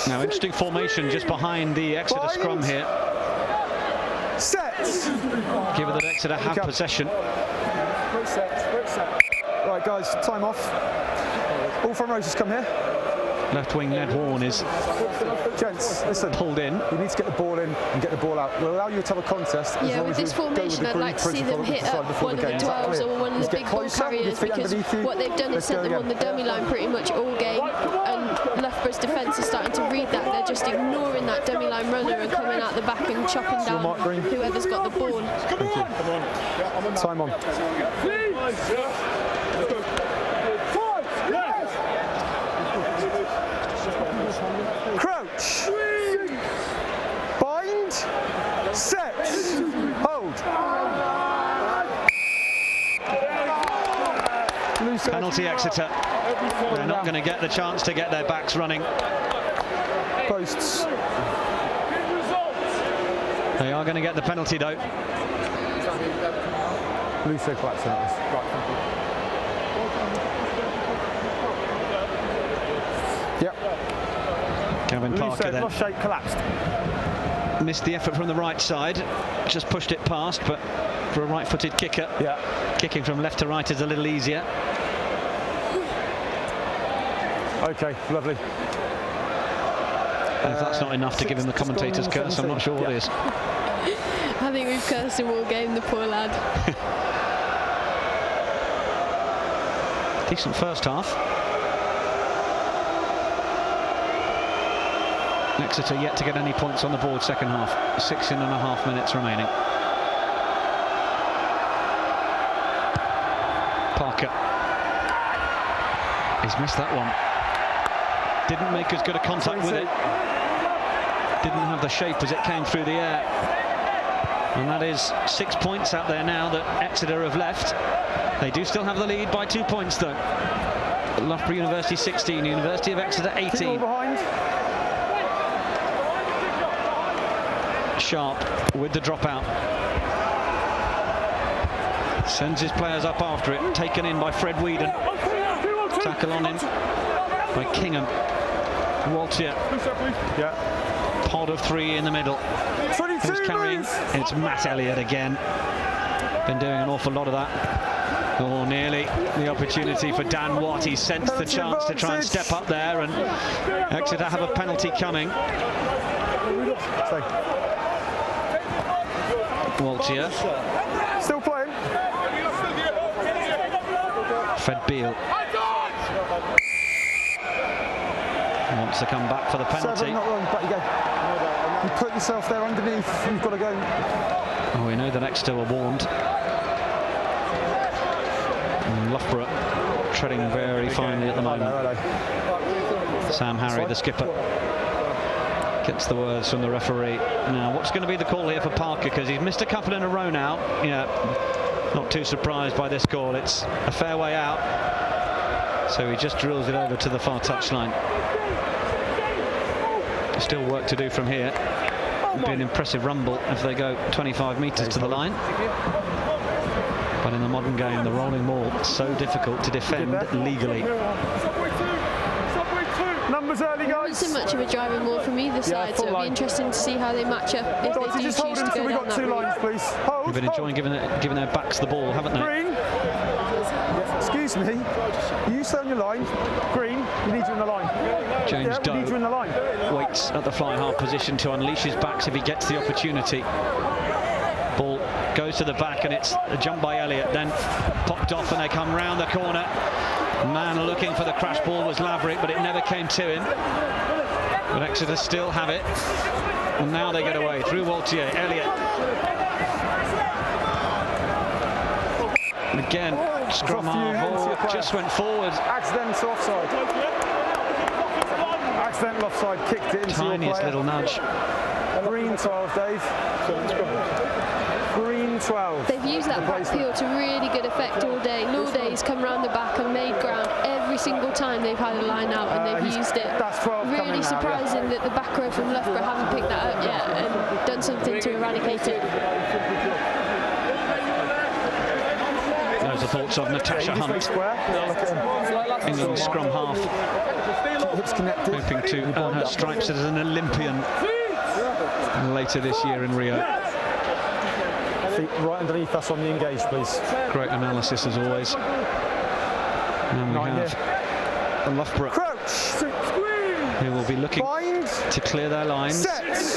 Now, interesting formation just behind the Exeter scrum here. Set. Given that Exeter have possession. Great set. Right, guys, time off. All front rows just come here. Left wing Ned Warren is Gents, listen. Pulled in. You need to get the ball in and get the ball out. We'll allow you to have a contest. Yeah, with this formation, I'd like to see them hit up one of the 12s or one of the big ball carriers, because what they've done is set them on the dummy line pretty much all game, and Loughborough's defence is starting to read that. They're just ignoring that dummy line runner and coming out the back and chopping down whoever's got the ball. Time on. Crouch. Bind. Set. Hold. Penalty Exeter. They're not going to get the chance to get their backs running. Posts. They are going to get the penalty though. Luso collapsing at this. Right, thank you. Yep. Kevin Parker then. Lost shape, collapsed. Missed the effort from the right side. Just pushed it past, but for a right-footed kicker. Yeah. Kicking from left to right is a little easier. Okay, lovely. And if that's not enough to give him the commentator's curse, I'm not sure what is. I think we've cursed him all game, the poor lad. Decent first half. Exeter yet to get any points on the board second half. 16.5 minutes remaining. Parker. He's missed that one. Didn't make as good a contact with it. Didn't have the shape as it came through the air. And that is 6 points out there now that Exeter have left. They do still have the lead by 2 points though. Loughborough University 16, University of Exeter 18. Sharp with the dropout. Sends his players up after it. Taken in by Fred Whedon. Tackle on him by Kingham. Waltier. Yeah. Pod of three in the middle. Who's carrying? It's Matt Elliott again. Been doing an awful lot of that. Oh, nearly the opportunity for Dan Watt. He sensed the chance to try and step up there, and Exeter have a penalty coming. Waltier. Still playing. Fred Beale wants to come back for the penalty. 7, not wrong, but you go. You put yourself there underneath, you've got to go. Oh, we know that Exeter were warned. And Loughborough treading very finely at the moment. Sam Harry, the skipper, gets the words from the referee. Now, what's going to be the call here for Parker? Because he's missed a couple in a row now. Yeah, not too surprised by this call. It's a fair way out. So he just drills it over to the far touchline. Still work to do from here. It'd be an impressive rumble if they go 25 metres to the line. But in the modern game, the rolling ball is so difficult to defend legally. Numbers early, guys. Not so much of a driving ball from either side, so it'll be interesting to see how they match up if they do choose to go down that route. They've been enjoying giving their backs the ball, haven't they? Green. Excuse me. You stay on your line. Green, we need you in the line. James we need you in the line. waits at the fly half position to unleash his backs if he gets the opportunity. Ball goes to the back and it's a jump by Elliott, then popped off and they come round the corner. Man looking for the crash ball was Laverick, but it never came to him. But Exeter still have it. And now they get away through Waltier. Elliott. Again, scrum half just went forward. Accidental offside. Accidental offside, kicked it into Tiniest little nudge. Green 12, Dave. Green 12. They've used that back peel to really good effect all day. Lourday's come round the back and made ground every single time they've had a line out and they've used it. That's 12 really surprising that the back row from Loughborough haven't picked that up yet and done something to eradicate it. Those are thoughts of Natasha Hunt, England's scrum half, hoping to earn her stripes as an Olympian later this year in Rio. Feet right underneath us on the engage, please. Great analysis as always. And we have the Loughborough, who will be looking to clear their lines. That's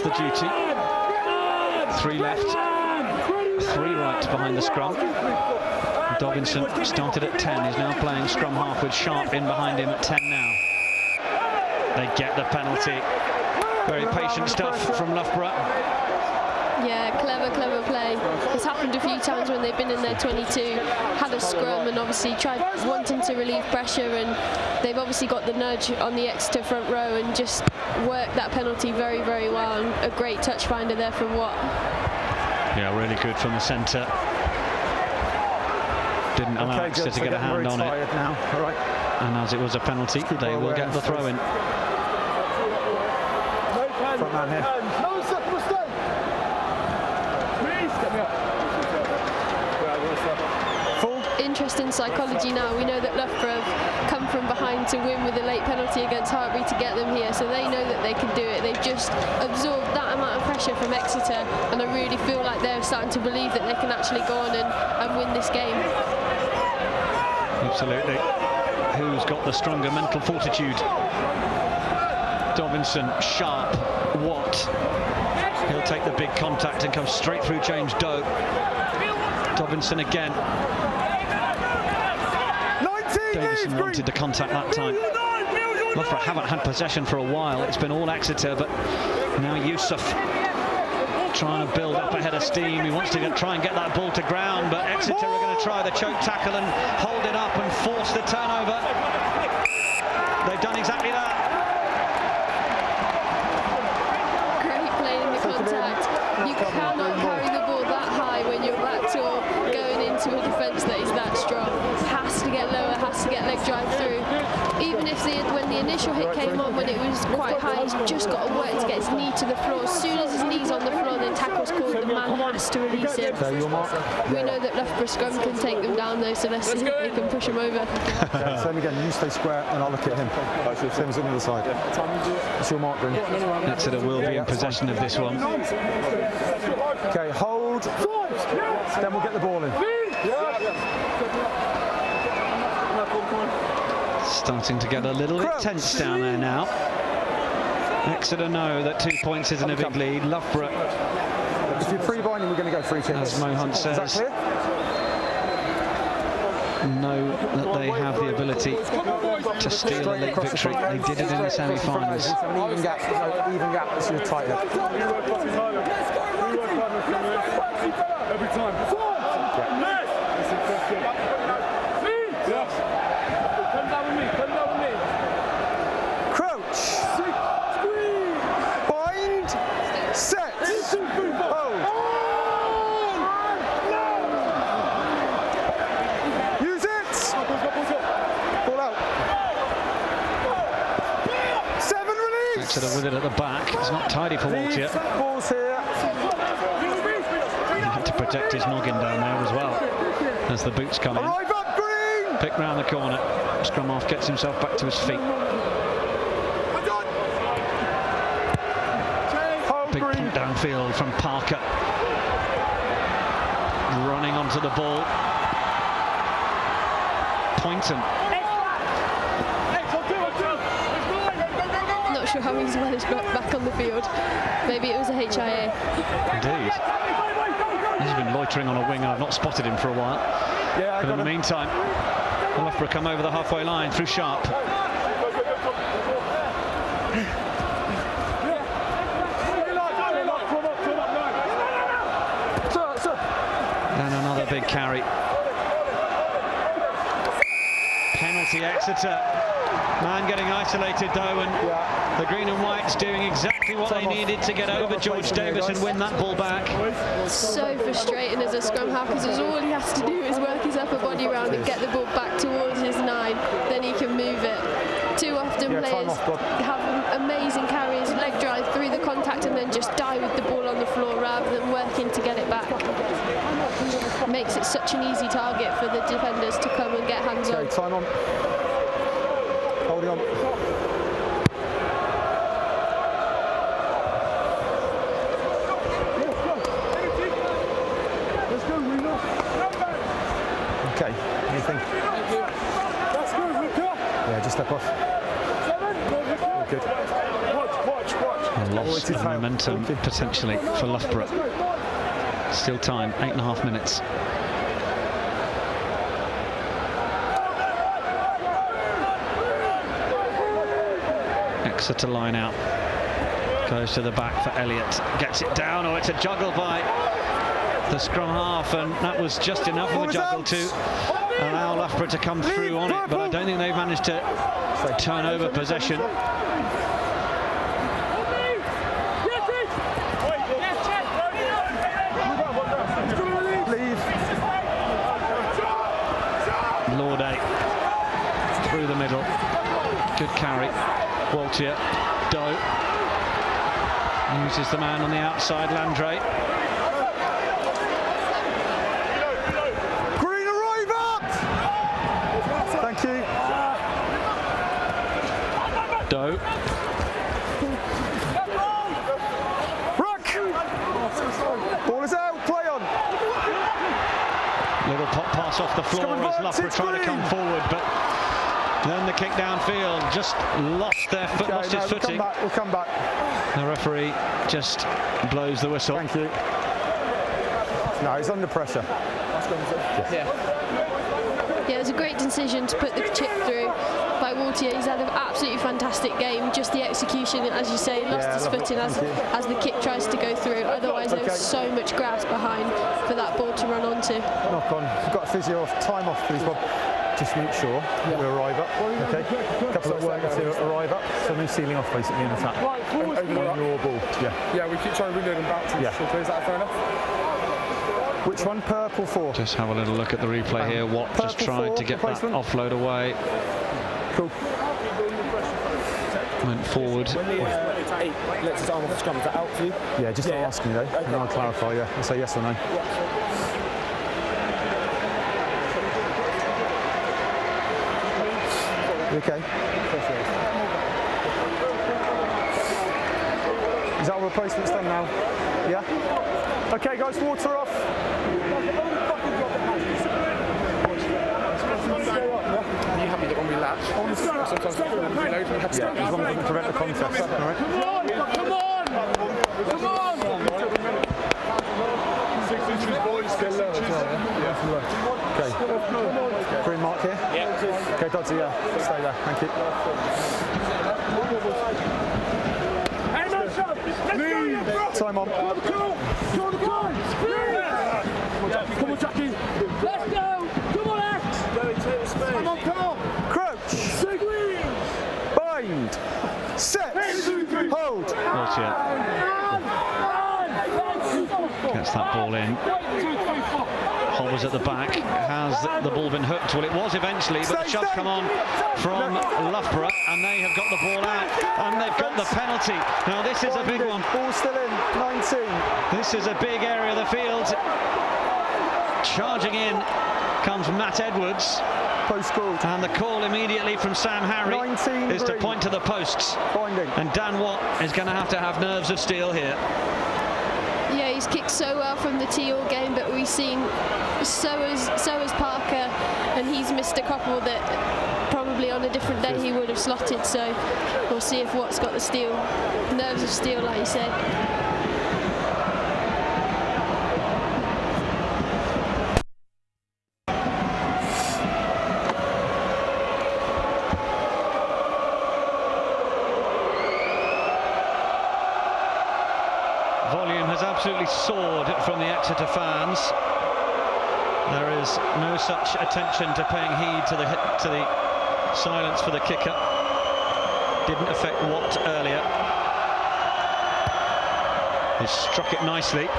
the duty. 3 left. 3 right behind the scrum. Dobinson started at 10, he's now playing scrum half with Sharp in behind him at 10 now. They get the penalty. Very patient stuff from Loughborough. Yeah, clever play. It's happened a few times when they've been in their 22, had a scrum and obviously tried wanting to relieve pressure, and they've obviously got the nudge on the Exeter front row and just worked that penalty very, very well. And a great touch finder there from Watt. Yeah, really good from the centre. Didn't allow Exeter to get a hand on it. Now. All right. And as it was a penalty, they will get the throw in. Front man here. No second mistake. Please get me up. Interesting psychology now. We know that Loughborough have come from behind to win with a late penalty against Hartbury to get them here, so they know that they can do it. They've just absorbed that amount of pressure from Exeter, and I really feel like they're starting to believe that they can actually go on and win this game. Absolutely. Who's got the stronger mental fortitude? Dobinson, Sharp, Watt. He'll take the big contact and come straight through James Doe. Dobinson again. Davison wanted the contact that time. Loughborough haven't had possession for a while. It's been all Exeter, but now Yusuf trying to build up a head of steam. He wants to try and get that ball to ground, but Exeter are going to try the choke tackle and hold it up and force the turnover. They've done exactly that. Great play in the contact. You cannot carry the ball that high when you're back tall going into a defence that is that strong. Has to get lower, has to get leg drive through. Even if when the initial hit came on when it was quite high, he's just got to work to get his knee to the floor. As soon as his knee's on the floor, then tackle's called, the man has to release him. We know that Loughborough scrum can take them down though, so let's see if they can push him over. Same again, you stay square and I'll look at him. Same as on the other side. It's your mark, Green. Exeter will be in possession of this one. Okay, hold. Then we'll get the ball in. Starting to get a little bit tense down there now. Exeter know that 2 points isn't a big lead. Loughborough, if you're pre-binding, we're going to go free kicks. as Mo Hunt says. Is that clear? know that they have the ability to steal a late victory. They did it in the semi-finals. Even gap, this is tight. Every time. Come down with me. Crouch. Bind. Set. Hold. Use it. Ball out. 7 release. Exeter with it at the back. It's not tidy for Waltier. Ball's here. He had to protect his noggin down there as well as the boots come in. Arrive up, Green. Pick round the corner. Scrum half gets himself back to his feet. Big punt downfield from Parker. Running onto the ball. Poynton. Not sure how he's managed to get back on the field. Maybe it was a HIA. Indeed. He's been loitering on a wing and I've not spotted him for a while. But in the meantime, Loughborough come over the halfway line through Sharp. Then another big carry. Penalty Exeter. Man getting isolated though, and the green and whites doing exactly what they needed to get over George Davis and win that ball back. So frustrating as a scrum half, because all he has to do is work his upper body round and get the ball back towards his 9, then he can move it. Too often players have amazing carries, leg drive through the contact and then just die with the ball on the floor rather than working to get it back. Makes it such an easy target for the defenders to come and get hands on. Time on. Holding on. Okay, anything? Yeah, just step off. Good. Lost of momentum potentially for Loughborough. Still time, 8.5 minutes. Exeter line out. Goes to the back for Elliott. Gets it down, or it's a juggle by the scrum half, and that was just enough of a juggle to allow Loughborough to come through on it, but I don't think they've managed to turn over possession. Lauday through the middle. Good carry. Waltier. Doe uses the man on the outside, Landry. Green, arrive up! Thank you. Doe. Ruck! Ball is out, play on. Little pop pass off the floor as Loughborough trying to come forward, but then the kick downfield just lost their foot, lost his footing. We'll come back. The referee just blows the whistle. Thank you. No, he's under pressure. Yeah, it was a great decision to put the chip through by Waltier. He's had an absolutely fantastic game. Just the execution, as you say, lost his footing as the kick tries to go through. Otherwise, there was so much grass behind for that ball to run onto. Knock on. We've got physio off. Time off, please, Bob. Just make sure we arrive up. Okay. A couple of work to arrive up. So no sealing off basically in attack. Over your ball. Yeah, we keep trying to reload them back to is that fair enough? Which one? Purple 4. Just have a little look at the replay here. Watt just tried to get that offload away. Cool. Went forward. Let's his arm off the scrum. Is that out for you? Yeah, just ask me though, and I'll clarify. Yeah, I'll say yes or no. Okay. Is that all replacements done now? Yeah? Okay guys, water off. Are you happy that when we latch, sometimes we reload and we have to as long as it doesn't prevent the contest, alright? Come on! Come on! 6 inches, boys. 6 inches. Okay. Dodgy, yeah. Stay there, thank you. Time on. Come on, Jackie. Let's go! Come on, X! Come on, come on. Crouch. Bind. Set. Hold. Gets that ball in. Hovers at the back. Has the ball been hooked? Well, it was eventually, but the shove's come on from Loughborough, and they have got the ball out, and they've got the penalty. Now, this is a big one. Ball still in, 19. This is a big area of the field. Charging in comes Matt Edwards. Post called. And the call immediately from Sam Harry is to point to the posts. Binding. And Dan Watt is going to have nerves of steel here. Yeah, he's kicked so well from the tee all game, but we've seen so has Parker, and he's missed a couple that probably on a different day he would have slotted. So we'll see if Watt's got the steel, nerves of steel, like you said. Volume has absolutely soared from the Exeter fans. There is no such attention to paying heed to the silence for the kicker. Didn't affect Watt earlier. He struck it nicely,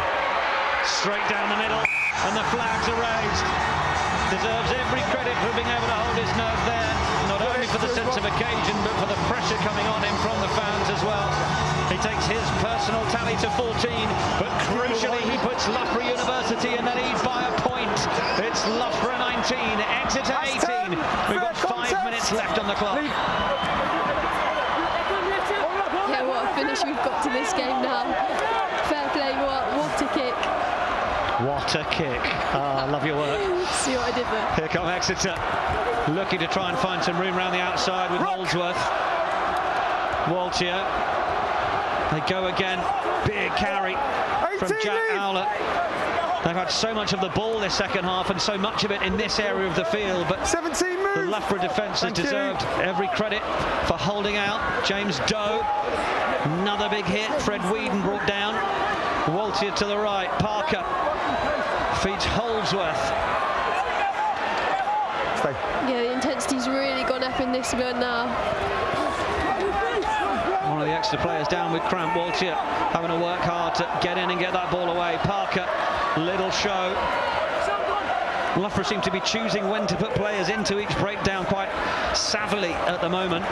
straight down the middle, and the flags are raised. Deserves every credit for being able to hold his nerve there, not only for the sense of occasion, but for the pressure coming on him from the fans as well. He takes his personal tally to 14, but crucially he puts Loughborough University in the lead by a point. It's Loughborough 19, Exeter 18. We've got 5 minutes left on the clock. Yeah, what a finish we've got to this game now. Fair play, what a kick. What a kick. I love your work. See what I did there? Here come Exeter, looking to try and find some room around the outside with Holdsworth. Waltier. They go again. Big carry from Jack Owler. They've had so much of the ball this second half and so much of it in this area of the field, but 17 moves. The Loughborough defence has deserved every credit for holding out. James Doe, another big hit. Fred Whedon brought down. Waltier to the right. Parker feeds Holdsworth. Yeah, the intensity's really gone up in this one now. One of the extra players down with cramp. Waltier having to work hard to get in and get that ball away. Parker, little show. Loughborough seem to be choosing when to put players into each breakdown quite savvily at the moment.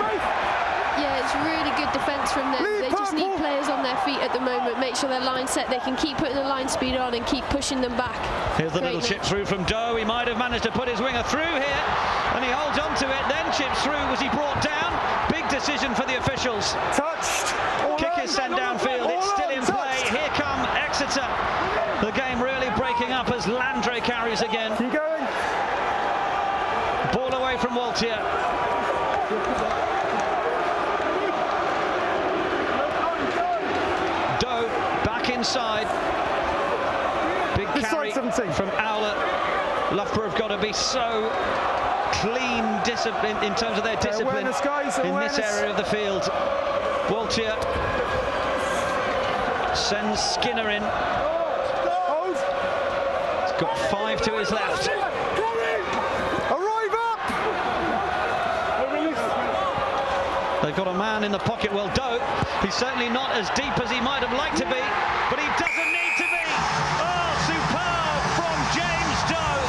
Yeah, it's really good defence from them. They just need players on their feet at the moment. Make sure their line set. They can keep putting the line speed on and keep pushing them back. Here's the little chip through from Doe. He might have managed to put his winger through here, and he holds on to it, then chips through. Was he brought down? Big decision for the officials. Touched. Kick is sent downfield. It's still in play. Here come Exeter. The game really breaking up as Landry carries again. Keep going. Ball away from Waltier. Doe back inside. Big carry from Owler. Loughborough have got to be so clean discipline in terms of their discipline in this area of the field. Waltier sends Skinner in. He's got 5 to his left. Arrive up! They've got a man in the pocket. Well, Doe, he's certainly not as deep as he might have liked to be, but he doesn't need to be. Oh, superb from James Doe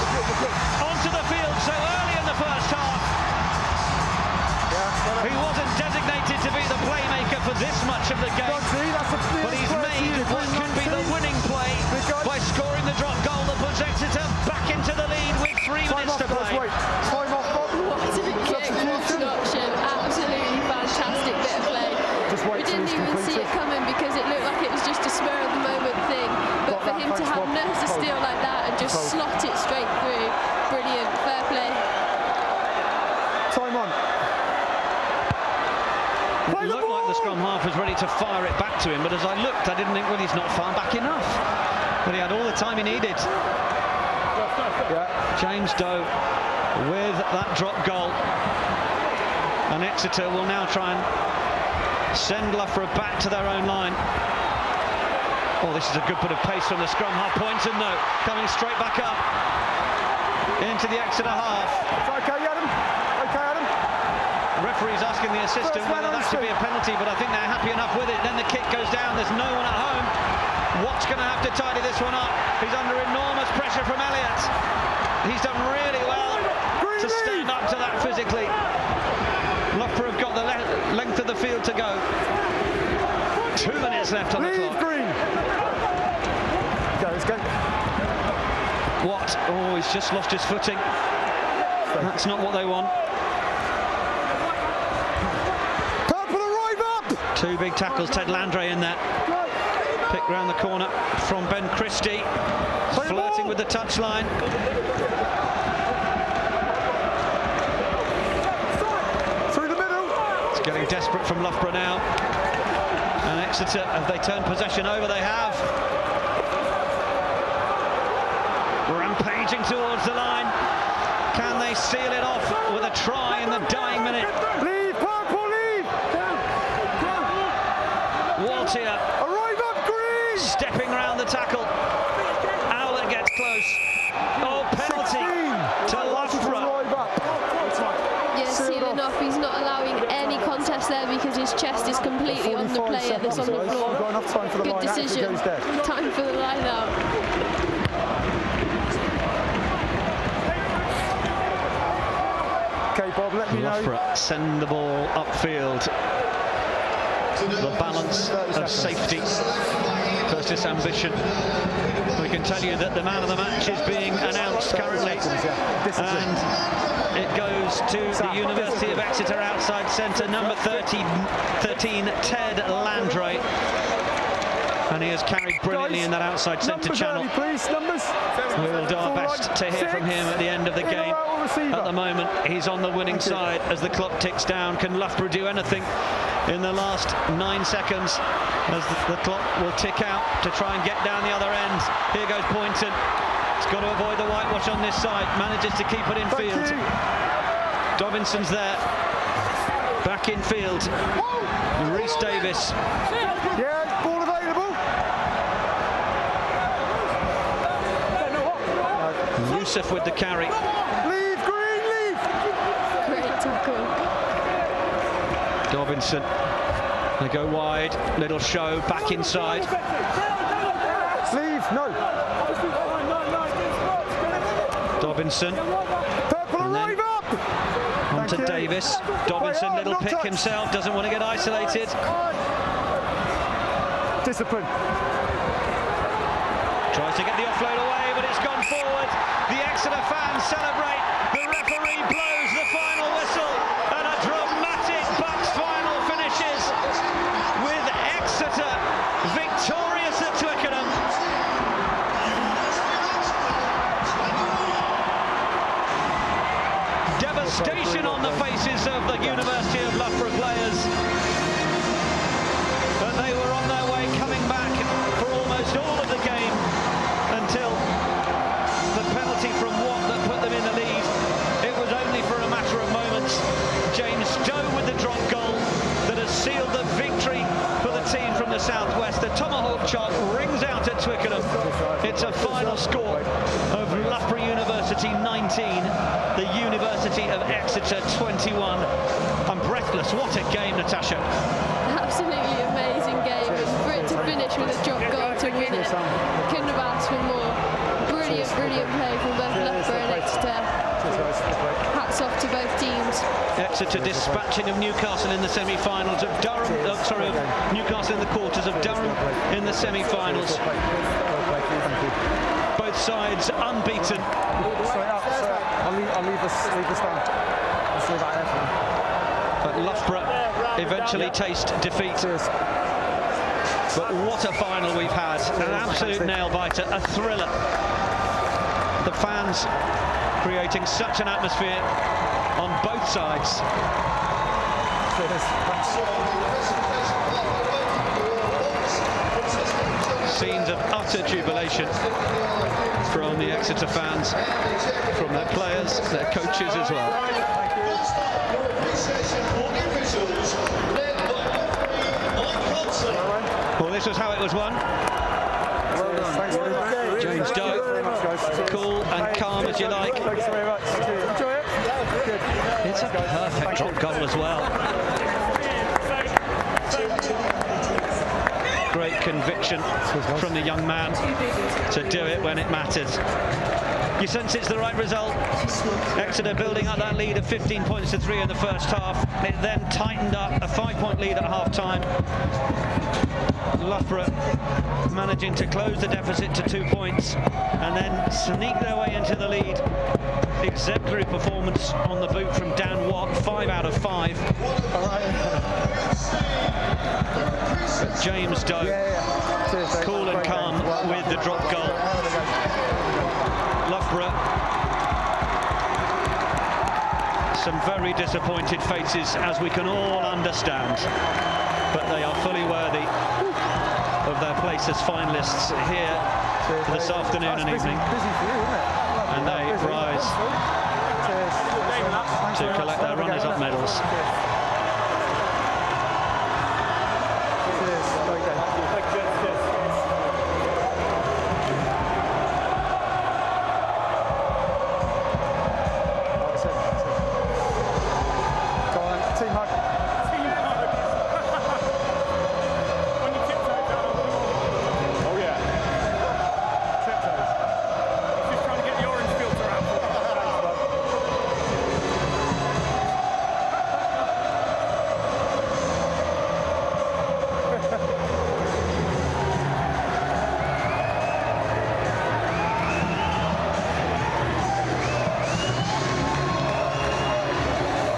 onto the field so early in the first half. He wasn't designated to be the playmaker for this much of the game, but he's made what could be the winning play by scoring the drop goal that puts Exeter back into the lead with 3 minutes to play. Time off, Bob. What a kick, what an option. Absolutely fantastic bit of play. We didn't even see it coming because it looked like it was just a spur of the moment thing, but for him to have nerves of steel like that and just slot it straight through, brilliant. Fair play. Time on. It looked like the scrum half was ready to fire it back to him, but as I looked, I didn't think, well, he's not far back enough. But he had all the time he needed. James Doe with that drop goal. And Exeter will now try and send Loughborough back to their own line. Oh, this is a good bit of pace from the scrum half. Poynton, though, coming straight back up into the Exeter half. Okay, Adam. Okay, Adam. The referee's asking the assistant whether that should be a penalty, but I think they're happy enough with it. Then the kick goes down. There's no one at home. Watt's going to have to tidy this one up. He's under enormous pressure from Elliott. He's done really well to stand up to that physically. Loughborough have got the length of the field to go. 2 minutes left on the clock. Green. Go, let's go. Watt, oh, he's just lost his footing. That's not what they want. Purple arrive up! 2 big tackles, Ted Landry in there. Picked round the corner from Ben Christie. Flirting with the touchline. Through the middle. It's getting desperate from Loughborough now. And Exeter, have they turned possession over? They have. Rampaging towards the line. Can they seal it off with a try in the dying minute? Leave, Purple, leave! Waltier. Arrive up, Green! Stepping round the tackle. Owlett gets close. Oh, penalty to Loughborough. Yeah, sealing off. He's not allowing any contest there because his chest is completely on the player that's on the floor. Got enough time for the Good line. decision. Time for the line out. Okay, Bob, let me know. Loughborough send the ball upfield. The balance of safety versus ambition. We can tell you that the man of the match is being announced currently, and it goes to the University of Exeter outside centre, number 13, Ted Landry. And he has carried brilliantly in that outside centre channel. Please, numbers. We will do our best to hear from him at the end of the game. At the moment, he's on the winning side as the clock ticks down. Can Loughborough do anything in the last 9 seconds as the clock will tick out to try and get down the other end? Here goes Poynton. He's got to avoid the whitewash on this side. Manages to keep it in field. Dobinson's there. Back in field. Rhys Davis. Yeah, ball available. Yusuf with the carry. Leave, Green, leave. Great tackle. Dobinson. They go wide. Little show back inside. Leave, no. Dobinson. Purple arrive up. On to Davis. Dobinson, little pick himself. Doesn't want to get isolated. Discipline. Tries to get the offload away, but it's gone forward. The Exeter fans celebrate. The referee blows the final whistle, and a dramatic BUCS final finishes with Exeter victorious at Twickenham. Devastation on the faces of the University of Loughborough players, but they were on their way coming back for almost all of the game until the penalty from Watt that put them in the lead. It was only for a matter of moments. James Stowe with the drop goal that has sealed the victory for the team from the southwest. The tomahawk chop rings out at Twickenham. It's a final score of Loughborough University 19, the University of Exeter 21. I'm breathless. What a game, Natasha. Absolutely amazing game, and for it to finish with a drop goal to win it, couldn't have asked for more. Brilliant play from both Loughborough and Exeter. Hats off to both teams. Exeter dispatching of Newcastle in the semi-finals, of Durham, of Newcastle in the quarters, of Durham in the semi-finals. Both sides unbeaten. I'll leave this down. Let's leave that there. But Loughborough eventually taste defeat. But what a final we've had. An absolute nail-biter, a thriller. The fans creating such an atmosphere on both sides. scenes of utter jubilation from the Exeter fans, from their players, their coaches as well. Well, this was how it was won. James Doe, cool and calm as you like. Thanks very much. Enjoy it? Good. It's a perfect drop goal as well. Great conviction from the young man to do it when it mattered. You sense it's the right result. Exeter building up that lead of 15 points to 3 in the first half. It then tightened up, a 5-point lead at half-time. Loughborough managing to close the deficit to 2 points and then sneak their way into the lead. Exemplary performance on the boot from Dan Watt, 5 out of 5. But James Doe, cool and calm with the drop goal. Loughborough, some very disappointed faces, as we can all understand, but they are fully worthy of their place as finalists here for this afternoon and evening. And they rise to collect their runners-up medals.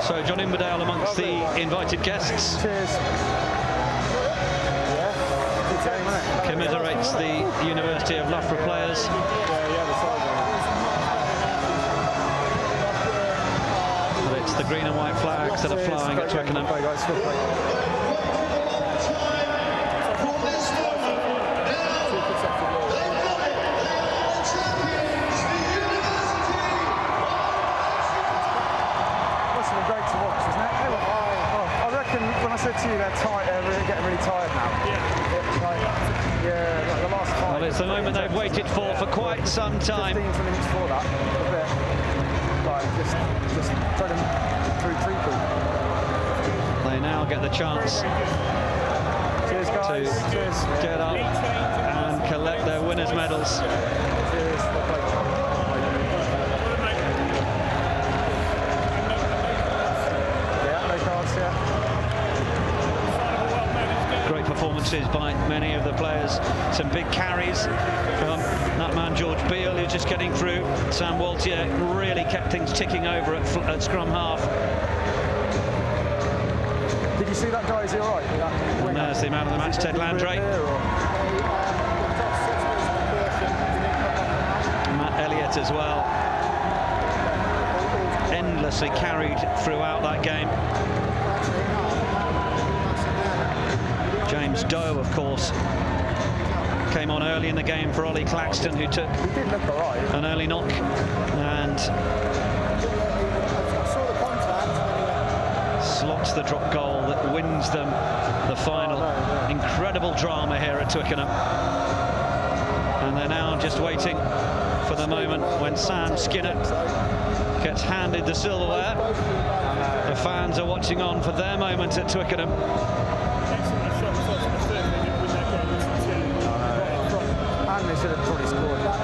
So John Inverdale amongst the invited guests. Cheers. Commiserates the University of Loughborough players. But it's the green and white flags that are flying at Twickenham. To you, they're tight, they're getting really tired now. Yeah, like the last 5. Well, it's the moment they've waited for quite some time. 15 minutes before that, a bit. Like, just throw them through treacle. They now get the chance Cheers, guys. to get up and collect their winners' medals. Cheers. Yeah, no cards, yeah. Great performances by many of the players. Some big carries from that man George Beale, who's just getting through. Sam Waltier really kept things ticking over at scrum half. Did you see that guy? Is he all right? And there's the man of the match, Ted Landry. Matt Elliott as well. Endlessly carried throughout that game. James Doe, of course, came on early in the game for Ollie Claxton, who took an early knock and slots the drop goal that wins them the final. Incredible drama here at Twickenham. And they're now just waiting for the moment when Sam Skinner gets handed the silverware. The fans are watching on for their moment at Twickenham.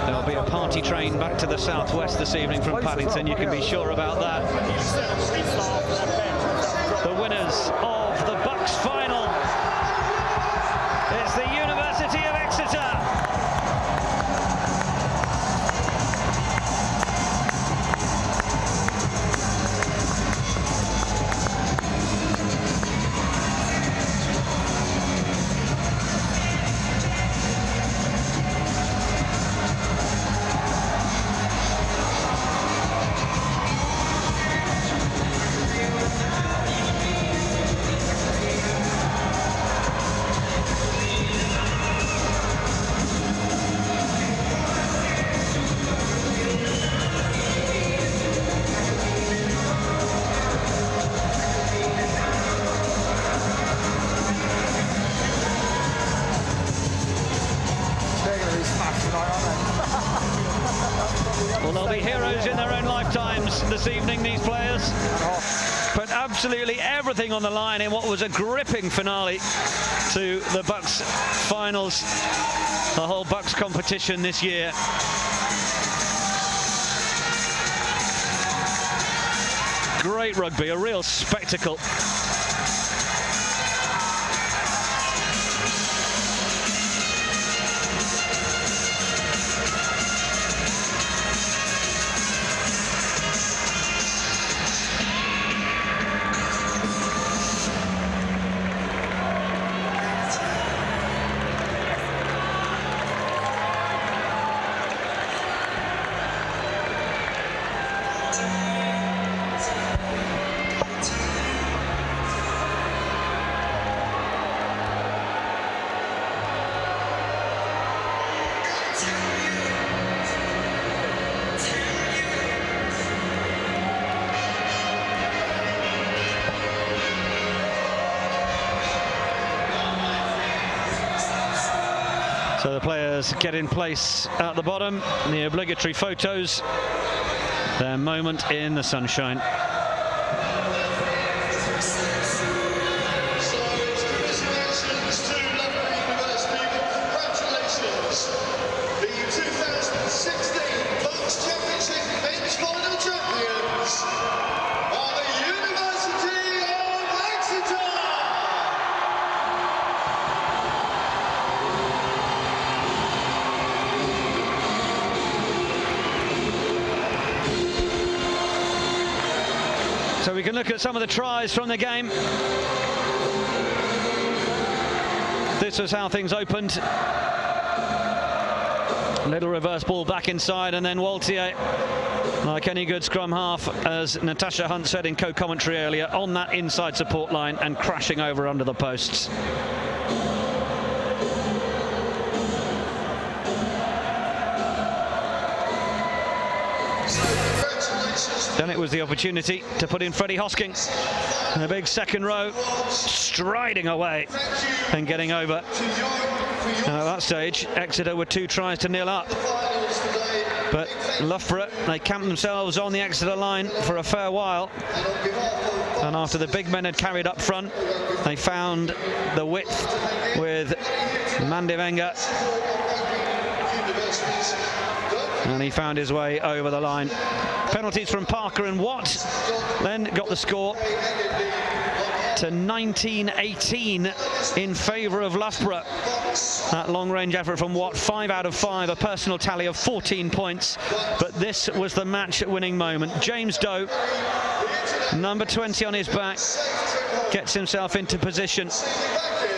There'll be a party train back to the southwest this evening from Paddington, you can be sure about that. The winners of the BUCS final, it's the University of Exeter. this evening, these players. Put absolutely everything on the line in what was a gripping finale to the BUCS finals, the whole BUCS competition this year. Great rugby, a real spectacle. So the players get in place at the bottom, the obligatory photos, their moment in the sunshine. So we can look at some of the tries from the game. This was how things opened. Little reverse ball back inside, and then Waltier, like any good scrum half, as Natasha Hunt said in co-commentary earlier, on that inside support line and crashing over under the posts. Then it was the opportunity to put in Freddie Hosking in a big second row, striding away and getting over. And at that stage, Exeter were 2 tries to 0 up. But Loughborough, they camped themselves on the Exeter line for a fair while. And after the big men had carried up front, they found the width with Mandivenga. And he found his way over the line. Penalties from Parker and Watt then got the score to 19-18 in favour of Loughborough. That long-range effort from Watt, 5 out of 5, a personal tally of 14 points. But this was the match-winning moment. James Doe, number 20 on his back, gets himself into position.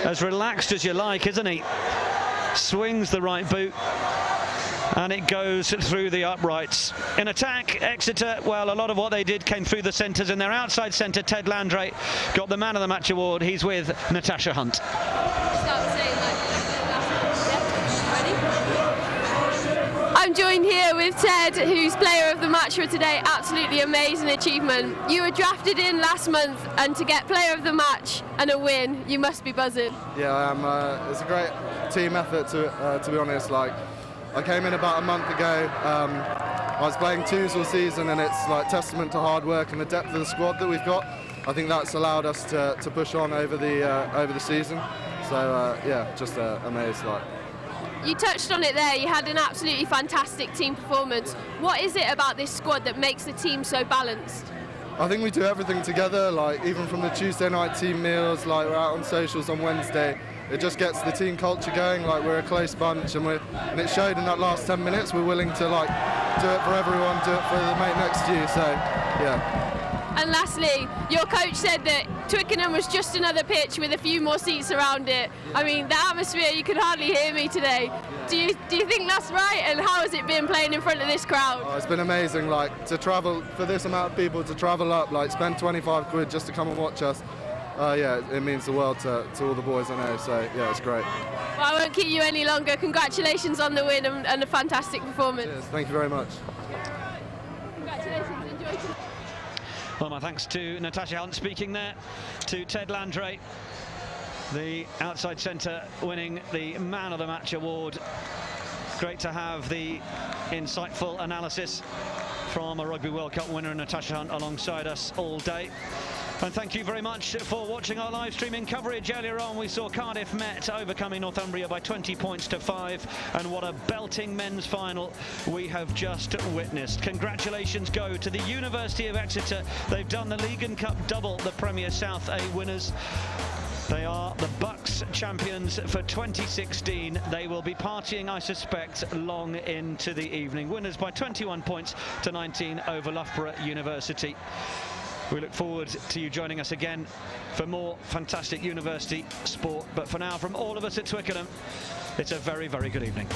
As relaxed as you like, isn't he? Swings the right boot, and it goes through the uprights. In attack, Exeter, well, a lot of what they did came through the centres. In their outside centre, Ted Landry got the Man of the Match award. He's with Natasha Hunt. I'm joined here with Ted, who's player of the match for today. Absolutely amazing achievement. You were drafted in last month, and to get player of the match and a win, you must be buzzing. Yeah, I am. It's a great team effort, to be honest. Like, I came in about a month ago. I was playing twos all season, and it's like testament to hard work and the depth of the squad that we've got. I think that's allowed us to push on over the season. So yeah, just amazed. Like, you touched on it there. You had an absolutely fantastic team performance. What is it about this squad that makes the team so balanced? I think we do everything together. Like, even from the Tuesday night team meals, like we're out on socials on Wednesday. It just gets the team culture going. Like, we're a close bunch, and it showed in that last 10 minutes. We're willing to like do it for everyone, do it for the mate next to you. So yeah. And lastly, your coach said that Twickenham was just another pitch with a few more seats around it. I mean, the atmosphere, you could hardly hear me today. Do you think that's right? And how has it been playing in front of this crowd? Oh, it's been amazing. Like, to travel for this amount of people, to travel up, like spend 25 quid just to come and watch us. Yeah, it means the world to all the boys I know, so yeah, it's great. Well, I won't keep you any longer. Congratulations on the win and a fantastic performance. Cheers, thank you very much. Congratulations, enjoy. Well, my thanks to Natasha Hunt speaking there, to Ted Landry, the outside centre winning the Man of the Match award. Great to have the insightful analysis from a Rugby World Cup winner, Natasha Hunt, alongside us all day. And thank you very much for watching our live streaming coverage. Earlier on, we saw Cardiff Met overcoming Northumbria by 20 points to 5. And what a belting men's final we have just witnessed. Congratulations go to the University of Exeter. They've done the League and Cup double, the Premier South A winners. They are the BUCS champions for 2016. They will be partying, I suspect, long into the evening. Winners by 21 points to 19 over Loughborough University. We look forward to you joining us again for more fantastic university sport. But for now, from all of us at Twickenham, it's a very, very good evening.